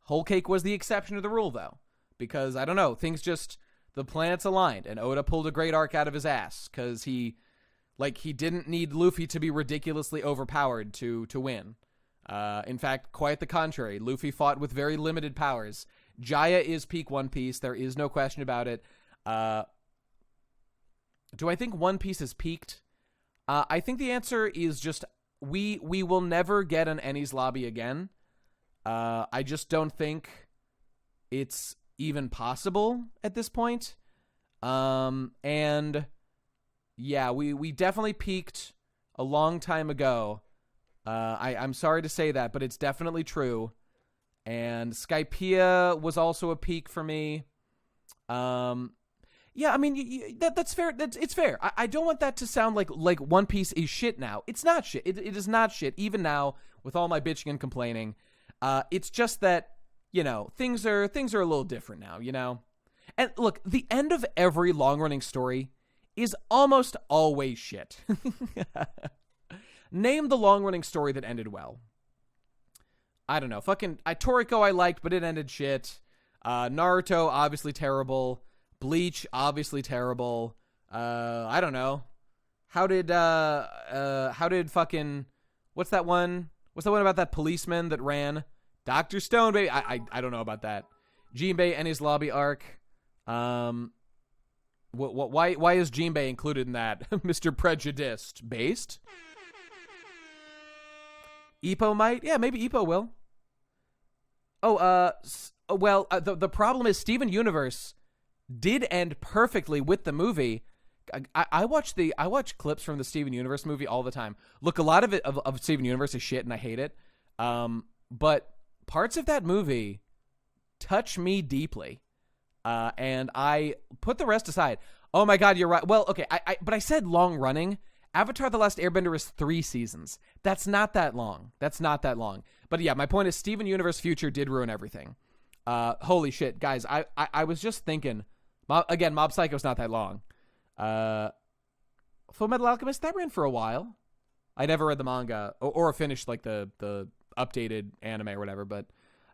Whole Cake was the exception to the rule, though, because, I don't know, things just, the planets aligned, and Oda pulled a great arc out of his ass, because he didn't need Luffy to be ridiculously overpowered to win. In fact, quite the contrary. Luffy fought with very limited powers. Jaya is peak One Piece. There is no question about it. Do I think One Piece is peaked? I think the answer is just we will never get an Enies Lobby again. I just don't think it's even possible at this point. And yeah, we definitely peaked a long time ago. I'm sorry to say that, but it's definitely true. And Skypiea was also a peak for me. Yeah, I mean, that's fair. It's fair. I don't want that to sound like One Piece is shit now. It's not shit. It is not shit. Even now, with all my bitching and complaining, it's just that, things are a little different now, And look, the end of every long-running story is almost always shit. Name the long-running story that ended well. I don't know. Fucking Toriko I liked, but it ended shit. Naruto, obviously terrible. Bleach, obviously terrible. I don't know. How did fucking, what's that one about that policeman that ran? Dr. Stone, baby. I don't know about that. Jinbei and his lobby arc. Why is Jinbei included in that? Mr. Prejudiced based? Ippo might? Yeah, maybe Ippo will. The problem is Steven Universe did end perfectly with the movie. I watch clips from the Steven Universe movie all the time. Look, a lot of it of Steven Universe is shit and I hate it. But parts of that movie touch me deeply. And I put the rest aside. Oh my God, you're right. Well, okay, but I said long running. Avatar The Last Airbender is 3 seasons. That's not that long. But yeah, my point is Steven Universe Future did ruin everything. Holy shit, guys! I was just thinking. Again, Mob Psycho's not that long. Full Metal Alchemist, that ran for a while. I never read the manga or finished like the updated anime or whatever. But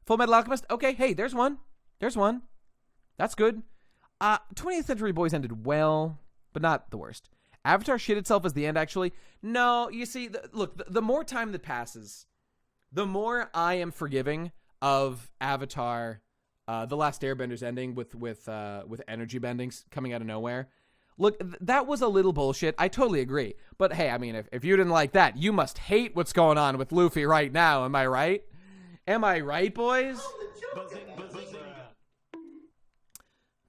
Full Metal Alchemist, okay. Hey, there's one. That's good. 20th Century Boys ended well, but not the worst. Avatar shit itself as the end, actually. No, you see, look, the more time that passes, the more I am forgiving of Avatar, The Last Airbender's ending with energy bendings coming out of nowhere. Look, that was a little bullshit. I totally agree. But hey, I mean, if you didn't like that, you must hate what's going on with Luffy right now. Am I right? Am I right, boys?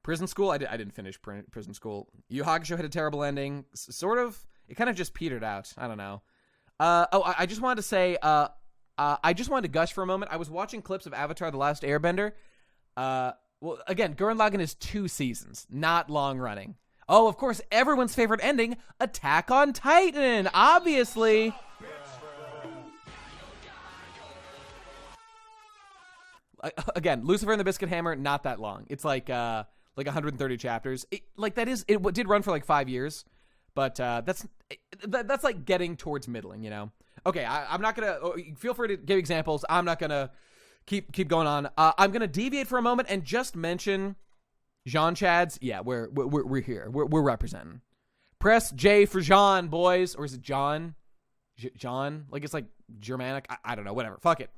Prison School? I didn't finish Prison School. Yu Hakusho had a terrible ending. Sort of. It kind of just petered out. I don't know. I just wanted to say, I just wanted to gush for a moment. I was watching clips of Avatar The Last Airbender. Well, again, Gurren Lagann is 2 seasons, not long running. Oh, of course, everyone's favorite ending, Attack on Titan, obviously. Again, Lucifer and the Biscuit Hammer, not that long. It's like 130 chapters. It did run for like 5 years, but that's like getting towards middling, you know. Okay, I'm not gonna. Feel free to give examples. I'm not gonna keep going on. I'm gonna deviate for a moment and just mention Jean Chads. Yeah, we're here. We're representing. Press J for Jean, boys, or is it John? John, like it's like Germanic. I don't know. Whatever. Fuck it.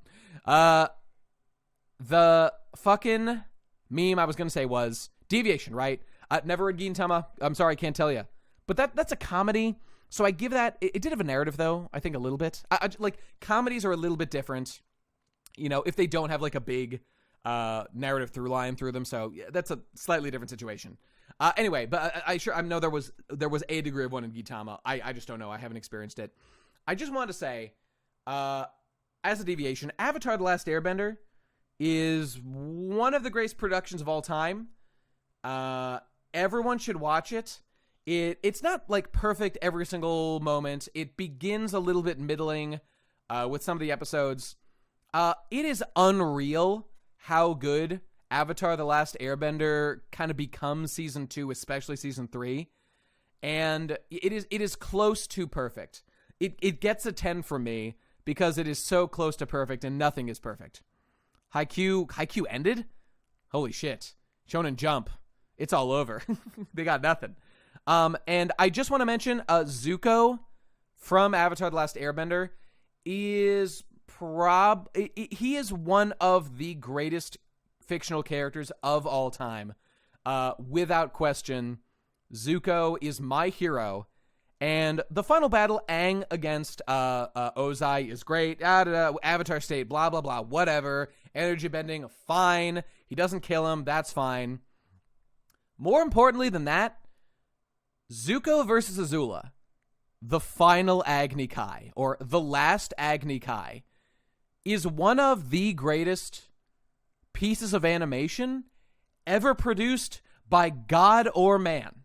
The fucking meme I was gonna say was deviation, right? Never read Gintama. I'm sorry, I can't tell you. But that's a comedy, so I give that. It did have a narrative, though. I think a little bit. Like comedies are a little bit different, you know, if they don't have like a big narrative through line through them. So yeah, that's a slightly different situation. Anyway, but I know there was a degree of one in Gintama. I just don't know. I haven't experienced it. I just wanted to say, as a deviation, Avatar: The Last Airbender is one of the greatest productions of all time. Everyone should watch it. It's not like perfect every single moment. It begins a little bit middling with some of the episodes. It is unreal how good Avatar: The Last Airbender kind of becomes season 2, especially season 3. And it is close to perfect. It gets a 10 from me because it is so close to perfect and nothing is perfect. Haikyuu ended? Holy shit. Shonen Jump. It's all over. They got nothing. And I just want to mention Zuko from Avatar: The Last Airbender is he is one of the greatest fictional characters of all time. Without question, Zuko is my hero. And the final battle, Aang against Ozai, is great. Avatar state, blah, blah, blah, whatever. Energy bending, fine. He doesn't kill him, that's fine. More importantly than that, Zuko versus Azula, the final Agni Kai, or the last Agni Kai, is one of the greatest pieces of animation ever produced by God or man.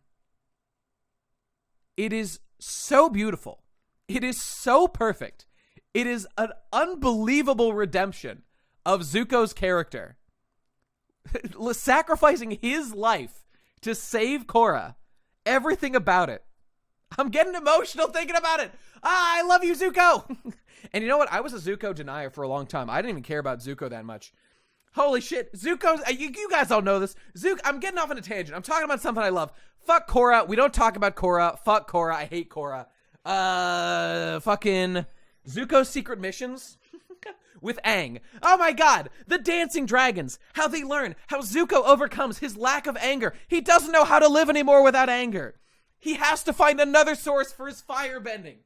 It is so beautiful. It is so perfect. It is an unbelievable redemption of Zuko's character. Sacrificing his life to save Korra. Everything about it. I'm getting emotional thinking about it. I love you, Zuko. And you know what? I was a Zuko denier for a long time. I didn't even care about Zuko that much. Holy shit. Zuko's, you guys all know this. I'm getting off on a tangent. I'm talking about something I love. Fuck Korra. We don't talk about Korra. Fuck Korra. I hate Korra. Fucking Zuko's secret missions with Aang. Oh my god. The dancing dragons. How they learn. How Zuko overcomes his lack of anger. He doesn't know how to live anymore without anger. He has to find another source for his fire bending.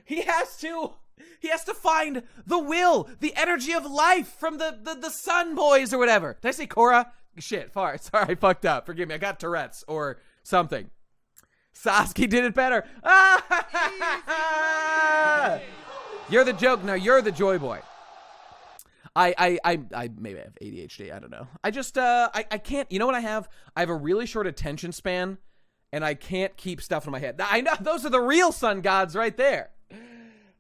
He has to find the will, the energy of life from the sun boys or whatever. Did I say Korra? Shit, sorry, I fucked up. Forgive me, I got Tourette's or something. Sasuke did it better. You're the joke, now you're the joy boy. I maybe have ADHD, I don't know. I just, I can't, you know what I have? I have a really short attention span, and I can't keep stuff in my head. I know, those are the real sun gods right there.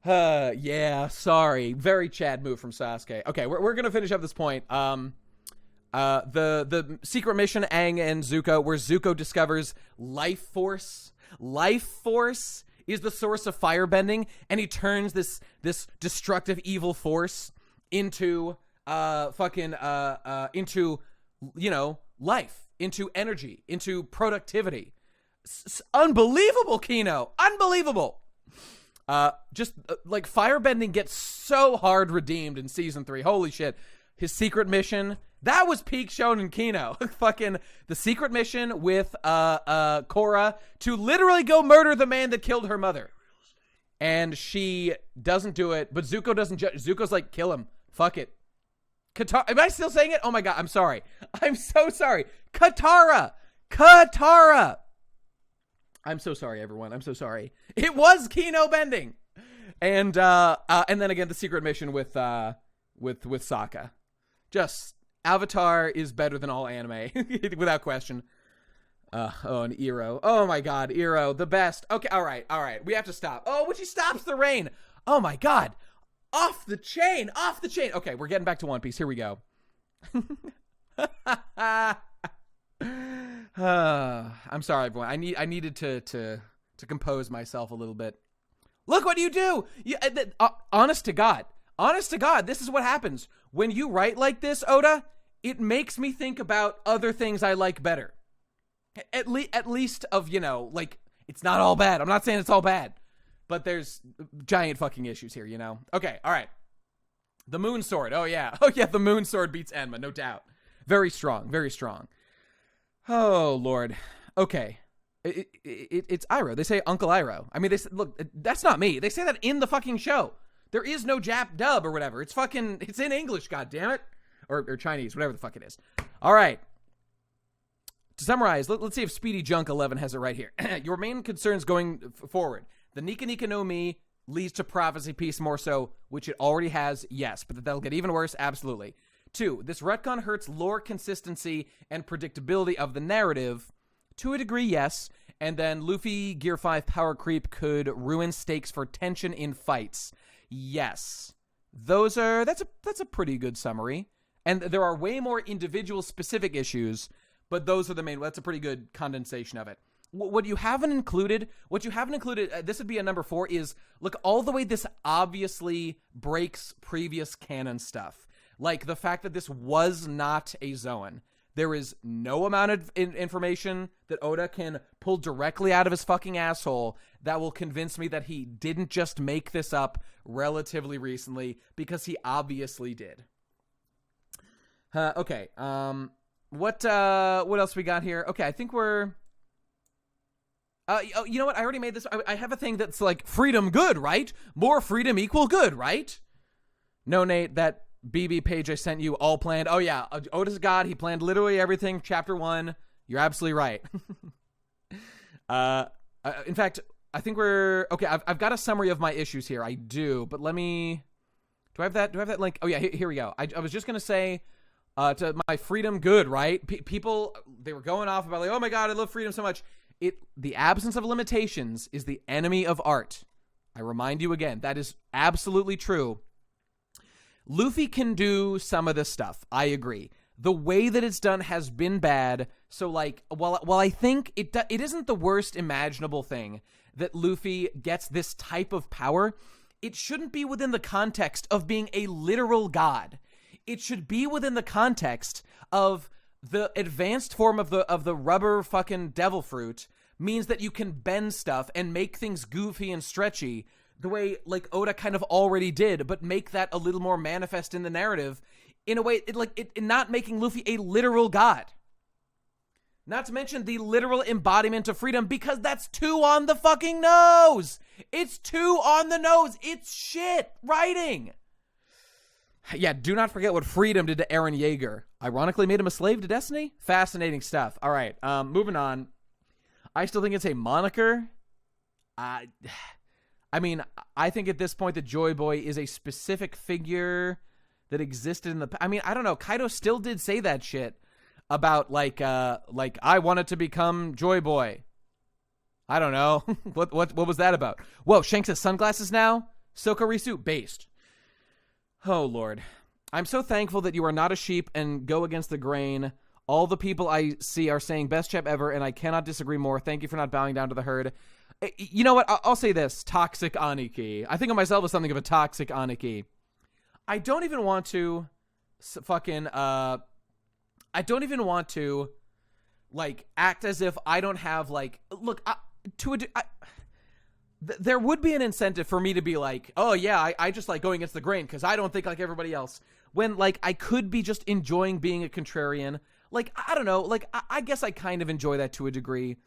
Yeah, sorry. Very Chad move from Sasuke. Okay, we're gonna finish up this point. The secret mission, Aang and Zuko, where Zuko discovers life force. Life force is the source of firebending, and he turns this destructive evil force into into, you know, life, into energy, into productivity. Unbelievable, Kino. Unbelievable. Like firebending gets so hard redeemed in season 3. Holy shit. His secret mission, that was peak Shonen Kino. Fucking the secret mission with Korra to literally go murder the man that killed her mother. And she doesn't do it, but Zuko doesn't Zuko's like, kill him. Fuck it. Am I still saying it? Oh my god, I'm sorry. I'm so sorry. Katara. I'm so sorry, everyone. I'm so sorry. It was Kino bending. And then again, the secret mission with Sokka. Just Avatar is better than all anime, without question. And Iroh. Oh my god, Iroh, the best. Okay, all right. We have to stop. Oh, when she stops the rain. Oh my god. Off the chain. Okay, we're getting back to One Piece. Here we go. I'm sorry, everyone. I needed to compose myself a little bit. Look what you do. Honest to God, this is what happens when you write like this, Oda. It makes me think about other things I like better. At least of, you know, like, it's not all bad. I'm not saying it's all bad, but there's giant fucking issues here, you know. Okay, all right. The Moon Sword. Oh yeah, the Moon Sword beats Enma, no doubt. Very strong. Oh, Lord. Okay. It's Iroh. They say Uncle Iroh. I mean, look, that's not me. They say that in the fucking show. There is no Jap dub or whatever. It's in English, goddammit. Or Chinese, whatever the fuck it is. All right. To summarize, let's see if Speedy Junk 11 has it right here. Your main concerns going forward. The Nika Nika no Mi leads to Prophecy Piece more so, which it already has, yes. But that'll get even worse, absolutely. 2, this retcon hurts lore consistency and predictability of the narrative. To a degree, yes. And then Luffy Gear 5 power creep could ruin stakes for tension in fights. Yes. That's a pretty good summary. And there are way more individual specific issues, but those are the main. That's a pretty good condensation of it. What you haven't included, this would be a number 4, is, look, all the way this obviously breaks previous canon stuff. Like the fact that this was not a Zoan. There is no amount of information that Oda can pull directly out of his fucking asshole that will convince me that he didn't just make this up relatively recently, because he obviously did. Okay. What else we got here? Okay, I think we're... you know what? I already made this. I have a thing that's like, freedom good, right? More freedom equal good, right? No, Nate, that BB page I sent you all planned. Oh yeah, Oda's God. He planned literally everything. Chapter 1. You're absolutely right. In fact, I think we're okay. I've got a summary of my issues here. I do, but let me. Do I have that link? Oh yeah, here we go. I was just gonna say, to my freedom good, right? People, they were going off about like, oh my god, I love freedom so much. The absence of limitations is the enemy of art. I remind you again, that is absolutely true. Luffy can do some of this stuff. I agree. The way that it's done has been bad. So, like, while I think it isn't the worst imaginable thing that Luffy gets this type of power, it shouldn't be within the context of being a literal god. It should be within the context of the advanced form of the rubber fucking devil fruit means that you can bend stuff and make things goofy and stretchy the way like Oda kind of already did, but make that a little more manifest in the narrative in a way not making Luffy a literal god. Not to mention the literal embodiment of freedom, because that's too on the fucking nose. It's too on the nose. It's shit writing. Yeah, do not forget what freedom did to Eren Yeager. Ironically made him a slave to destiny? Fascinating stuff. All right, moving on. I still think it's a moniker. I mean, I think at this point that Joy Boy is a specific figure that existed in the... I mean, I don't know. Kaido still did say that shit about, like I wanted to become Joy Boy. I don't know. What was that about? Whoa, Shanks has sunglasses now? Sokorisu? Based. Oh, Lord. I'm so thankful that you are not a sheep and go against the grain. All the people I see are saying best chap ever, and I cannot disagree more. Thank you for not bowing down to the herd. You know what? I'll say this. Toxic Aniki. I think of myself as something of a toxic Aniki. I don't even want to I don't even want to, like, act as if I don't have, like, look, there would be an incentive for me to be like, oh, yeah, I just like going against the grain because I don't think like everybody else. When, like, I could be just enjoying being a contrarian. Like, I don't know. Like, I guess I kind of enjoy that to a degree.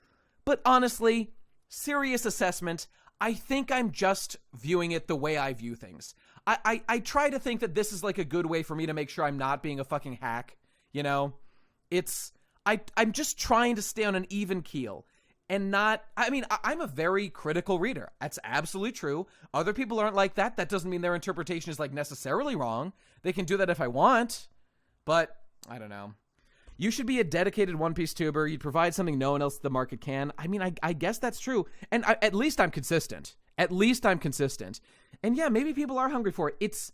But honestly, serious assessment, I think I'm just viewing it the way I view things. I try to think that this is, like, a good way for me to make sure I'm not being a fucking hack, you know? I'm just trying to stay on an even keel. And not, I mean, I'm a very critical reader. That's absolutely true. Other people aren't like that. That doesn't mean their interpretation is, like, necessarily wrong. They can do that if I want. But, I don't know. You should be a dedicated One Piece tuber. You'd provide something no one else in the market can. I mean, I guess that's true. And at least I'm consistent. At least I'm consistent. And yeah, maybe people are hungry for it. It's,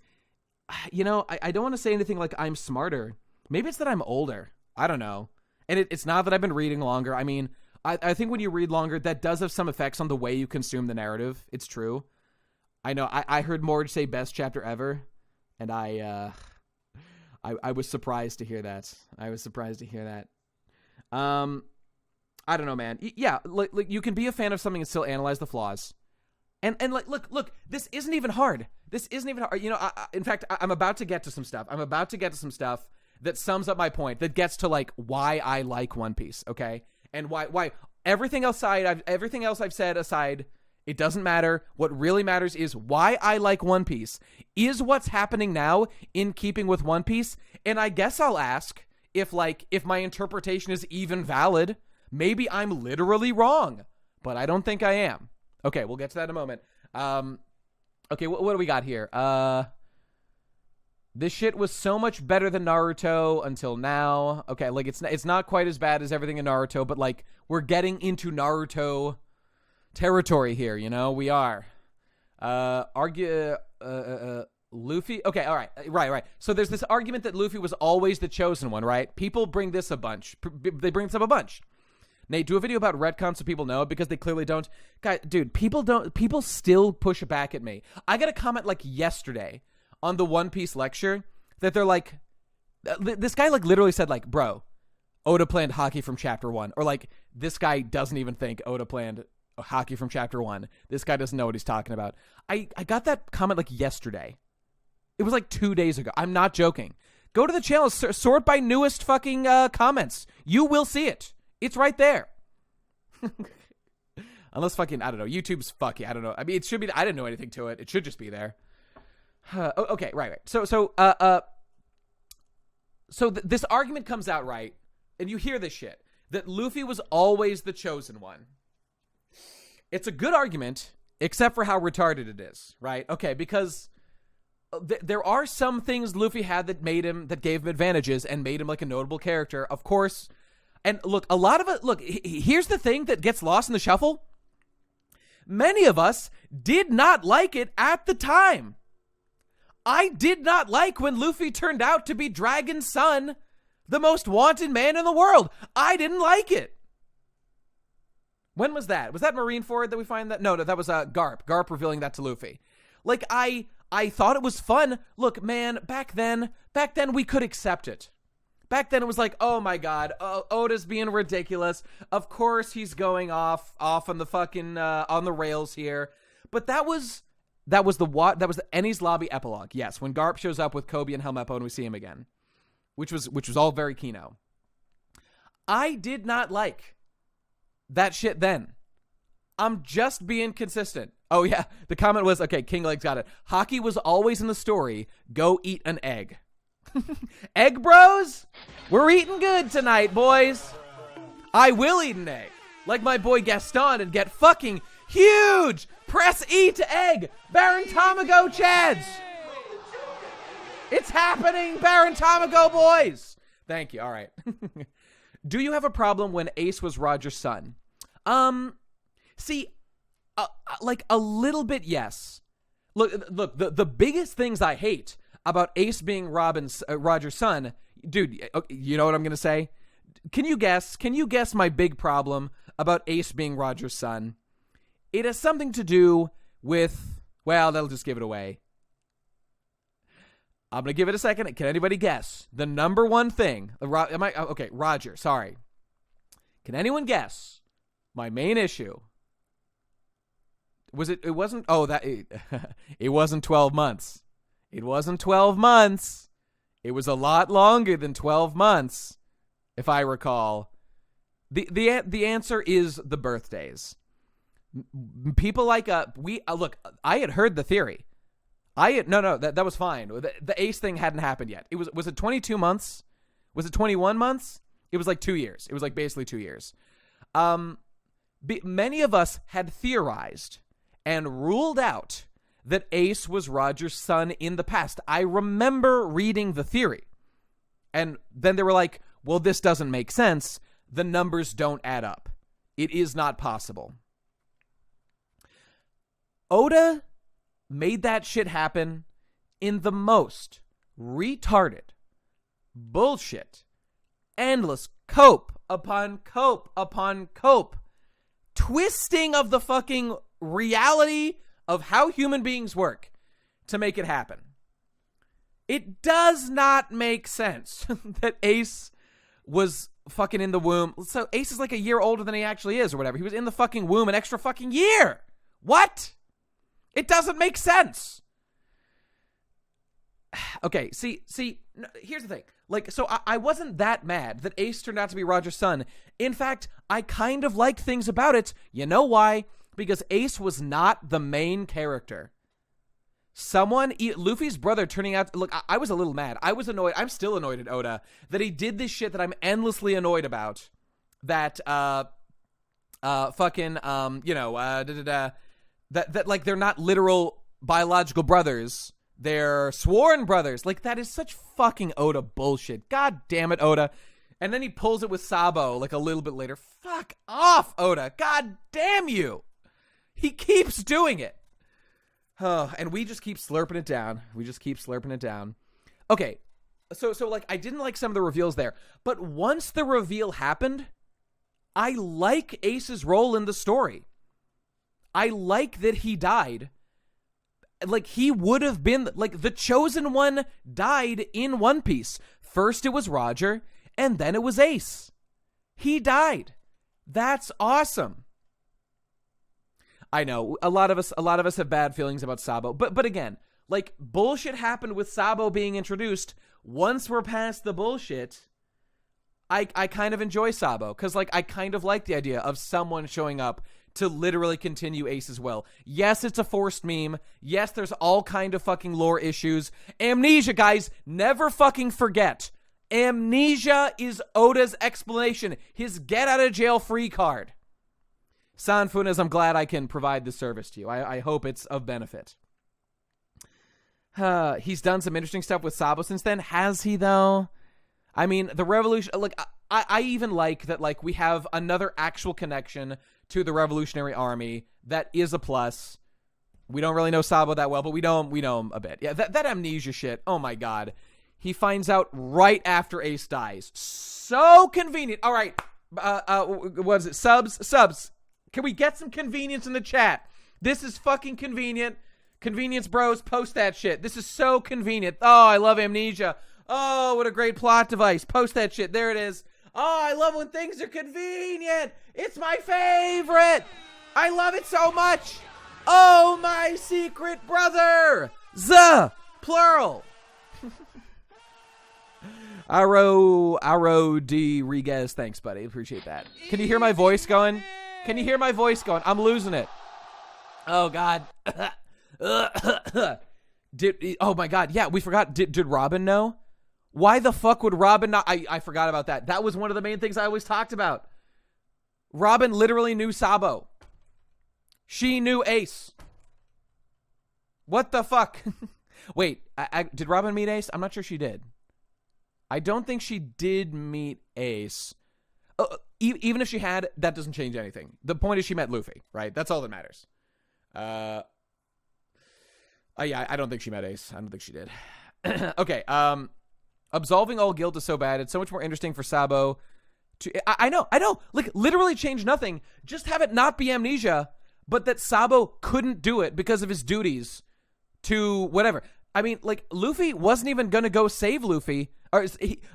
you know, I don't want to say anything like I'm smarter. Maybe it's that I'm older. I don't know. And it's not that I've been reading longer. I mean, I think when you read longer, that does have some effects on the way you consume the narrative. It's true. I know. I heard Morge say best chapter ever, and I was surprised to hear that. I don't know, man. Yeah, like you can be a fan of something and still analyze the flaws. And like, look, this isn't even hard. You know, in fact, I'm about to get to some stuff. That sums up my point, that gets to, like, why I like One Piece, okay? And why everything else I've said aside, it doesn't matter. What really matters is why I like One Piece. Is what's happening now in keeping with One Piece? And I guess I'll ask if my interpretation is even valid. Maybe I'm literally wrong, but I don't think I am. Okay, we'll get to that in a moment. Okay, what do we got here? This shit was so much better than Naruto until now. Okay, like, it's not quite as bad as everything in Naruto, but, like, we're getting into Naruto territory here, you know? We are. Luffy? Okay, all right. Right. So there's this argument that Luffy was always the chosen one, right? People bring this a bunch. They bring this up a bunch. Nate, do a video about retcon so people know, because they clearly don't. Guy, dude, people still push back at me. I got a comment, like, yesterday on the One Piece lecture that they're like, this guy, like, literally said, like, bro, Oda planned hockey from chapter 1. Or, like, this guy doesn't even think Oda planned hockey from chapter 1. This guy doesn't know what he's talking about. I got that comment, like, yesterday. It was, like, 2 days ago. I'm not joking. Go to the channel, sort by newest fucking comments. You will see it. It's right there. Unless fucking, I don't know, YouTube's fucky. I don't know. I mean, it should be, I didn't know anything to it. It should just be there. Okay, right. So this argument comes out, right? And you hear this shit, that Luffy was always the chosen one. It's a good argument, except for how retarded it is, right? Okay, because there are some things Luffy had that gave him advantages and made him, like, a notable character, of course. And look, a lot of it, look, here's the thing that gets lost in the shuffle. Many of us did not like it at the time. I did not like when Luffy turned out to be Dragon's son, the most wanted man in the world. I didn't like it. When was that? Was that Marineford that we find that? No, that was Garp revealing that to Luffy. Like, I thought it was fun. Look, man, back then we could accept it. Back then it was like, oh my god, Oda's being ridiculous. Of course he's going off on the fucking on the rails here. But that was the Enies Lobby epilogue. Yes, when Garp shows up with Kobe and Helmeppo and we see him again, which was all very Kino. I did not like that shit then. I'm just being consistent. Oh yeah, the comment was, okay, King Leg's got it. Hockey was always in the story. Go eat an egg. Egg bros? We're eating good tonight, boys. I will eat an egg, like my boy Gaston, and get fucking huge. Press E to egg. Baron Tamago Chads. It's happening, Baron Tamago boys. Thank you. All right. Do you have a problem when Ace was Roger's son? See, like a little bit, yes. Look, the biggest things I hate about Ace being Roger's son, dude, you know what I'm going to say? Can you guess my big problem about Ace being Roger's son? It has something to do with, well, that'll just give it away. I'm going to give it a second. Can anybody guess the number one thing? Okay, Roger, sorry. Can anyone guess my main issue? It wasn't 12 months. It wasn't 12 months. It was a lot longer than 12 months, if I recall. The answer is the birthdays. People like look, I had heard the theory. That was fine. The Ace thing hadn't happened yet. Was it 22 months? Was it 21 months? It was like 2 years. It was like basically 2 years. Many of us had theorized and ruled out that Ace was Roger's son in the past. I remember reading the theory. And then they were like, well, this doesn't make sense. The numbers don't add up. It is not possible. Oda made that shit happen in the most retarded, bullshit, endless cope upon cope upon cope, twisting of the fucking reality of how human beings work to make it happen. It does not make sense that Ace was fucking in the womb. So Ace is like a year older than he actually is or whatever. He was in the fucking womb an extra fucking year. What? It doesn't make sense. Okay, see, here's the thing. Like, so I wasn't that mad that Ace turned out to be Roger's son. In fact, I kind of liked things about it. You know why? Because Ace was not the main character. Luffy's brother turning out, look, I was a little mad. I was annoyed. I'm still annoyed at Oda that he did this shit that I'm endlessly annoyed about. That, that like they're not literal biological brothers. They're sworn brothers. Like, that is such fucking Oda bullshit. God damn it, Oda. And then he pulls it with Sabo like a little bit later. Fuck off, Oda. God damn you. He keeps doing it. Oh, and we just keep slurping it down. Okay, so like, I didn't like some of the reveals there. But once the reveal happened, I like Ace's role in the story. I like that he died. Like, he would have been, like, the chosen one died in One Piece. First it was Roger, and then it was Ace. He died. That's awesome. I know, a lot of us have bad feelings about Sabo, but again, like, bullshit happened with Sabo being introduced. Once we're past the bullshit, I kind of enjoy Sabo, because, like, I kind of like the idea of someone showing up to literally continue Ace as well. Yes, it's a forced meme. Yes, there's all kind of fucking lore issues. Amnesia, guys, never fucking forget. Amnesia is Oda's explanation, his get out of jail free card. San Funes, I'm glad I can provide this service to you. I hope it's of benefit. He's done some interesting stuff with Sabo since then. Has he, though? I mean, the revolution, like, I even like that, like, we have another actual connection to the Revolutionary Army. That is a plus. We don't really know Sabo that well, but we know him a bit. Yeah, that amnesia shit. Oh my god. He finds out right after Ace dies. So convenient. All right. What is it? Subs. Can we get some convenience in the chat? This is fucking convenient. Convenience bros, post that shit. This is so convenient. Oh, I love Amnesia. Oh, what a great plot device. Post that shit. There it is. Oh, I love when things are convenient. It's my favorite. I love it so much. Oh, my secret brother. Plural. Aro D. Riguez. Thanks, buddy. Appreciate that. Can you hear my voice going? I'm losing it. Oh, God. Oh, my God. Yeah, we forgot. Did Robin know? Why the fuck would Robin not? I forgot about that. That was one of the main things I always talked about. Robin literally knew Sabo. She knew Ace. What the fuck? Wait, did Robin meet Ace? I'm not sure she did. I don't think she did meet Ace. Even if she had, that doesn't change anything. The point is she met Luffy, right? That's all that matters. Yeah, I don't think she met Ace. I don't think she did. Okay. Absolving all guilt is so bad. It's so much more interesting for Sabo to. I know. Like, literally change nothing. Just have it not be amnesia, but that Sabo couldn't do it because of his duties to whatever. I mean, like, Luffy wasn't even going to go save Luffy.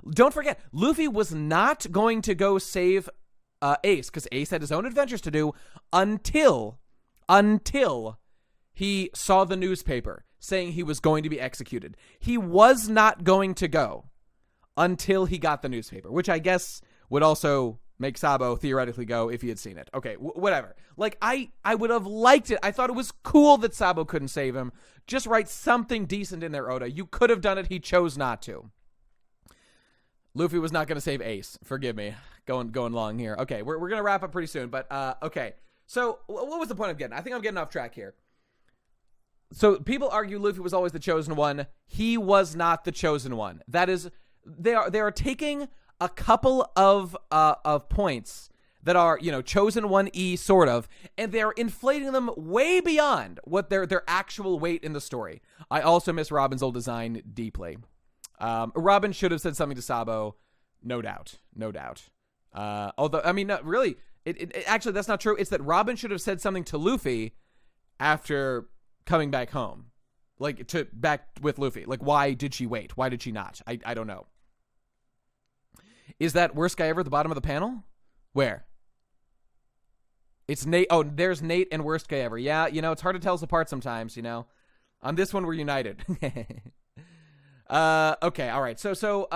Don't forget, Luffy was not going to go save Ace, because Ace had his own adventures to do until he saw the newspaper saying he was going to be executed. He was not going to go until he got the newspaper, which I guess would also make Sabo theoretically go if he had seen it. Okay, whatever. Like, I would have liked it. I thought it was cool that Sabo couldn't save him. Just write something decent in there, Oda. You could have done it. He chose not to. Luffy was not going to save Ace. Forgive me. Going long here. Okay, we're going to wrap up pretty soon, but okay. So, what was the point I'm getting? I think I'm getting off track here. So, people argue Luffy was always the chosen one. He was not the chosen one. That is, they are taking a couple of points that are, chosen 1E sort of, and they're inflating them way beyond what their actual weight in the story. I also miss Robin's old design deeply. Robin should have said something to Sabo, no doubt. Although, I mean, not really, it actually, that's not true. It's that Robin should have said something to Luffy after coming back home, like back with Luffy. Like, why did she wait? Why did she not? I don't know. Is that worst guy ever at the bottom of the panel? Where? It's Nate. Oh, there's Nate and worst guy ever. Yeah, it's hard to tell us apart sometimes, On this one, we're united. Okay, all right. So,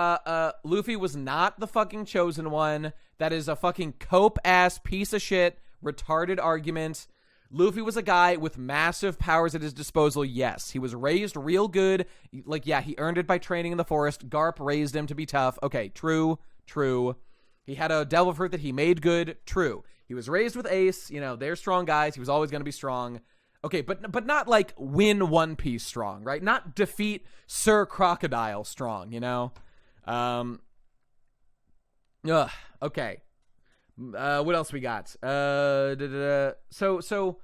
Luffy was not the fucking chosen one. That is a fucking cope-ass piece of shit, retarded argument. Luffy was a guy with massive powers at his disposal, yes. He was raised real good. Like, yeah, he earned it by training in the forest. Garp raised him to be tough. Okay, true. He had a devil fruit that he made good. True. He was raised with Ace. They're strong guys. He was always going to be strong. Okay, but not like win One Piece strong, right? Not defeat Sir Crocodile strong, Okay. What else we got? So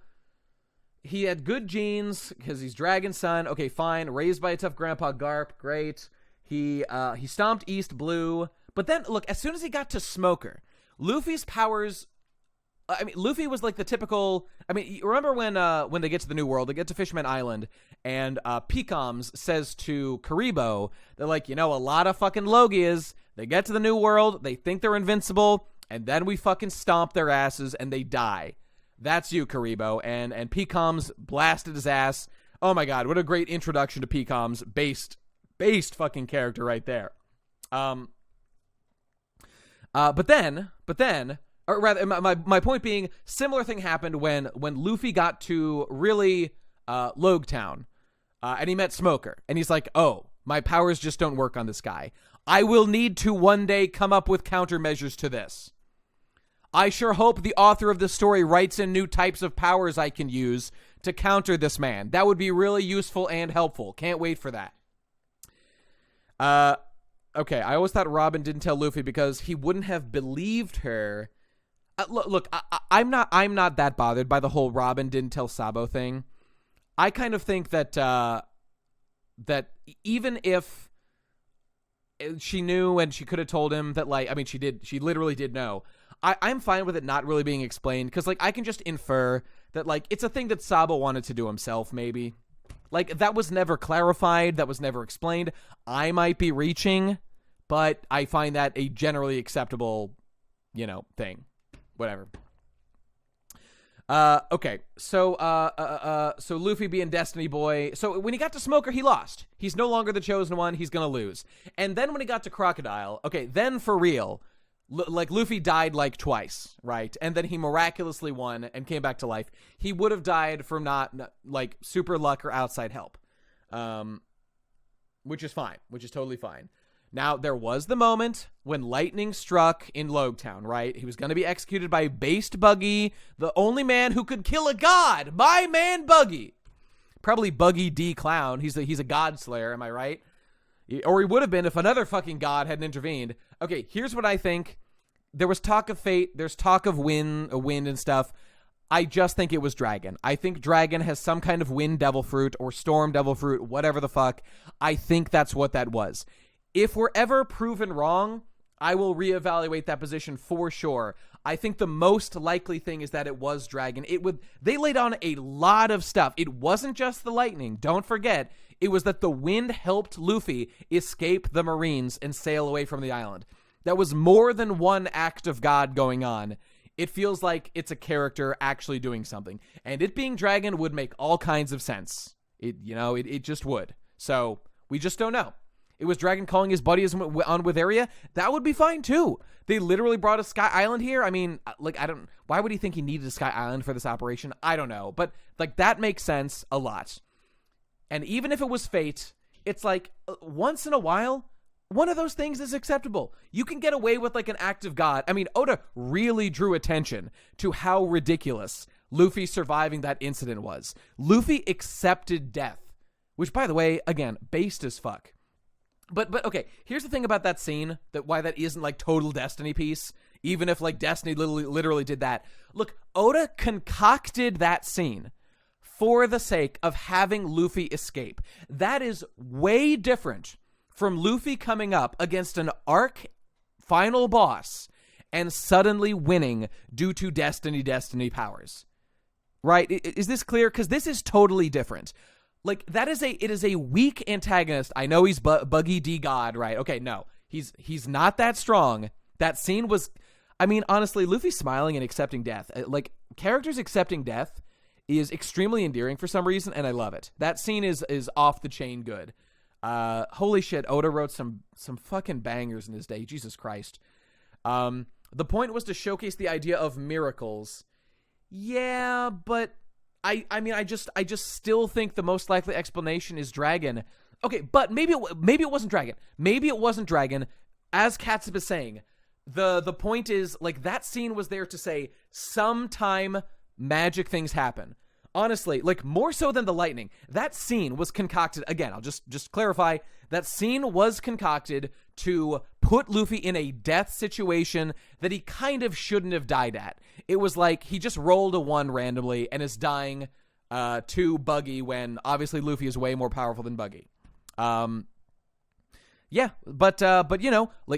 he had good genes because he's Dragon Son. Okay, fine. Raised by a tough grandpa, Garp. Great. He stomped East Blue. But then, look, as soon as he got to Smoker, Luffy's powers... I mean, Luffy was like the typical... I mean, you remember when they get to the New World, they get to Fisherman Island, and Peacoms says to Karibo, they're like, a lot of fucking Logias, they get to the New World, they think they're invincible, and then we fucking stomp their asses, and they die. That's you, Karibo. And Peacoms blasted his ass. Oh my god, what a great introduction to Peacoms. Based fucking character right there. But then... Or rather, my point being, similar thing happened when Luffy got to really Logue Town, and he met Smoker, and he's like, oh, my powers just don't work on this guy. I will need to one day come up with countermeasures to this. I sure hope the author of this story writes in new types of powers I can use to counter this man. That would be really useful and helpful. Can't wait for that. Okay, I always thought Robin didn't tell Luffy because he wouldn't have believed her. Look, I'm not that bothered by the whole Robin didn't tell Sabo thing. I kind of think that that even if she knew and she could have told him that, like, I mean, she literally did know. I'm fine with it not really being explained because, like, I can just infer that, like, it's a thing that Sabo wanted to do himself, maybe. Like, that was never clarified, that was never explained. I might be reaching, but I find that a generally acceptable, thing. Whatever. Okay. So Luffy being Destiny Boy. So when he got to Smoker, he lost. He's no longer the chosen one. He's gonna lose. And then when he got to Crocodile, okay, then for real, like Luffy died like twice, right? And then he miraculously won and came back to life. He would have died from not like super luck or outside help, which is fine, which is totally fine. Now, there was the moment when lightning struck in Logue Town, right? He was going to be executed by Based Buggy, the only man who could kill a god. My man Buggy. Probably Buggy D. Clown. He's a god slayer, am I right? Or he would have been if another fucking god hadn't intervened. Okay, here's what I think. There was talk of fate. There's talk of wind and stuff. I just think it was Dragon. I think Dragon has some kind of Wind Devil Fruit or Storm Devil Fruit, whatever the fuck. I think that's what that was. If we're ever proven wrong, I will reevaluate that position for sure. I think the most likely thing is that it was Dragon. They laid on a lot of stuff. It wasn't just the lightning. Don't forget, it was that the wind helped Luffy escape the Marines and sail away from the island. That was more than one act of God going on. It feels like it's a character actually doing something. And it being Dragon would make all kinds of sense. It just would. So, we just don't know. It was Dragon calling his buddies on with Area. That would be fine too. They literally brought a Sky Island here. I mean, why would he think he needed a Sky Island for this operation? I don't know. But, that makes sense a lot. And even if it was fate, it's once in a while, one of those things is acceptable. You can get away with an act of God. I mean, Oda really drew attention to how ridiculous Luffy surviving that incident was. Luffy accepted death, which, by the way, again, based as fuck. But okay, here's the thing about that scene, why that isn't total Destiny piece, even if Destiny literally did that. Look, Oda concocted that scene for the sake of having Luffy escape. That is way different from Luffy coming up against an arc final boss and suddenly winning due to Destiny powers. Right? Is this clear? Because this is totally different. It is a weak antagonist. I know he's Buggy D God, right? Okay, no. He's not that strong. That scene was, honestly, Luffy smiling and accepting death. Characters accepting death is extremely endearing for some reason, and I love it. That scene is off the chain good. Holy shit, Oda wrote some fucking bangers in his day. Jesus Christ. The point was to showcase the idea of miracles. Yeah, but I just still think the most likely explanation is Dragon. Okay, but maybe it wasn't Dragon. Maybe it wasn't Dragon. As Katsub is saying, the point is that scene was there to say sometime magic things happen. Honestly, more so than the lightning. That scene was concocted. Again, I'll just clarify. That scene was concocted to put Luffy in a death situation that he kind of shouldn't have died at. It was he just rolled a 1 randomly and is dying to Buggy when obviously Luffy is way more powerful than Buggy. Yeah, but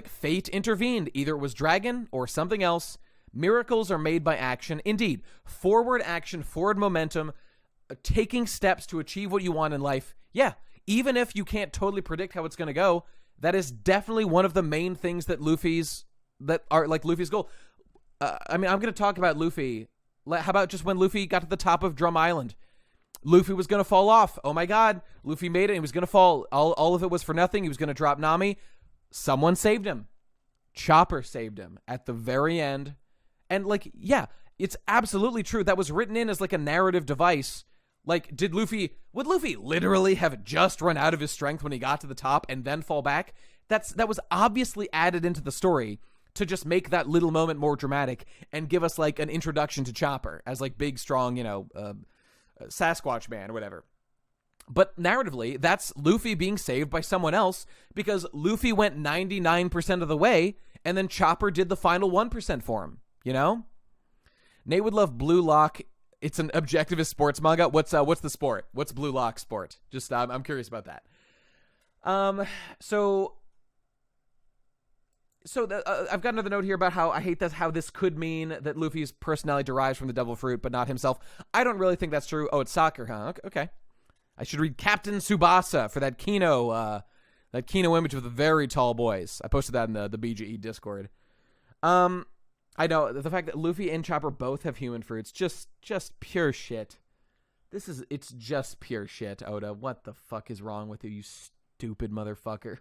fate intervened. Either it was Dragon or something else. Miracles are made by action. Indeed, forward action, forward momentum, taking steps to achieve what you want in life. Yeah, even if you can't totally predict how it's going to go, that is definitely one of the main things that Luffy's goal. I'm going to talk about Luffy. How about just when Luffy got to the top of Drum Island? Luffy was going to fall off. Oh my god. Luffy made it. He was going to fall. All of it was for nothing. He was going to drop Nami. Someone saved him. Chopper saved him at the very end. And yeah, it's absolutely true. That was written in as a narrative device. Would Luffy literally have just run out of his strength when he got to the top and then fall back? That was obviously added into the story to just make that little moment more dramatic and give us an introduction to Chopper as big, strong, Sasquatch man or whatever. But narratively, that's Luffy being saved by someone else because Luffy went 99% of the way and then Chopper did the final 1% for him. Nate would love Blue Lock. It's an objectivist sports manga. What's the sport? What's Blue Lock sport? Just I'm curious about that. I've got another note here about how I hate how this could mean that Luffy's personality derives from the Devil Fruit, but not himself. I don't really think that's true. Oh, it's soccer, huh? Okay. I should read Captain Tsubasa for that Kino image of the very tall boys. I posted that in the BGE Discord. I know the fact that Luffy and Chopper both have human fruits, just pure shit. It's just pure shit, Oda. What the fuck is wrong with you, you stupid motherfucker?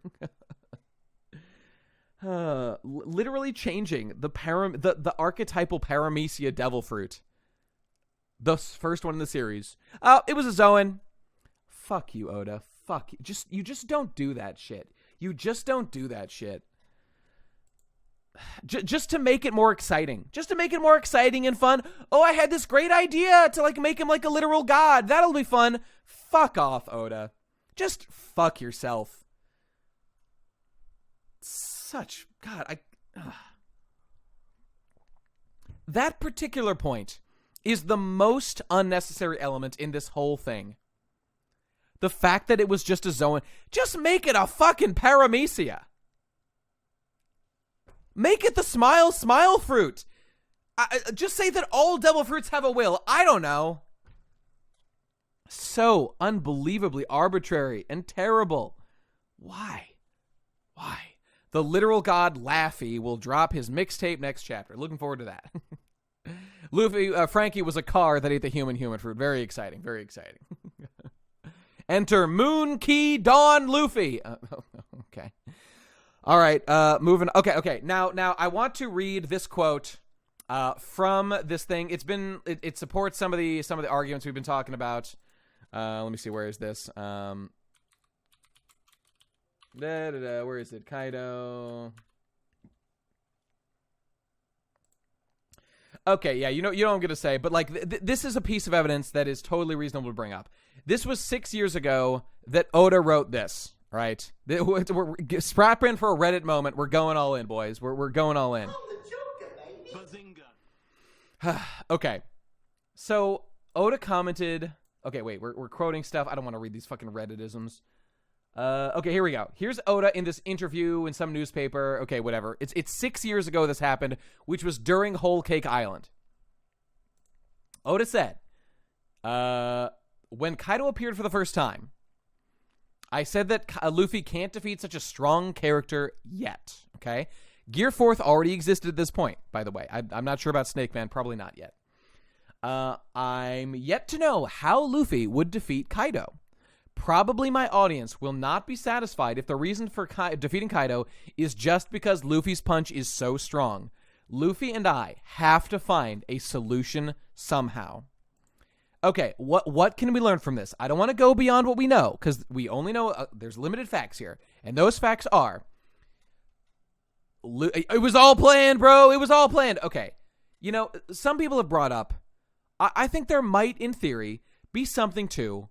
Literally changing the archetypal Paramecia Devil Fruit. The first one in the series. Oh, it was a Zoan. Fuck you, Oda. Fuck you. You just don't do that shit. You just don't do that shit. Just to make it more exciting. Just to make it more exciting and fun. Oh, I had this great idea to make him a literal god. That'll be fun. Fuck off, Oda. Just fuck yourself. God, that particular point is the most unnecessary element in this whole thing. The fact that it was just a Zoan. Just make it a fucking paramecia. Make it the smile fruit. Just say that all devil fruits have a will. I don't know. So unbelievably arbitrary and terrible. Why? The literal god Laffy will drop his mixtape next chapter. Looking forward to that. Frankie was a car that ate the human fruit. Very exciting. Very exciting. Enter Moon Key Dawn Luffy. Okay. All right. Moving. Okay. Now I want to read this quote from this thing. It supports some of the arguments we've been talking about. Let me see. Where is this? Where is it? Kaido. Okay, yeah, you know what I'm going to say, but like this is a piece of evidence that is totally reasonable to bring up. This was 6 years ago that Oda wrote this, right? We're strap in for a Reddit moment. We're going all in, boys. We're going all in. I'm the Joker, baby. Bazinga. Okay, so Oda commented. Okay, wait, we're quoting stuff. I don't want to read these fucking Redditisms. Okay, here we go. Here's Oda in this interview in some newspaper. Okay, whatever. It's 6 years ago this happened, which was during Whole Cake Island. Oda said, when Kaido appeared for the first time, I said that Luffy can't defeat such a strong character yet. Okay? Gear 4th already existed at this point, by the way. I'm not sure about Snake Man. Probably not yet. I'm yet to know how Luffy would defeat Kaido. Probably my audience will not be satisfied if the reason for defeating Kaido is just because Luffy's punch is so strong. Luffy and I have to find a solution somehow. Okay, what can we learn from this? I don't want to go beyond what we know, because we only know there's limited facts here. And those facts are, it was all planned, bro. It was all planned. Okay, you know, some people have brought up, I think there might, in theory, be something to,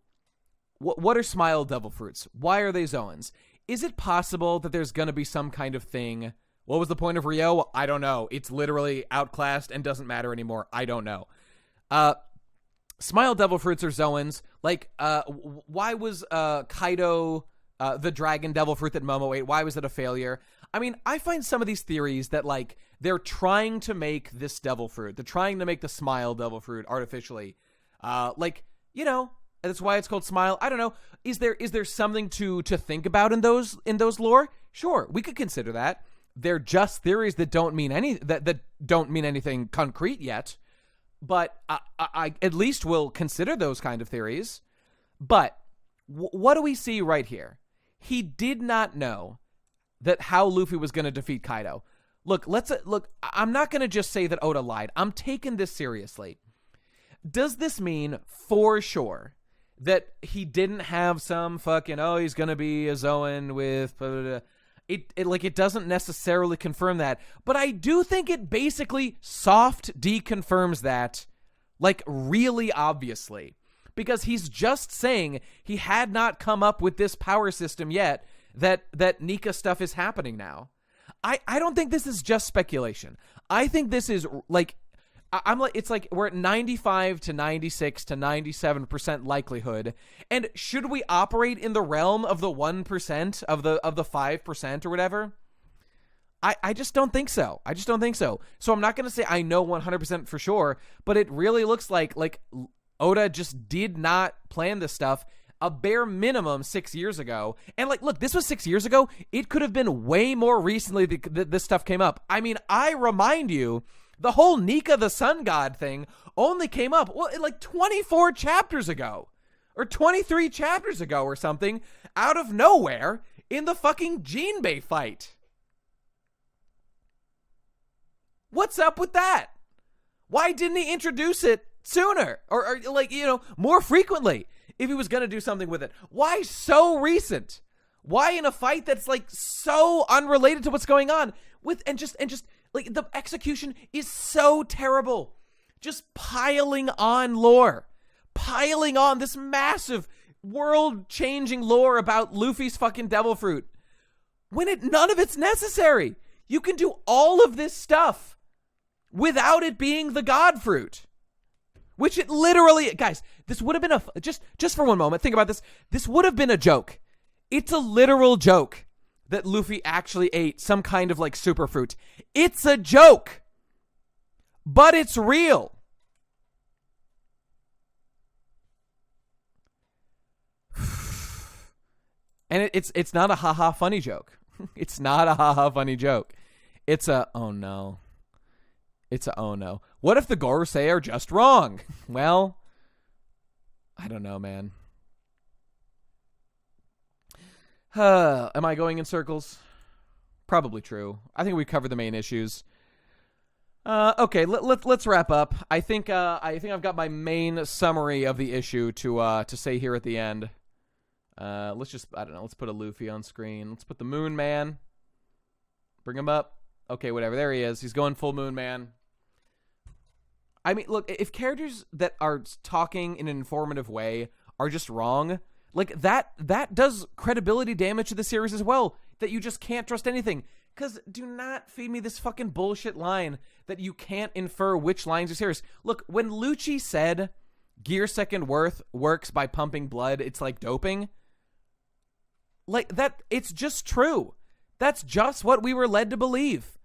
what are Smile Devil Fruits? Why are they Zoans? Is it possible that there's going to be some kind of thing? What was the point of Rio? I don't know. It's literally outclassed and doesn't matter anymore. I don't know. Smile Devil Fruits are Zoans. Like, why was Kaido the Dragon Devil Fruit that Momo ate? Why was it a failure? I mean, I find some of these theories that, like, they're trying to make this Devil Fruit. They're trying to make the Smile Devil Fruit artificially. Like, you know, that's why it's called Smile. I don't know. Is there something to think about in those lore? Sure, we could consider that. They're just theories that don't mean anything concrete yet. But I at least will consider those kind of theories. But what do we see right here? He did not know that how Luffy was going to defeat Kaido. Look. I'm not going to just say that Oda lied. I'm taking this seriously. Does this mean for sure that he didn't have some fucking, he's going to be a Zoan with... It doesn't necessarily confirm that, but I do think it basically soft deconfirms that, like, really obviously, because he's just saying he had not come up with this power system yet, that Nika stuff is happening now. I don't think this is just speculation. I think this is, like, it's like we're at 95 to 96 to 97% likelihood. And should we operate in the realm of the 1% of the 5% or whatever? I just don't think so. So I'm not going to say I know 100% for sure, but it really looks like Oda just did not plan this stuff a bare minimum 6 years ago. And like, look, this was 6 years ago. It could have been way more recently that this stuff came up. I mean, I remind you, the whole Nika the Sun God thing only came up, like 24 chapters ago. Or 23 chapters ago or something, out of nowhere, in the fucking Jinbei fight. What's up with that? Why didn't he introduce it sooner? Or like, you know, more frequently, if he was going to do something with it? Why so recent? Why in a fight that's like so unrelated to what's going on? And just like, the execution is so terrible. Just piling on lore. Piling on this massive world-changing lore about Luffy's fucking devil fruit. When none of it's necessary. You can do all of this stuff without it being the god fruit. Which it literally, guys, this would have been just for one moment, think about this. This would have been a joke. It's a literal joke that Luffy actually ate some kind of like super fruit. It's a joke, but it's real. And it's not a haha funny joke. It's not a haha funny joke. It's a oh no. It's a oh no. What if the Gorosei are just wrong? Well, I don't know, man. Am I going in circles? Probably true. I think we covered the main issues. Okay, let's wrap up. I think I've got my main summary of the issue to say here at the end. Let's put a Luffy on screen. Let's put the Moon Man. Bring him up. Okay, whatever. There he is. He's going full Moon Man. I mean, look, if characters that are talking in an informative way are just wrong, like that does credibility damage to the series as well, that you just can't trust anything. Because do not feed me this fucking bullshit line that you can't infer which lines are serious. Look, when Lucci said Gear Second Worth works by pumping blood, it's like doping. Like that, it's just true. That's just what we were led to believe.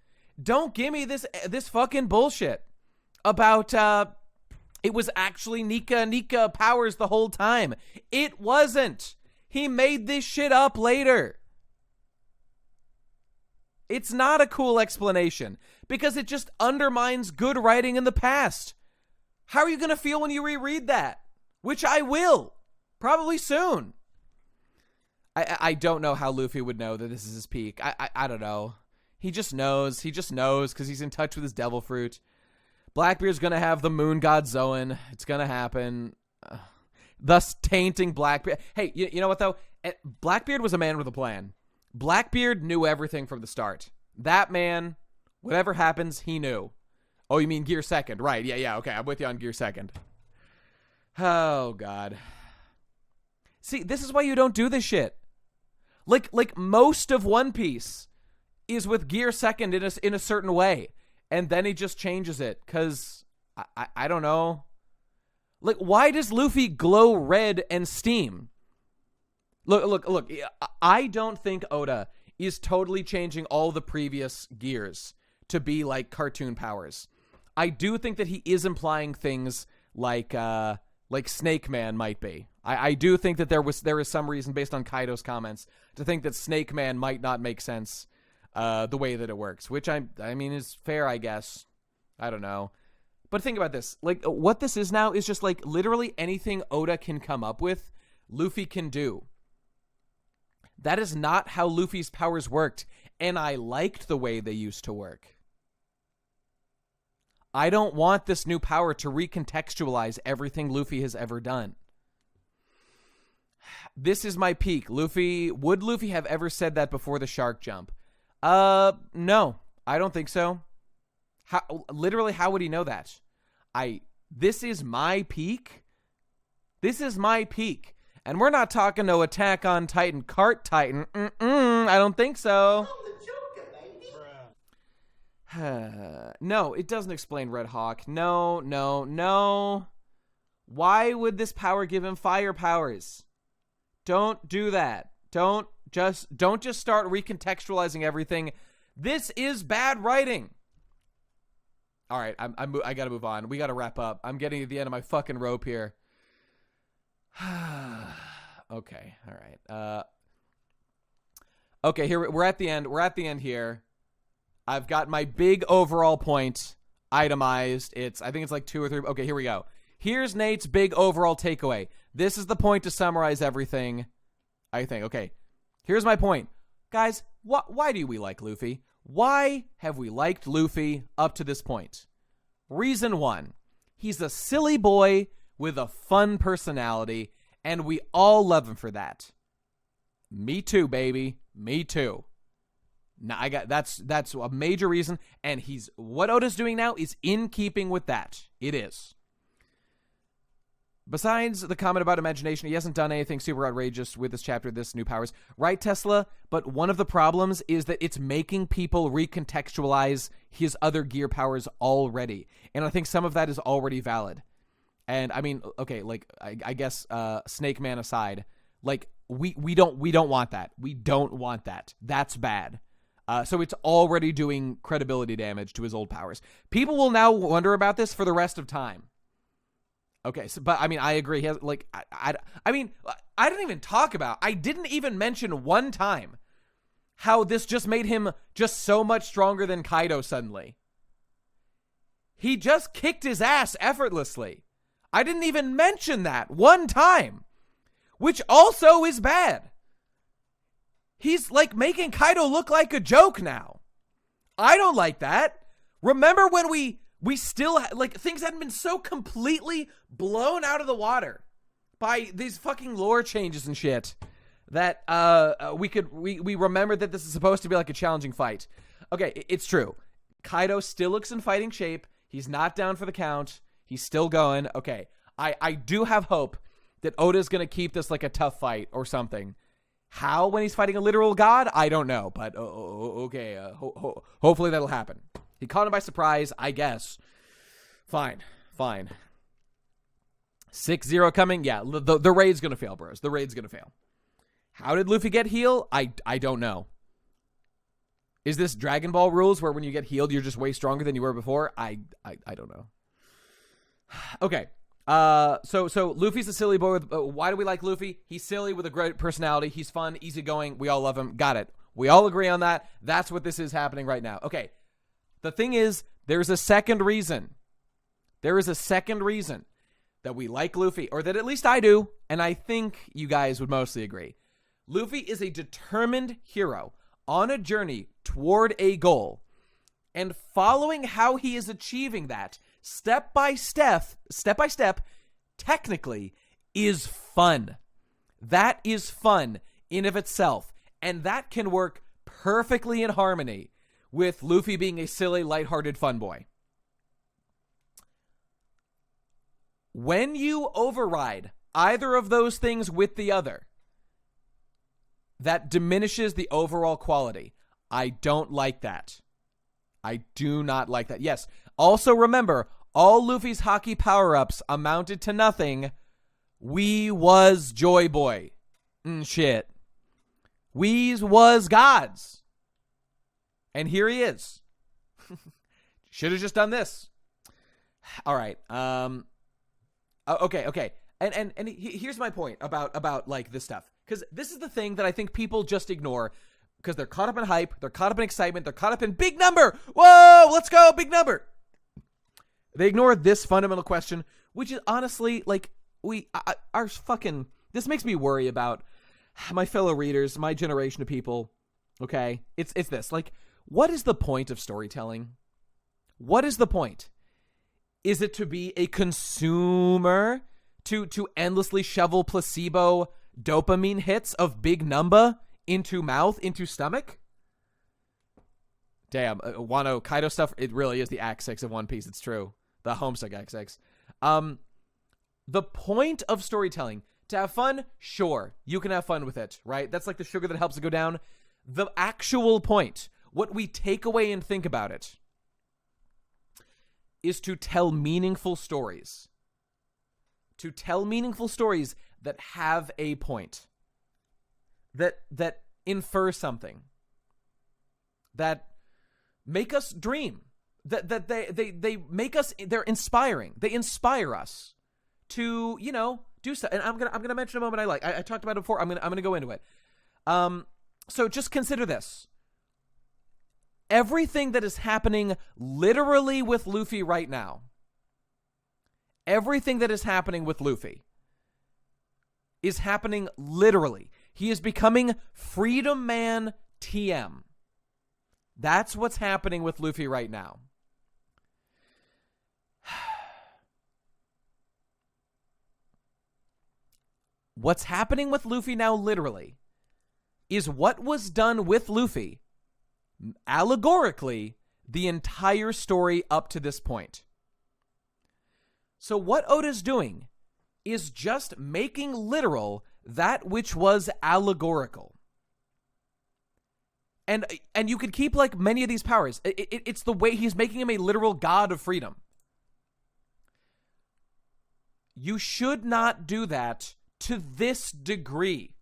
Don't give me this fucking bullshit about it was actually Nika powers the whole time. It wasn't. He made this shit up later. It's not a cool explanation because it just undermines good writing in the past. How are you going to feel when you reread that? Which I will. Probably soon. I don't know how Luffy would know that this is his peak. I don't know. He just knows. He just knows because he's in touch with his devil fruit. Blackbeard's going to have the moon god Zoan. It's going to happen. Thus tainting Blackbeard. Hey, you know what, though? Blackbeard was a man with a plan. Blackbeard knew everything from the start. That man, whatever happens, he knew. Oh, you mean Gear Second. Right, yeah, okay. I'm with you on Gear Second. Oh, God. See, this is why you don't do this shit. Like most of One Piece is with Gear Second in a certain way. And then he just changes it, because, I don't know. Like, why does Luffy glow red and steam? Look, I don't think Oda is totally changing all the previous gears to be like cartoon powers. I do think that he is implying things like Snake Man might be. I do think that there is some reason based on Kaido's comments to think that Snake Man might not make sense the way that it works, which I mean is fair, I guess. I don't know. But think about this. Like, what this is now is just like literally anything Oda can come up with, Luffy can do. That is not how Luffy's powers worked, and I liked the way they used to work. I don't want this new power to recontextualize everything Luffy has ever done. This is my peak. Would Luffy have ever said that before the shark jump? No, I don't think so. Literally, how would he know that? This is my peak? This is my peak. And we're not talking no Attack on Titan, Cart Titan. I don't think so. No, it doesn't explain Red Hawk. No. Why would this power give him fire powers? Don't do that. Don't just start recontextualizing everything. This is bad writing. All right, I gotta move on. We gotta wrap up. I'm getting to the end of my fucking rope here. Okay, all right. Okay, here we're at the end. We're at the end here. I've got my big overall point itemized. I think it's like 2 or 3. Okay, here we go. Here's Nate's big overall takeaway. This is the point to summarize everything, I think. Okay, here's my point. Guys, why do we like Luffy? Why have we liked Luffy up to this point? Reason 1, he's a silly boy with a fun personality, and we all love him for that. Me too, baby. Me too. Now that's a major reason, and what Oda's doing now is in keeping with that. It is. Besides the comment about imagination, he hasn't done anything super outrageous with this chapter, this new powers. Right, Tesla? But one of the problems is that it's making people recontextualize his other gear powers already. And I think some of that is already valid. And I mean, okay, like I guess Snake Man aside, like we don't want that. We don't want that. That's bad. So it's already doing credibility damage to his old powers. People will now wonder about this for the rest of time. Okay, so, but I mean, I agree. He has, like, I mean, I didn't even talk about, I didn't even mention one time how this just made him just so much stronger than Kaido suddenly. He just kicked his ass effortlessly. I didn't even mention that one time, which also is bad. He's like making Kaido look like a joke now. I don't like that. Remember when we still, like, things hadn't been so completely blown out of the water by these fucking lore changes and shit that we remembered that this is supposed to be like a challenging fight. Okay, it's true. Kaido still looks in fighting shape. He's not down for the count. He's still going. Okay, I do have hope that Oda's going to keep this like a tough fight or something. How, when he's fighting a literal god? I don't know, but okay, hopefully that'll happen. He caught him by surprise, I guess. Fine. 6-0 coming? Yeah, the raid's going to fail, bros. The raid's going to fail. How did Luffy get heal? I don't know. Is this Dragon Ball rules where when you get healed, you're just way stronger than you were before? I don't know. Okay. So Luffy's a silly boy. Why do we like Luffy? He's silly with a great personality. He's fun, easygoing. We all love him. Got it. We all agree on that. That's what this is happening right now. Okay. The thing is, there's a second reason. There is a second reason that we like Luffy, or that at least I do, and I think you guys would mostly agree. Luffy is a determined hero on a journey toward a goal, and following how he is achieving that step by step, technically, is fun. That is fun in of itself, and that can work perfectly in harmony with Luffy being a silly, lighthearted fun boy. When you override either of those things with the other, that diminishes the overall quality. I don't like that. I do not like that. Yes. Also remember, all Luffy's hockey power-ups amounted to nothing. We was Joy Boy. Shit. We was gods. And here he is. Should have just done this. All right. Okay. And here's my point about like this stuff. Because this is the thing that I think people just ignore because they're caught up in hype, they're caught up in excitement, they're caught up in big number. Whoa, let's go, big number. They ignore this fundamental question, which is honestly like this makes me worry about my fellow readers, my generation of people. Okay, it's this, like, what is the point of storytelling? What is the point? Is it to be a consumer to endlessly shovel placebo dopamine hits of big number into mouth, into stomach? Damn, Wano, Kaido stuff, it really is the Act 6 of One Piece. It's true. The Homesick Act 6. The point of storytelling, to have fun, sure, you can have fun with it, right? That's like the sugar that helps it go down. The actual point, what we take away and think about it, is to tell meaningful stories. To tell meaningful stories that have a point, that infer something, that make us dream, that they make us, they're inspiring. They inspire us to, do stuff. And I'm gonna mention a moment I like. I talked about it before. I'm gonna go into it. So just consider this. Everything that is happening literally with Luffy right now. Everything that is happening with Luffy is happening literally. He is becoming Freedom Man TM. That's what's happening with Luffy right now. What's happening with Luffy now literally is what was done with Luffy allegorically the entire story up to this point. So what Oda's doing is just making literal that which was allegorical. And you could keep like many of these powers. It's the way he's making him a literal god of freedom. you should not do that to this degree.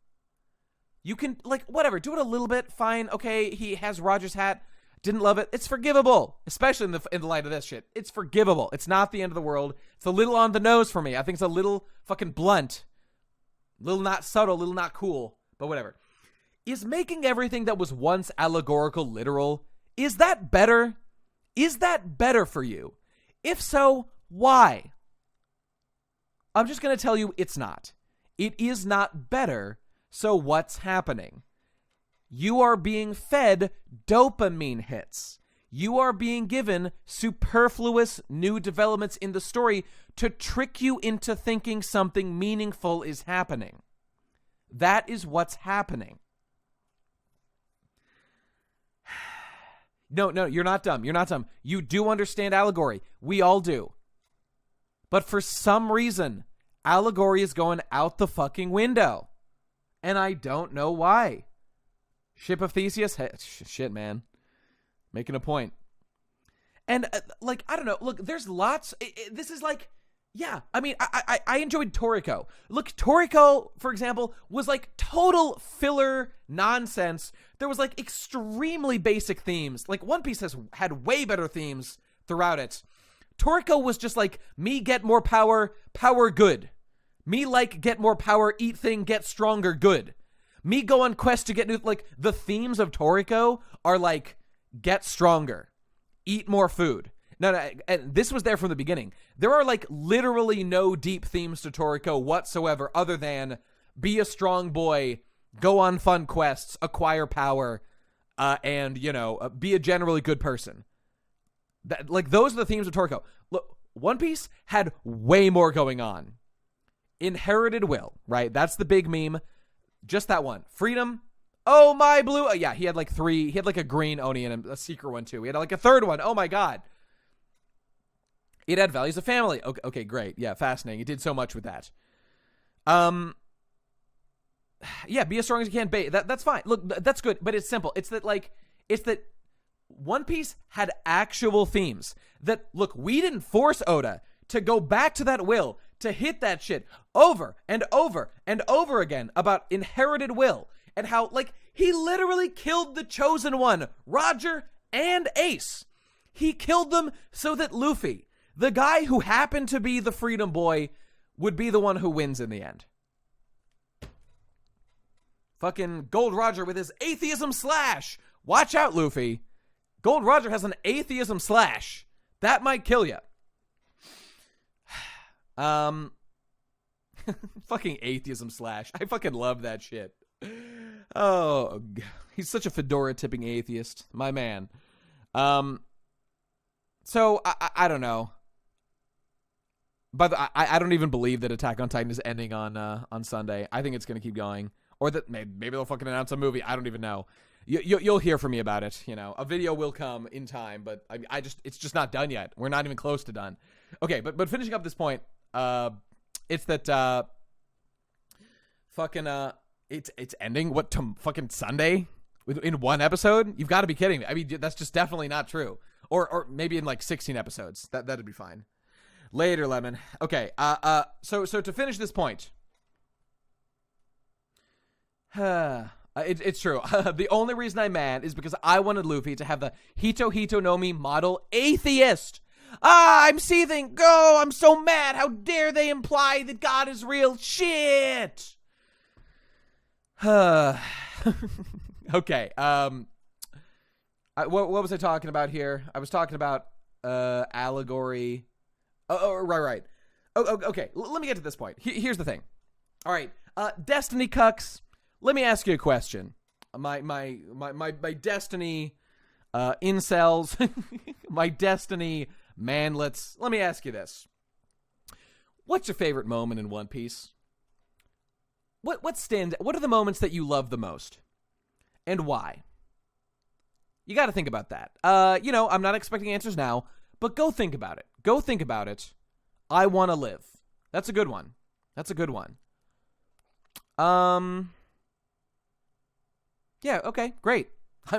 You can, like, whatever, do it a little bit, fine. Okay, he has Roger's hat, didn't love it. It's forgivable, especially in the light of this shit. It's forgivable. It's not the end of the world. It's a little on the nose for me. I think it's a little fucking blunt, a little not subtle, a little not cool, but whatever. Is making everything that was once allegorical literal, is that better? Is that better for you? If so, why? I'm just going to tell you it's not. It is not better, so what's happening? You are being fed dopamine hits. You are being given superfluous new developments in the story to trick you into thinking something meaningful is happening. That is what's happening. No, you're not dumb. You're not dumb. You do understand allegory. We all do. But for some reason, allegory is going out the fucking window. And I don't know why. Ship of Theseus? Hey, shit, man. Making a point. And, I don't know. Look, there's lots. This is like, yeah. I mean, I enjoyed Toriko. Look, Toriko, for example, was like total filler nonsense. There was like extremely basic themes. Like One Piece has had way better themes throughout it. Toriko was just like, me get more power, power good. Me like get more power, eat thing, get stronger, good. Me go on quest to get new, like the themes of Toriko are like, get stronger, eat more food. No, and this was there from the beginning. There are like literally no deep themes to Toriko whatsoever other than be a strong boy, go on fun quests, acquire power, and, be a generally good person. Those are the themes of Toriko. Look, One Piece had way more going on. Inherited will, right? That's the big meme. Just that one. Freedom. Oh, my blue. Yeah, he had like 3. He had like a green Oni and a secret one too. He had like a third one. Oh my God. It had values of family. Okay, great. Yeah, fascinating. It did so much with that. Yeah, be as strong as you can. That's fine. Look, that's good, but it's simple. It's that One Piece had actual themes that, look, we didn't force Oda to go back to that will, to hit that shit over and over and over again about inherited will and how, he literally killed the chosen one, Roger and Ace. He killed them so that Luffy, the guy who happened to be the freedom boy, would be the one who wins in the end. Fucking Gold Roger with his atheism slash. Watch out, Luffy. Gold Roger has an atheism slash. That might kill you. Fucking atheism slash. I fucking love that shit. Oh, he's such a fedora tipping atheist. My man. So I don't know. But I don't even believe that Attack on Titan is ending on Sunday. I think it's going to keep going. Or that maybe they'll fucking announce a movie. I don't even know. You'll hear from me about it. A video will come in time, but it's just not done yet. We're not even close to done. Okay, but finishing up this point, it's that it's ending fucking Sunday in one episode. You've got to be kidding me. I mean, that's just definitely not true. Or maybe in 16 episodes. That'd be fine. Later, Lemon. Okay. So to finish this point. It's true. The only reason I'm mad is because I wanted Luffy to have the Hito no Mi model atheist. I'm seething. Go. I'm so mad. How dare they imply that God is real? Shit. Okay. What was I talking about here? I was talking about allegory. Oh, right. Oh, okay. Let me get to this point. Here's the thing. All right. Destiny cucks. Let me ask you a question. My Destiny incels, my Destiny manlets. Let me ask you this. What's your favorite moment in One Piece? What are the moments that you love the most? And why? You got to think about that. I'm not expecting answers now, but go think about it. Go think about it. I want to live. That's a good one. Yeah, okay, great.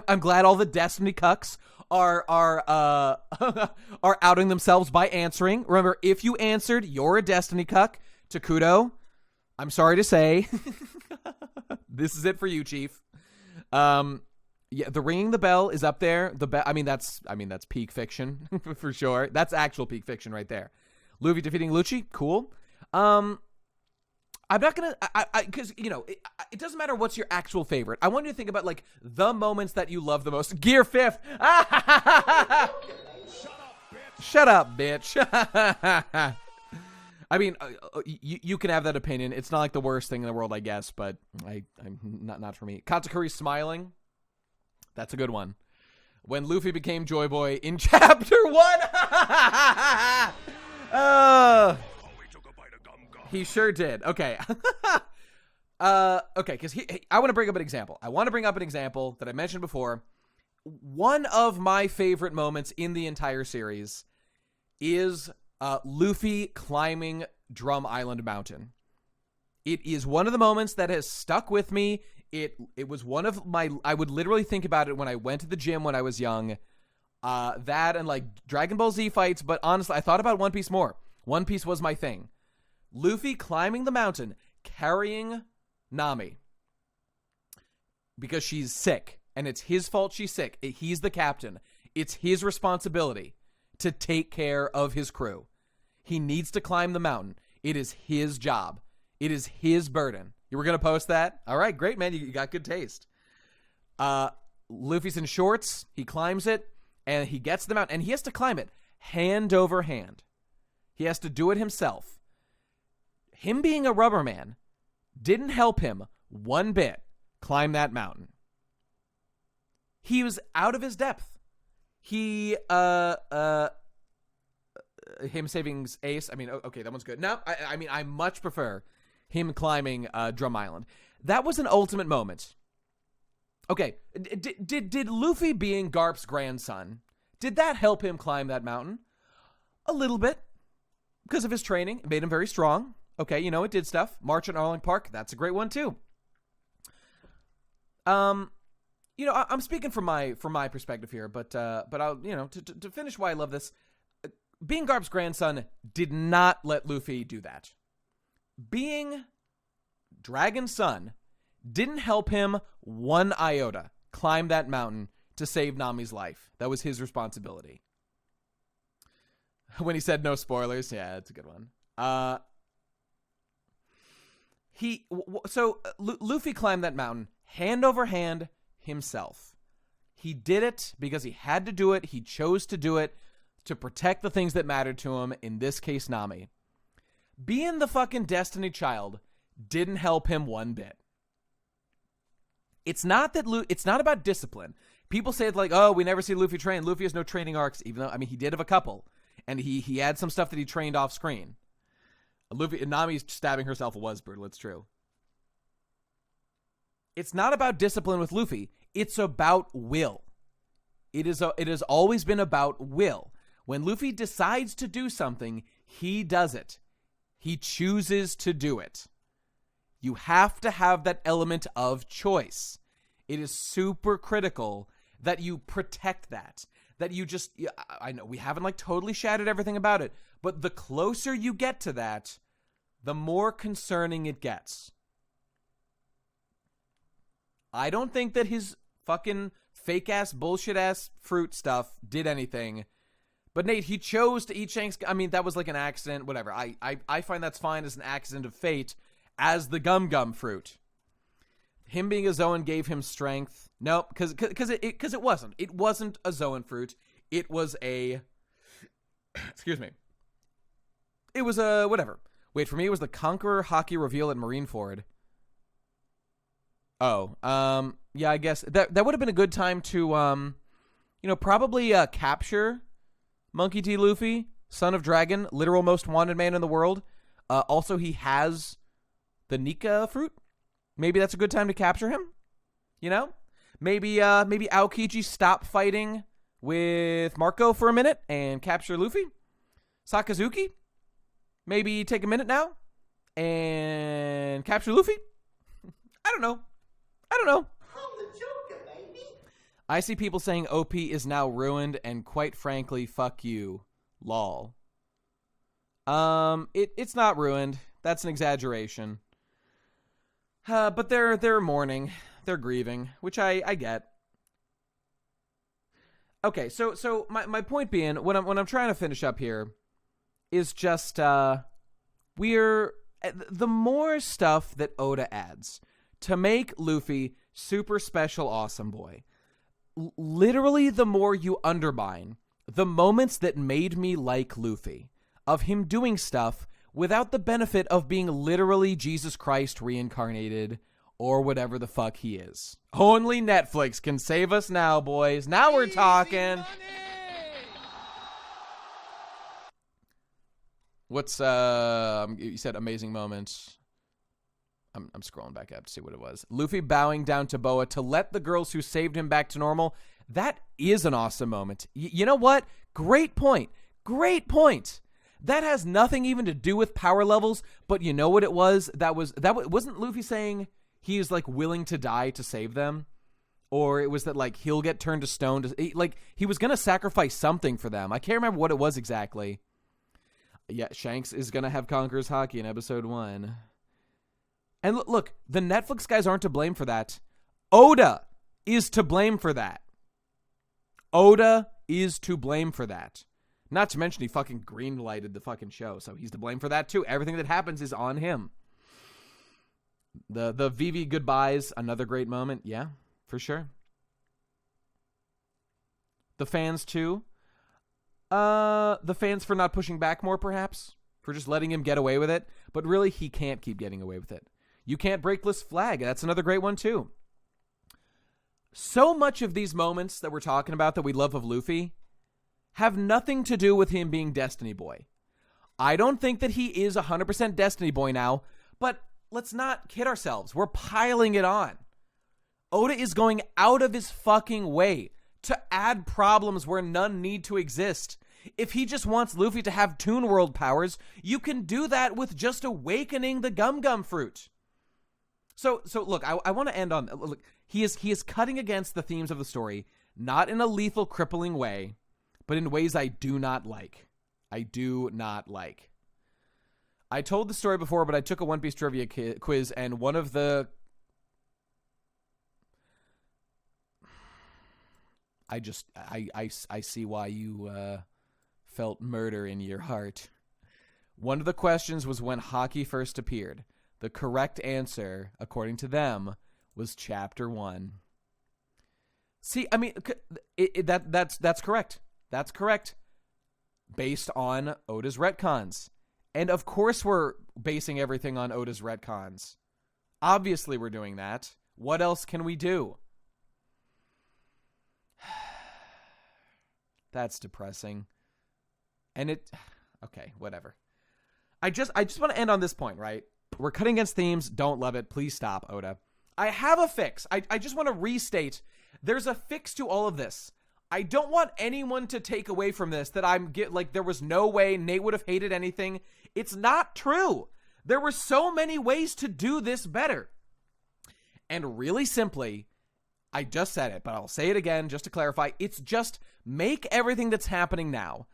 I'm glad all the Destiny cucks are are outing themselves by answering. Remember, if you answered, you're a Destiny cuck. Takudo, I'm sorry to say, this is it for you, Chief. Yeah, the ringing the bell is up there. I mean that's peak fiction for sure. That's actual peak fiction right there. Luffy defeating Lucci, cool. I'm not gonna, because it doesn't matter what's your actual favorite. I want you to think about like the moments that you love the most. Gear 5th. Shut up, bitch. I mean, you can have that opinion. It's not like the worst thing in the world, I guess, but I'm not for me. Katakuri's smiling. That's a good one. When Luffy became Joy Boy in Chapter 1. He sure did. Okay. Okay, because I want to bring up an example. I want to bring up an example that I mentioned before. One of my favorite moments in the entire series is Luffy climbing Drum Island Mountain. It is one of the moments that has stuck with me. It was one of my, I would literally think about it when I went to the gym when I was young. That and like Dragon Ball Z fights, but honestly, I thought about One Piece more. One Piece was my thing. Luffy climbing the mountain, carrying Nami. Because she's sick, and it's his fault she's sick. He's the captain. It's his responsibility to take care of his crew. He needs to climb the mountain. It is his job. It is his burden. You were going to post that? All right, great, man. You got good taste. Luffy's in shorts. He climbs it, and he gets to the mountain, and he has to climb it hand over hand. He has to do it himself. Him being a rubber man didn't help him one bit climb that mountain. He was out of his depth. Him saving Ace. I mean, okay, that one's good. No, I mean, I much prefer him climbing Drum Island. That was an ultimate moment. Okay, did Luffy being Garp's grandson, did that help him climb that mountain? A little bit. Because of his training. It made him very strong. Okay, it did stuff. March on Arlong Park, that's a great one too. I'm speaking from my perspective here, but I'll, to finish why I love this, being Garp's grandson did not let Luffy do that. Being Dragon's son didn't help him one iota climb that mountain to save Nami's life. That was his responsibility. When he said no spoilers, yeah, that's a good one. Luffy climbed that mountain hand over hand himself. He did it because he had to do it. He chose to do it to protect the things that mattered to him, in this case, Nami. Being the fucking Destiny Child didn't help him one bit. It's not about discipline. People say it's like, oh, we never see Luffy train. Luffy has no training arcs, even though, I mean, he did have a couple. And he had some stuff that he trained off screen. Nami stabbing herself was brutal. It's true. It's not about discipline with Luffy. It's about will. It has always been about will. When Luffy decides to do something, he does it. He chooses to do it. You have to have that element of choice. It is super critical that you protect that. That you just, I know we haven't like totally shattered everything about it, but the closer you get to that, the more concerning it gets. I don't think that his fucking fake ass, bullshit ass fruit stuff did anything. But Nate, he chose to eat Shanks. I mean, that was like an accident, whatever. I find that's fine as an accident of fate as the gum fruit. Him being a Zoan gave him strength. Nope, because it wasn't. It wasn't a Zoan fruit. It was a... Excuse me. It was a... whatever. Wait, for me, it was the Conqueror Hockey reveal at Marineford. Oh, yeah, I guess that would have been a good time to, probably capture Monkey D. Luffy, son of Dragon, literal most wanted man in the world. Also, he has the Nika fruit. Maybe that's a good time to capture him. Maybe Aokiji stop fighting with Marco for a minute and capture Luffy. Sakazuki, maybe take a minute now and capture Luffy. I don't know. I see people saying OP is now ruined, and quite frankly, fuck you. Lol. It's not ruined. That's an exaggeration. But they're mourning. They're grieving, which I get. Okay, so my point being, what I'm trying to finish up here is just we're the more stuff that Oda adds to make Luffy super special awesome boy. Literally, the more you undermine the moments that made me like Luffy, of him doing stuff without the benefit of being literally Jesus Christ reincarnated or whatever the fuck he is. Only Netflix can save us now, boys. Now we're talking. What's you said amazing moments. I'm scrolling back up to see what it was. Luffy bowing down to Boa to let the girls who saved him back to normal. That is an awesome moment. You know what? Great point. Great point. That has nothing even to do with power levels, but you know what it was? Wasn't Luffy saying he is like willing to die to save them? Or it was that like he'll get turned to stone like he was going to sacrifice something for them. I can't remember what it was exactly. Yeah, Shanks is going to have Conqueror's Haki in episode 1. And look, the Netflix guys aren't to blame for that. Oda is to blame for that. Oda is to blame for that. Not to mention he fucking green-lighted the fucking show, so he's to blame for that too. Everything that happens is on him. The Vivi goodbyes, another great moment. Yeah, for sure. The fans too. The fans for not pushing back more, perhaps. For just letting him get away with it. But really, he can't keep getting away with it. You can't break this flag. That's another great one too. So much of these moments that we're talking about that we love of Luffy have nothing to do with him being Destiny Boy. I don't think that he is 100% Destiny Boy now, but let's not kid ourselves. We're piling it on. Oda is going out of his fucking way to add problems where none need to exist. If he just wants Luffy to have Toon World powers, you can do that with just awakening the Gum Gum fruit. So look, I want to end on, look, he is cutting against the themes of the story, not in a lethal, crippling way, but in ways I do not like. I do not like. I told the story before, but I took a One Piece trivia quiz, and one of the... I see why you felt murder in your heart. One of the questions was when Haki first appeared. The correct answer, according to them, was Chapter 1. See, I mean, that's correct. That's correct. Based on Oda's retcons. And of course we're basing everything on Oda's retcons. Obviously we're doing that. What else can we do? That's depressing. And okay, whatever. I just want to end on this point, right? We're cutting against themes. Don't love it. Please stop, Oda. I have a fix. I just want to restate. There's a fix to all of this. I don't want anyone to take away from this that there was no way Nate would have hated anything. It's not true. There were so many ways to do this better. And really simply, I just said it, but I'll say it again just to clarify. It's just make everything that's happening now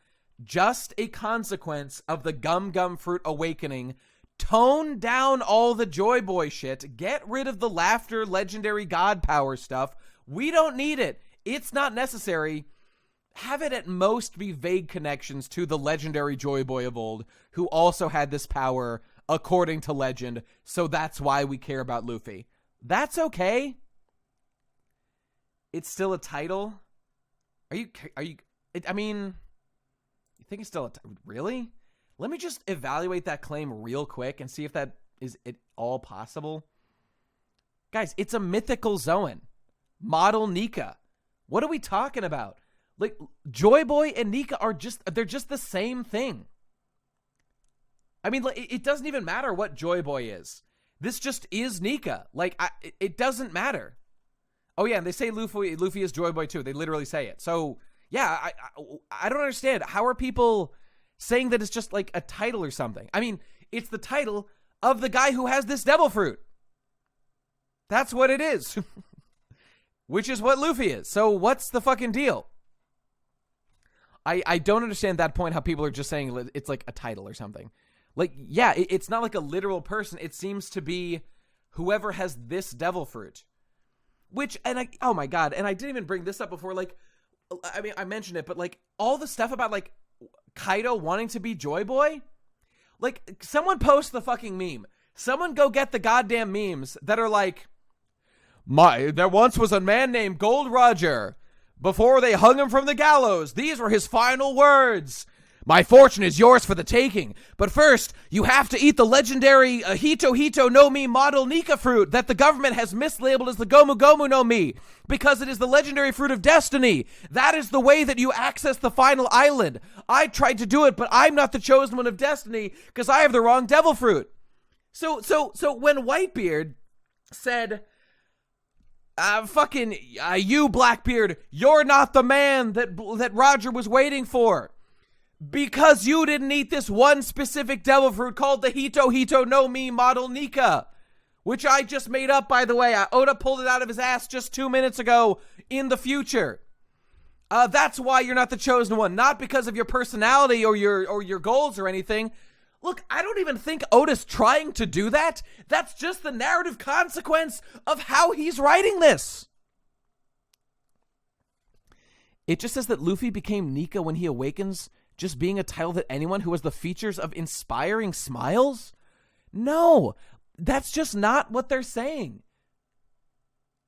just a consequence of the Gum Gum Fruit awakening. Tone down all the Joy Boy shit. Get rid of the laughter, legendary god power stuff. We don't need it. It's not necessary. Have it at most be vague connections to the legendary Joy Boy of old, who also had this power according to legend, so that's why we care about Luffy. That's okay. It's still a title. I mean, you think it's still really? Let me just evaluate that claim real quick and see if that is at all possible. Guys, it's a mythical Zoan. Model Nika. What are we talking about? Like, Joy Boy and Nika they're just the same thing. I mean, it doesn't even matter what Joy Boy is. This just is Nika. Like, it doesn't matter. Oh yeah, and they say Luffy is Joy Boy too. They literally say it. So, yeah, I don't understand. How are people saying that it's just like a title or something? I mean, it's the title of the guy who has this devil fruit. That's what it is. which is what Luffy is. So what's the fucking deal? I don't understand that point, how people are just saying it's like a title or something. Like, yeah, it's not like a literal person. It seems to be whoever has this devil fruit. Which, oh my god, and I didn't even bring this up before, like, I mean, I mentioned it, but like, all the stuff about like, Kaido wanting to be Joy Boy? Like, someone post the fucking meme. Someone go get the goddamn memes that are like, there once was a man named Gold Roger. Before they hung him from the gallows, these were his final words. My fortune is yours for the taking, but first, you have to eat the legendary Hito Hito no Mi model Nika fruit that the government has mislabeled as the Gomu Gomu no Mi, because it is the legendary fruit of destiny. That is the way that you access the final island. I tried to do it, but I'm not the chosen one of destiny, because I have the wrong devil fruit. So when Whitebeard said, you Blackbeard, you're not the man that Roger was waiting for. Because you didn't eat this one specific devil fruit called the Hito Hito no Mi model Nika. Which I just made up, by the way. Oda pulled it out of his ass just 2 minutes ago in the future. That's why you're not the chosen one. Not because of your personality or your goals or anything. Look, I don't even think Oda's trying to do that. That's just the narrative consequence of how he's writing this. It just says that Luffy became Nika when he awakens, just being a title that anyone who has the features of inspiring smiles? No, that's just not what they're saying.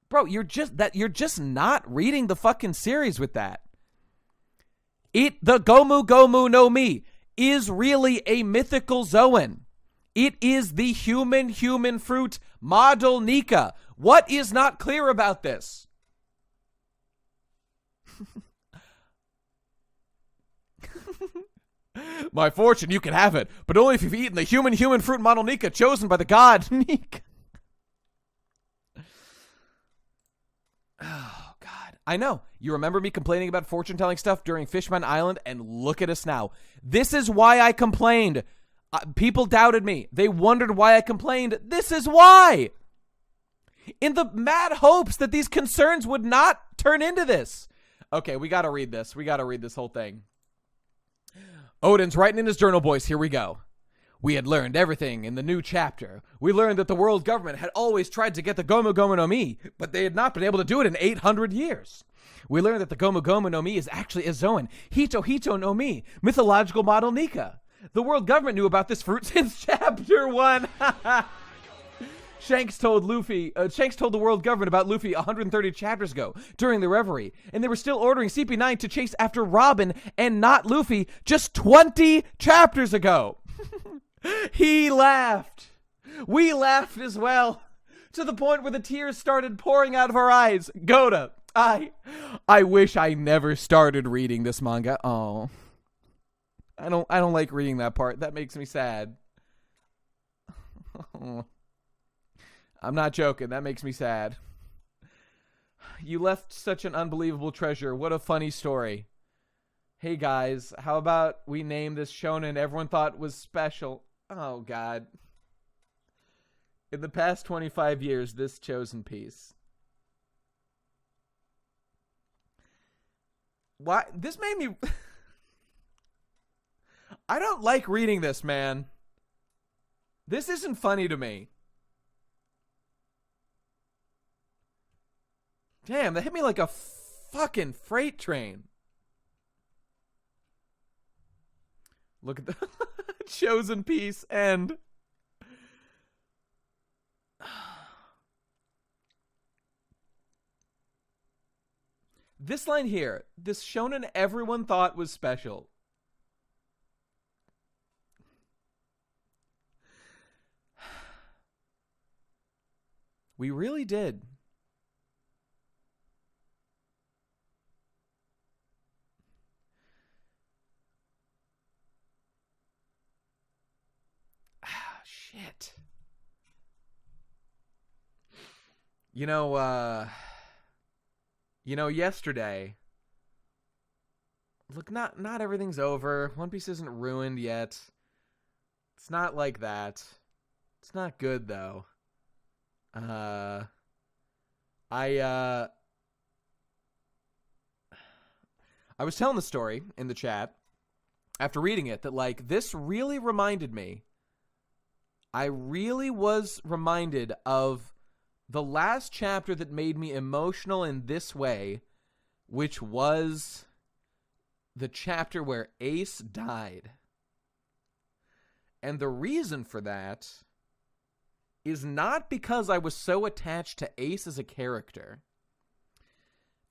Bro, you're just not reading the fucking series with that. The Gomu Gomu no Mi is really a mythical Zoan. It is the human fruit model Nika. What is not clear about this? My fortune, you can have it, but only if you've eaten the human fruit model Nika chosen by the god Nika. Oh, God. I know. You remember me complaining about fortune-telling stuff during Fishman Island, and look at us now. This is why I complained. People doubted me. They wondered why I complained. This is why. In the mad hopes that these concerns would not turn into this. Okay, we gotta read this. We gotta read this whole thing. Odin's writing in his journal, boys. Here we go. We had learned everything in the new chapter. We learned that the world government had always tried to get the Gomu Gomu no Mi, but they had not been able to do it in 800 years. We learned that the Gomu Gomu no Mi is actually a Zoan, Hito Hito no Mi, mythological model Nika. The world government knew about this fruit since chapter 1. Shanks told the world government about Luffy 130 chapters ago during the reverie, and they were still ordering CP9 to chase after Robin and not Luffy just 20 chapters ago. He laughed. We laughed as well, to the point where the tears started pouring out of our eyes. Goda, I wish I never started reading this manga. Oh, I don't like reading that part. That makes me sad. I'm not joking. That makes me sad. You left such an unbelievable treasure. What a funny story. Hey guys, how about we name this shonen everyone thought was special? Oh God. In the past 25 years, this chosen piece. Why? This made me... I don't like reading this, man. This isn't funny to me. Damn, that hit me like a fucking freight train. Look at the chosen piece and... This line here, this shonen everyone thought was special. We really did. Shit. Yesterday. Look, not everything's over. One Piece isn't ruined yet. It's not like that. It's not good though. I was telling the story in the chat after reading it that, like, this really reminded me. I really was reminded of the last chapter that made me emotional in this way, which was the chapter where Ace died. And the reason for that is not because I was so attached to Ace as a character,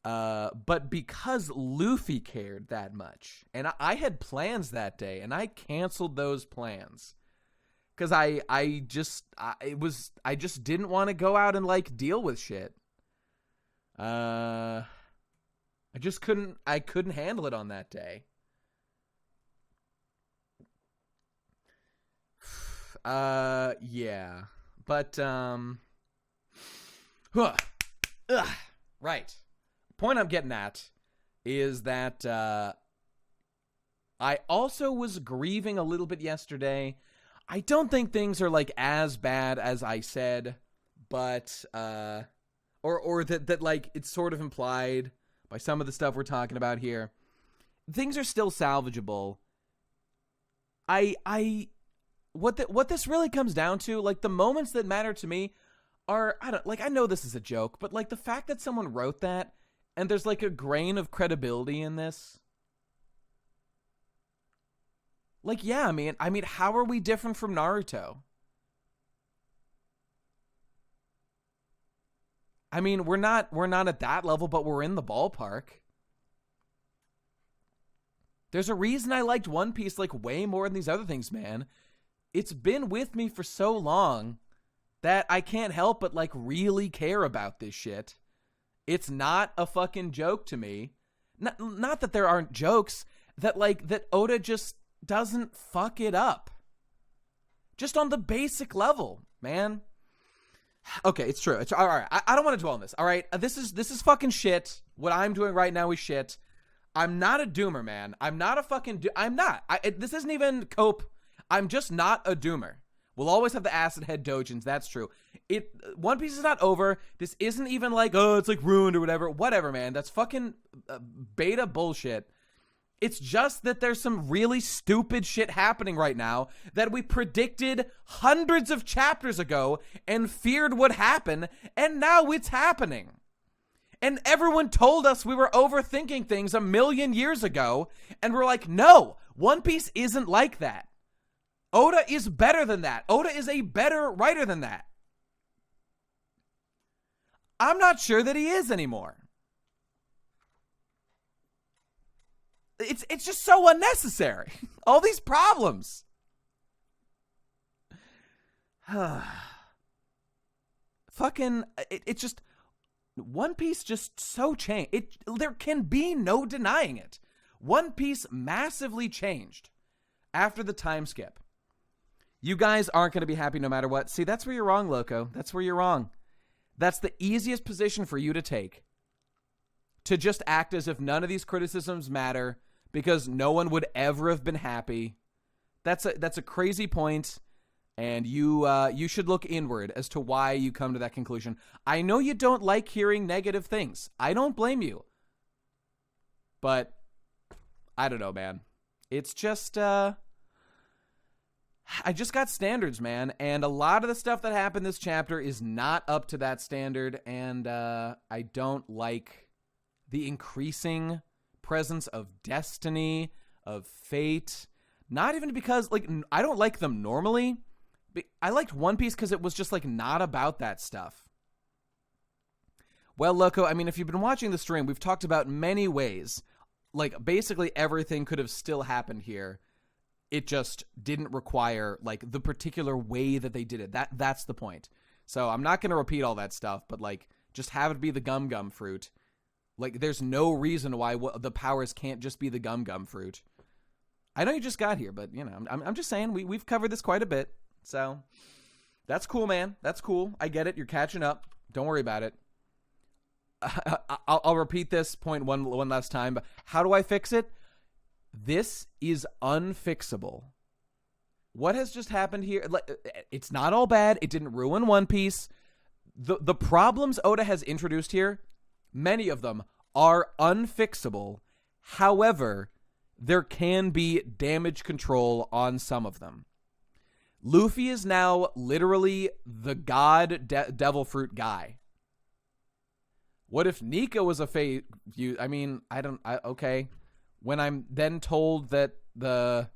but because Luffy cared that much. And I had plans that day, and I canceled those plans. Because I just didn't want to go out and, like, deal with shit. I couldn't handle it on that day. Yeah. But, right. Point I'm getting at is that, I also was grieving a little bit yesterday. I don't think things are, like, as bad as I said, but, or that, like, it's sort of implied by some of the stuff we're talking about here. Things are still salvageable. What this really comes down to, like, the moments that matter to me are, I know this is a joke, but, like, the fact that someone wrote that and there's, like, a grain of credibility in this. Like, yeah, I mean, how are we different from Naruto? I mean, we're not at that level, but we're in the ballpark. There's a reason I liked One Piece, like, way more than these other things, man. It's been with me for so long that I can't help but, like, really care about this shit. It's not a fucking joke to me. Not that there aren't jokes, that, like, that Oda just doesn't fuck it up. Just on the basic level, man. Okay, it's true. It's all right. I don't want to dwell on this. All right, this is fucking shit. What I'm doing right now is shit. I'm not a doomer, man. I'm not a fucking. I'm not. This isn't even cope. I'm just not a doomer. We'll always have the acid head dojins. That's true. One Piece is not over. This isn't even like, oh, it's like ruined or whatever. Whatever, man. That's fucking beta bullshit. It's just that there's some really stupid shit happening right now that we predicted hundreds of chapters ago and feared would happen, and now it's happening. And everyone told us we were overthinking things 1,000,000 years ago, and we're like, no, One Piece isn't like that. Oda is better than that. Oda is a better writer than that. I'm not sure that he is anymore. It's just so unnecessary. All these problems. Fucking, it's just, One Piece just so changed. There can be no denying it. One Piece massively changed after the time skip. You guys aren't going to be happy no matter what. See, that's where you're wrong, Loco. That's where you're wrong. That's the easiest position for you to take. To just act as if none of these criticisms matter because no one would ever have been happy. That's a crazy point, and you should look inward as to why you come to that conclusion. I know you don't like hearing negative things. I don't blame you. But I don't know, man. It's just I just got standards, man, and a lot of the stuff that happened this chapter is not up to that standard, and I don't like the increasing presence of destiny, of fate. Not even because, like, I don't like them normally. I liked One Piece because it was just, like, not about that stuff. Well, Loco, I mean, if you've been watching the stream, we've talked about many ways. Like, basically everything could have still happened here. It just didn't require, like, the particular way that they did it. That's the point. So I'm not going to repeat all that stuff, but, like, just have it be the gum fruit. Like, there's no reason why the powers can't just be the gum fruit. I know you just got here, but, you know, I'm just saying we've covered this quite a bit. So that's cool, man. That's cool. I get it. You're catching up. Don't worry about it. I'll repeat this point one last time. But how do I fix it? This is unfixable. What has just happened here? It's not all bad. It didn't ruin One Piece. The problems Oda has introduced here, many of them are unfixable, However, there can be damage control on some of them. Luffy is now literally the god devil fruit guy. What if Nika was a fate? I mean, okay. When I'm then told that but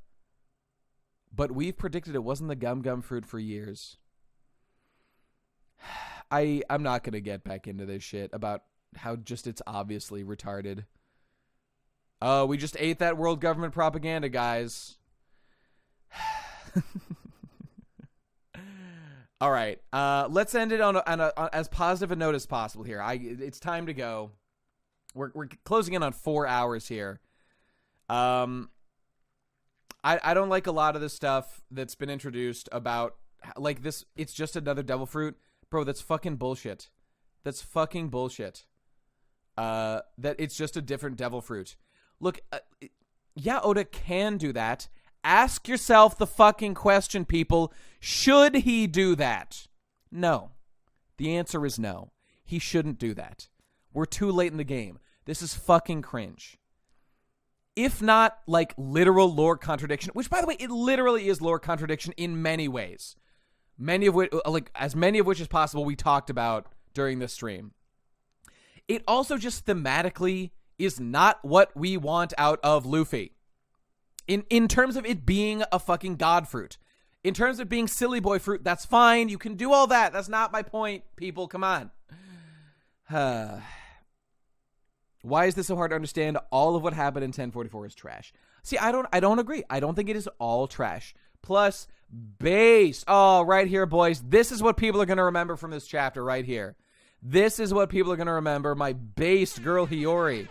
we've predicted it wasn't the gum fruit for years. I'm not going to get back into this shit about how just it's obviously retarded. We just ate that world government propaganda, guys. All right. Let's end it on as positive a note as possible here. It's time to go. We're closing in on 4 hours here. I don't like a lot of the stuff that's been introduced about like this. It's just another devil fruit, bro. That's fucking bullshit. That's fucking bullshit. That it's just a different devil fruit. Look, yeah, Oda can do that. Ask yourself the fucking question, people. Should he do that? No. The answer is no. He shouldn't do that. We're too late in the game. This is fucking cringe. If not, like, literal lore contradiction, which, by the way, it literally is lore contradiction in many ways. Many of which, like, as many of which as possible we talked about during this stream. It also just thematically is not what we want out of Luffy. In terms of it being a fucking god fruit. In terms of being silly boy fruit, that's fine. You can do all that. That's not my point, people. Come on. Why is this so hard to understand? All of what happened in 1044 is trash. See, I don't agree. I don't think it is all trash. Plus, base. Oh, right here, boys. This is what people are going to remember from this chapter right here. This is what people are going to remember. My based girl Hiyori.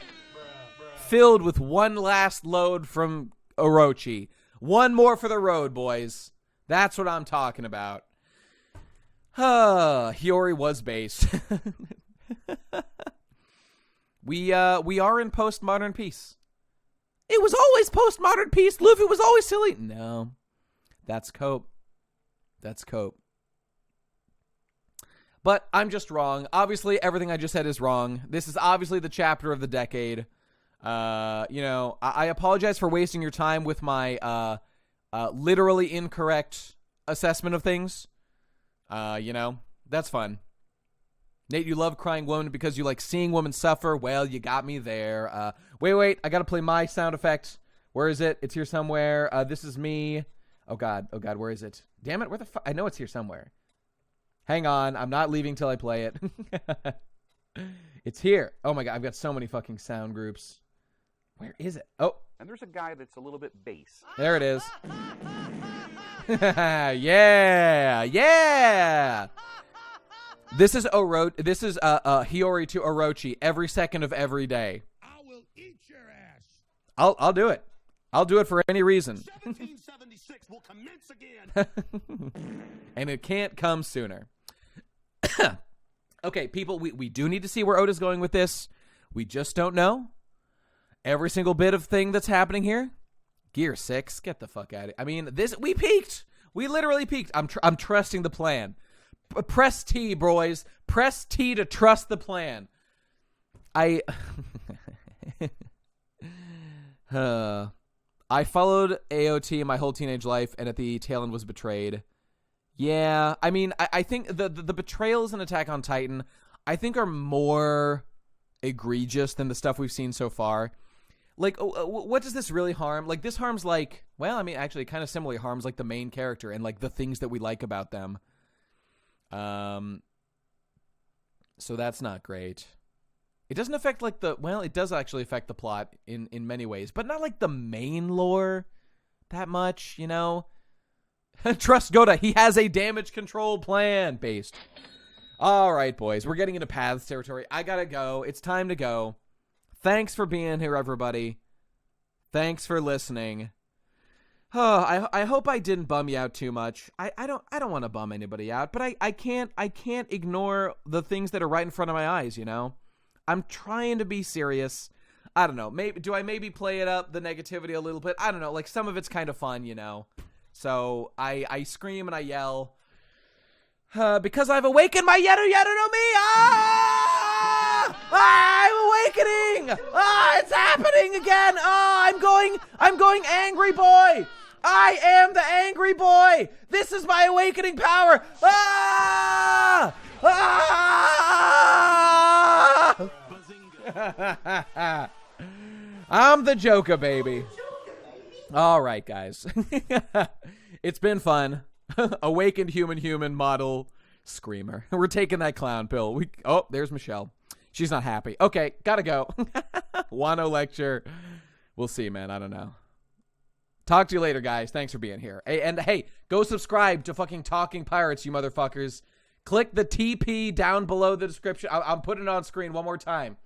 Filled with one last load from Orochi. One more for the road, boys. That's what I'm talking about. Hiyori was based. We are in postmodern peace. It was always postmodern peace. Luffy was always silly. No. That's cope. That's cope. But I'm just wrong. Obviously, everything I just said is wrong. This is obviously the chapter of the decade. I apologize for wasting your time with my literally incorrect assessment of things. That's fun. Nate, you love crying women because you like seeing women suffer. Well, you got me there. Wait, I gotta play my sound effect. Where is it? It's here somewhere. This is me. Oh god, where is it? Damn it, where the fuck? I know it's here somewhere. Hang on, I'm not leaving till I play it. It's here. Oh my god, I've got so many fucking sound groups. Where is it? Oh. And there's a guy that's a little bit bass. There it is. Yeah. This is Hiyori to Orochi every second of every day. I will eat your ass. I'll do it. I'll do it for any reason. 1776 will commence again. And it can't come sooner. Okay, people, we do need to see where Oda's going with this. We just don't know. Every single bit of thing that's happening here. Gear 6, get the fuck out of it. I mean, we peaked. We literally peaked. I'm trusting the plan. Press T, boys. Press T to trust the plan. I followed AOT my whole teenage life, and at the tail end was betrayed. Yeah, I mean, I think the betrayals in Attack on Titan, I think, are more egregious than the stuff we've seen so far. Like, what does this really harm? Like, this harms, like, well, I mean, actually, kind of similarly harms, like, the main character and, like, the things that we like about them. So that's not great. It doesn't affect, like, it does actually affect the plot in many ways, but not, like, the main lore that much, you know? Trust Goda, he has a damage control plan based. All right, boys, we're getting into paths territory. I gotta go. It's time to go. Thanks for being here, everybody. Thanks for listening. Oh, I hope I didn't bum you out too much. I don't want to bum anybody out, but I can't ignore the things that are right in front of my eyes, you know? I'm trying to be serious. I don't know. Do I maybe play it up, the negativity a little bit? I don't know. Like, some of it's kind of fun, you know? So I scream and I yell because I've awakened my Yeru no Mi. I'm awakening! Ah, it's happening again! Ah, I'm going angry boy! I am the angry boy! This is my awakening power! Ah! Ah! I'm the Joker, baby. All right, guys. It's been fun. Awakened human model screamer. We're taking that clown pill. Oh, there's Michelle. She's not happy. Okay, gotta go. Wano lecture. We'll see, man. I don't know. Talk to you later, guys. Thanks for being here. And hey, go subscribe to fucking Talking Pirates, you motherfuckers. Click the TP down below the description. I'm putting it on screen one more time.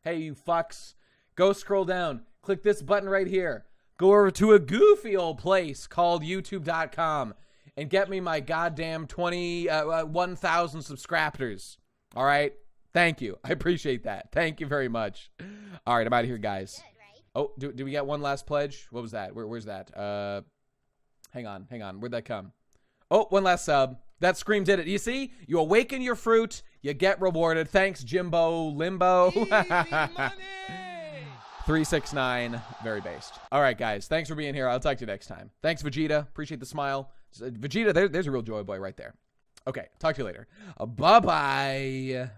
Hey, you fucks. Go scroll down. Click this button right here. Go over to a goofy old place called youtube.com and get me my goddamn 1,000 subscribers. All right? Thank you. I appreciate that. Thank you very much. All right, I'm out of here, guys. Oh, do we get one last pledge? What was that? Where's that? Hang on. Where'd that come? Oh, one last sub. That scream did it. You see? You awaken your fruit. You get rewarded. Thanks, Jimbo Limbo. 369. Very based. All right, guys. Thanks for being here. I'll talk to you next time. Thanks, Vegeta. Appreciate the smile. Vegeta, there's a real joy boy right there. Okay. Talk to you later. Bye-bye.